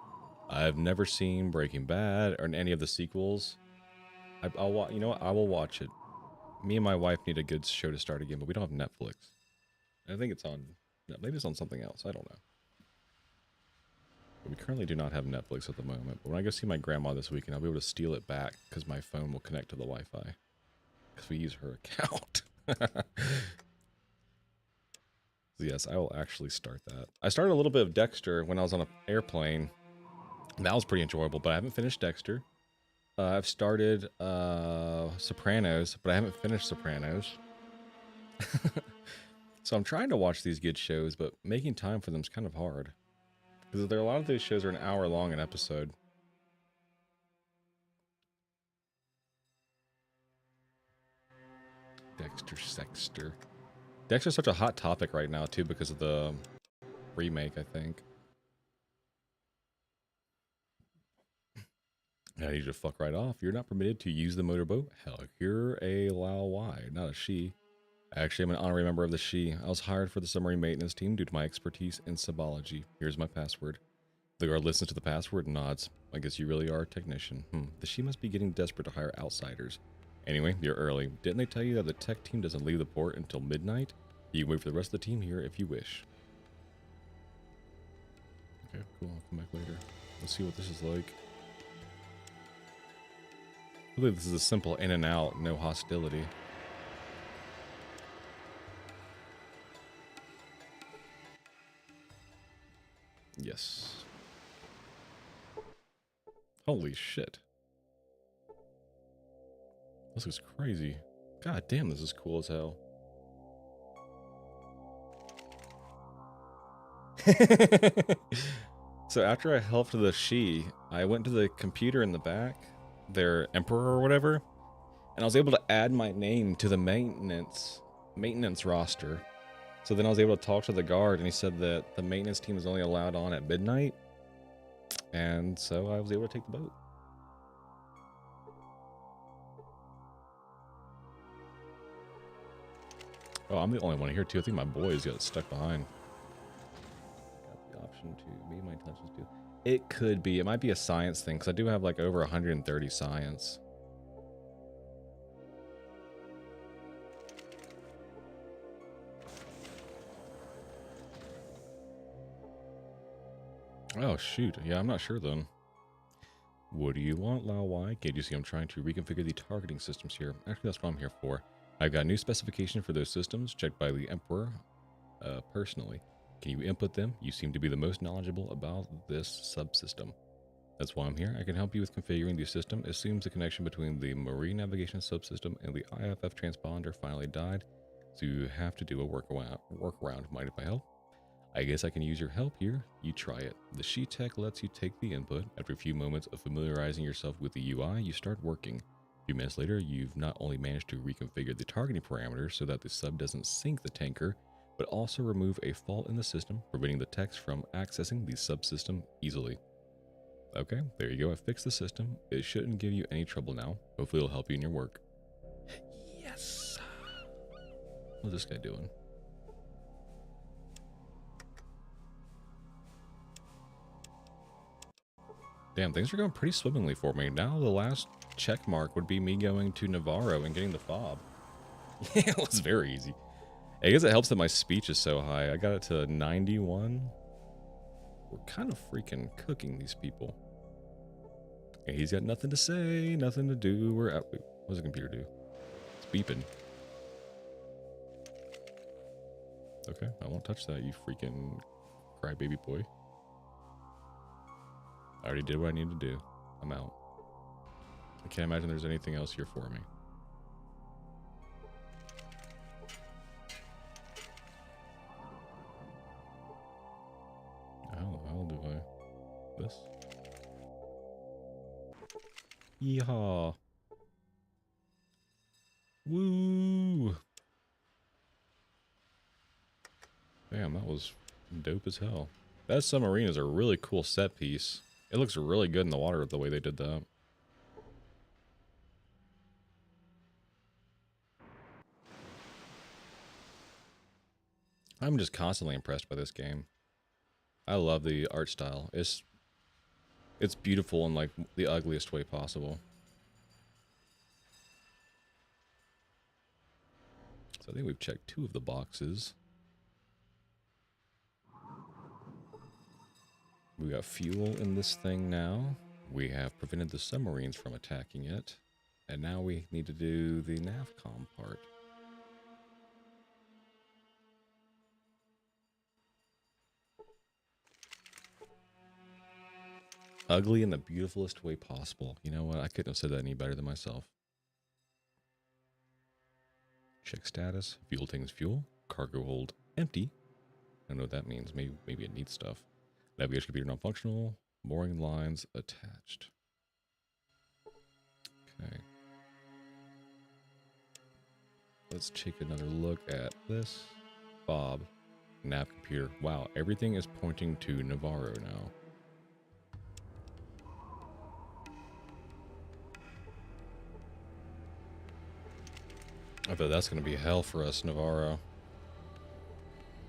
I've never seen Breaking Bad or any of the sequels. You know what? I will watch it. Me and my wife need a good show to start again, but we don't have Netflix. I think it's on... Maybe it's on something else. I don't know. But we currently do not have Netflix at the moment. But when I go see my grandma this weekend, I'll be able to steal it back because my phone will connect to the Wi-Fi. Because we use her account. Yes, I will actually start that. I started a little bit of Dexter when I was on an airplane. And that was pretty enjoyable, but I haven't finished Dexter. I've started Sopranos, but I haven't finished Sopranos. So I'm trying to watch these good shows, but making time for them is kind of hard. Because a lot of these shows are an hour long an episode. Dexter. Dexter's such a hot topic right now, too, because of the remake, I think. I need you to fuck right off. You're not permitted to use the motorboat. Hell, you're a Lao Y, not a she. Actually, I'm an honorary member of the she. I was hired for the submarine maintenance team due to my expertise in subology. Here's my password. The guard listens to the password and nods. I guess you really are a technician. The she must be getting desperate to hire outsiders. Anyway, you're early. Didn't they tell you that the tech team doesn't leave the port until midnight? You can wait for the rest of the team here if you wish. Okay, cool. I'll come back later. Let's see what this is like. I believe this is a simple in and out, no hostility. Yes. Holy shit. This is crazy. God damn, this is cool as hell. So after I helped the she, I went to the computer in the back, their emperor or whatever, and I was able to add my name to the maintenance roster. So then I was able to talk to the guard, and he said that the maintenance team is only allowed on at midnight, and so I was able to take the boat. Oh, I'm the only one here too. I think my boys got stuck behind. Got the option to maybe my intelligence too. It could be. It might be a science thing because I do have like over 130 science. Oh shoot. Yeah, I'm not sure then. What do you want, Lao Y? Can't you see I'm trying to reconfigure the targeting systems here? Actually, that's what I'm here for. I've got a new specification for those systems, checked by the Emperor personally. Can you input them? You seem to be the most knowledgeable about this subsystem. That's why I'm here. I can help you with configuring the system. It seems the connection between the marine navigation subsystem and the IFF transponder finally died, so you have to do a workaround. Mind if I help? I guess I can use your help here. You try it. The She-Tech lets you take the input. After a few moments of familiarizing yourself with the UI, you start working. A few minutes later, you've not only managed to reconfigure the targeting parameters so that the sub doesn't sink the tanker, but also remove a fault in the system, preventing the techs from accessing the subsystem easily. Okay, there you go. I fixed the system. It shouldn't give you any trouble now. Hopefully it'll help you in your work. Yes! What's this guy doing? Damn, things are going pretty swimmingly for me. Now the last check mark would be me going to Navarro and getting the fob. Yeah, it was very easy. I guess it helps that my speech is so high. I got it to 91. We're kind of freaking cooking these people. And he's got nothing to say, nothing to do. We're out. Wait, what does the computer do? It's beeping. Okay, I won't touch that, you freaking crybaby boy. I already did what I needed to do. I'm out. I can't imagine there's anything else here for me. this. Yeehaw. Woo! Damn, that was dope as hell. That submarine is a really cool set piece. It looks really good in the water the way they did that. I'm just constantly impressed by this game. I love the art style. It's beautiful in like the ugliest way possible. So I think we've checked 2 of the boxes. We got fuel in this thing now. We have prevented the submarines from attacking it. And now we need to do the navcom part. Ugly in the beautifulest way possible. You know what? I couldn't have said that any better than myself. Check status. Fuel tank is full. Cargo hold empty. I don't know what that means. Maybe it needs stuff. Navigation computer non-functional. Mooring lines attached. Okay. Let's take another look at this. Bob. Nav computer. Wow, everything is pointing to Navarro now. I bet that's going to be hell for us, Navarro.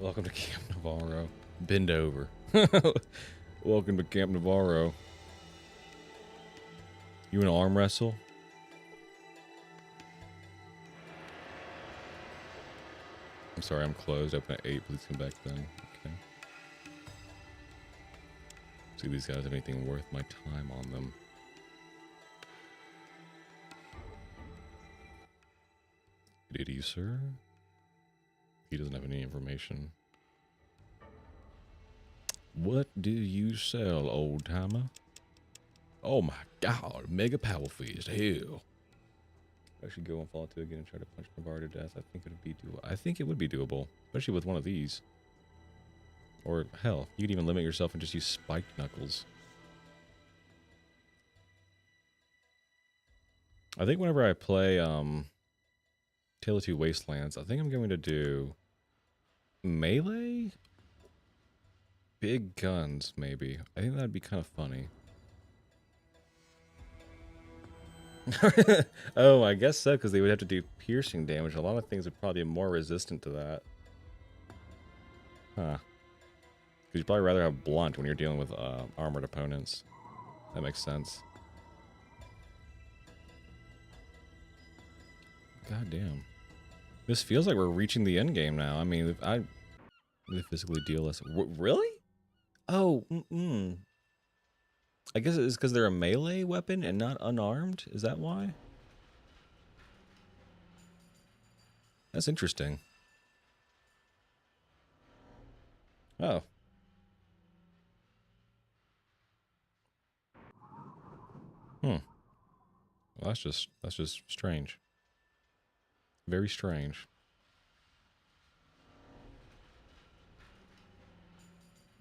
Welcome to Camp Navarro. Bend over. Welcome to Camp Navarro. You in an arm wrestle? I'm sorry, I'm closed. Open at 8. Please come back then. Okay. See if these guys have anything worth my time on them. Good day, sir. He doesn't have any information. What do you sell, old timer? Oh my god, mega power fist, hell. I should go on Fallout 2 again and try to punch Navarro to death. I think it would be doable. I think it would be doable, especially with one of these. Or hell, you could even limit yourself and just use spiked knuckles. I think whenever I play Tale of Two Wastelands, I think I'm going to do melee? Big guns, maybe. I think that'd be kind of funny. Oh, I guess so, because they would have to do piercing damage. A lot of things would probably be more resistant to that. Huh. Because you'd probably rather have blunt when you're dealing with armored opponents. That makes sense. God damn. This feels like we're reaching the end game now. I mean, if they physically deal less. Really? Oh, I guess it's because they're a melee weapon and not unarmed? Is that why? That's interesting. Oh. Well, that's just strange. Very strange.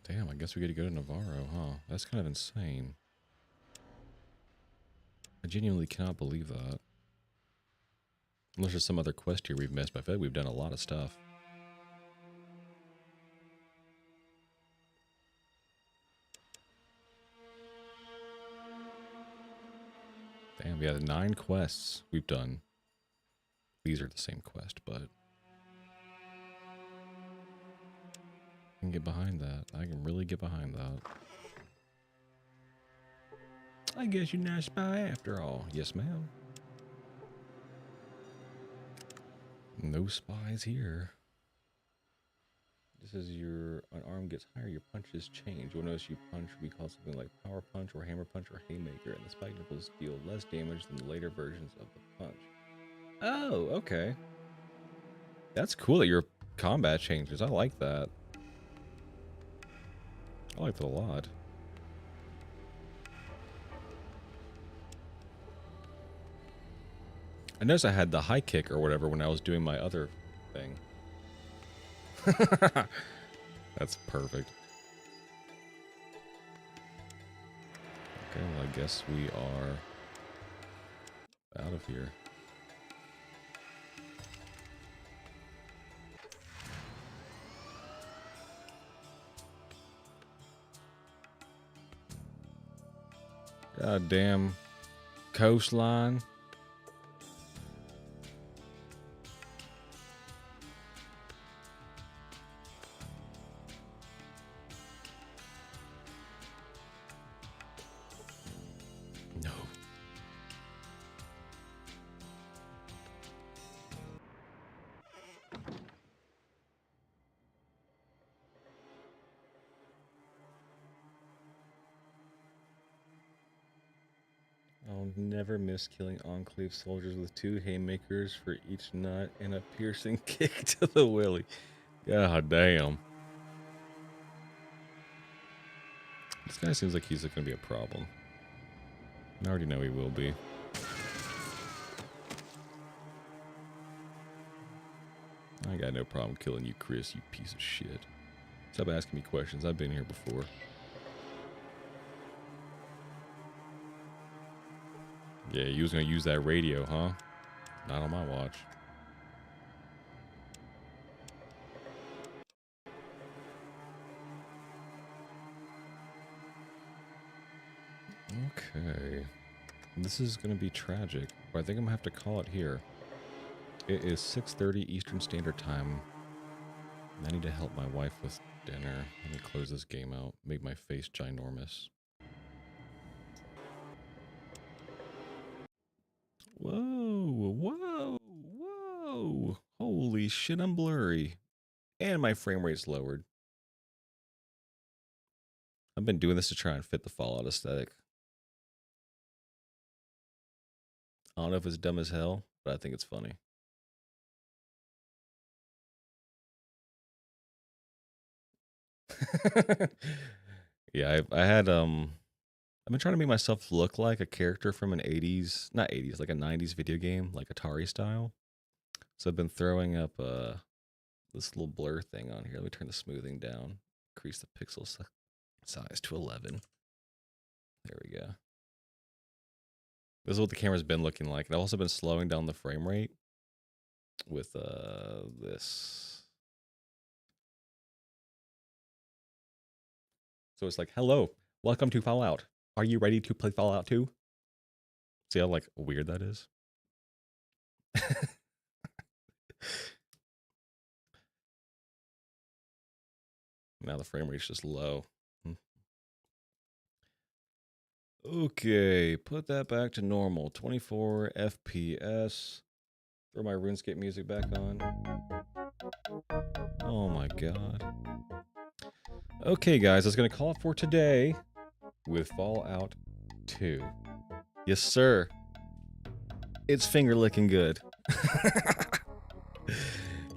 Damn, I guess we get to go to Navarro, huh? That's kind of insane. I genuinely cannot believe that. Unless there's some other quest here we've missed, but I feel like we've done a lot of stuff. Damn, we have 9 quests we've done. These are the same quest, but I can get behind that. I can really get behind that. I guess you're not a spy after all. Yes, ma'am. No spies here. This is your arm gets higher, your punches change. You'll notice you punch will be called something like power punch or hammer punch or haymaker, and the spike knuckles deal less damage than the later versions of the punch. Oh, okay. That's cool that your combat changes. I like that. I like that a lot. I noticed I had the high kick or whatever when I was doing my other thing. That's perfect. Okay, well, I guess we are out of here. Goddamn coastline. No. I'll never miss killing enclave soldiers with 2 haymakers for each nut and a piercing kick to the willy. God damn. This guy seems like he's going to be a problem. I already know he will be. I got no problem killing you, Chris, you piece of shit. Stop asking me questions. I've been here before. Yeah, you was gonna use that radio, huh? Not on my watch. Okay. This is gonna be tragic, but I think I'm gonna have to call it here. It is 6:30 Eastern Standard Time. I need to help my wife with dinner. Let me close this game out. Make my face ginormous. Whoa, whoa, whoa. Holy shit, I'm blurry. And my frame rate's lowered. I've been doing this to try and fit the Fallout aesthetic. I don't know if it's dumb as hell, but I think it's funny. Yeah, I've been trying to make myself look like a character from an 80s, not 80s, like a 90s video game, like Atari style. So I've been throwing up this little blur thing on here. Let me turn the smoothing down, increase the pixel size to 11. There we go. This is what the camera's been looking like. And I've also been slowing down the frame rate with this. So it's like, hello, welcome to Fallout. Are you ready to play Fallout 2? See how like weird that is? Now the frame rate's just low. Okay, put that back to normal. 24 FPS. Throw my RuneScape music back on. Oh my god. Okay, guys, I was going to call it for today with Fallout 2. Yes, sir. It's finger licking good.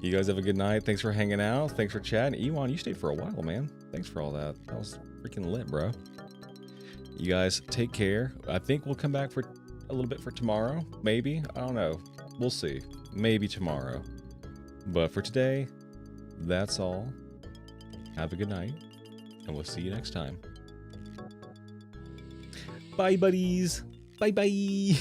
You guys have a good night. Thanks for hanging out. Thanks for chatting. Ewan, you stayed for a while, man. Thanks for all that. That was freaking lit, bro. You guys take care. I think we'll come back for a little bit for tomorrow. Maybe. I don't know. We'll see. Maybe tomorrow. But for today, that's all. Have a good night. And we'll see you next time. Bye, buddies. Bye-bye.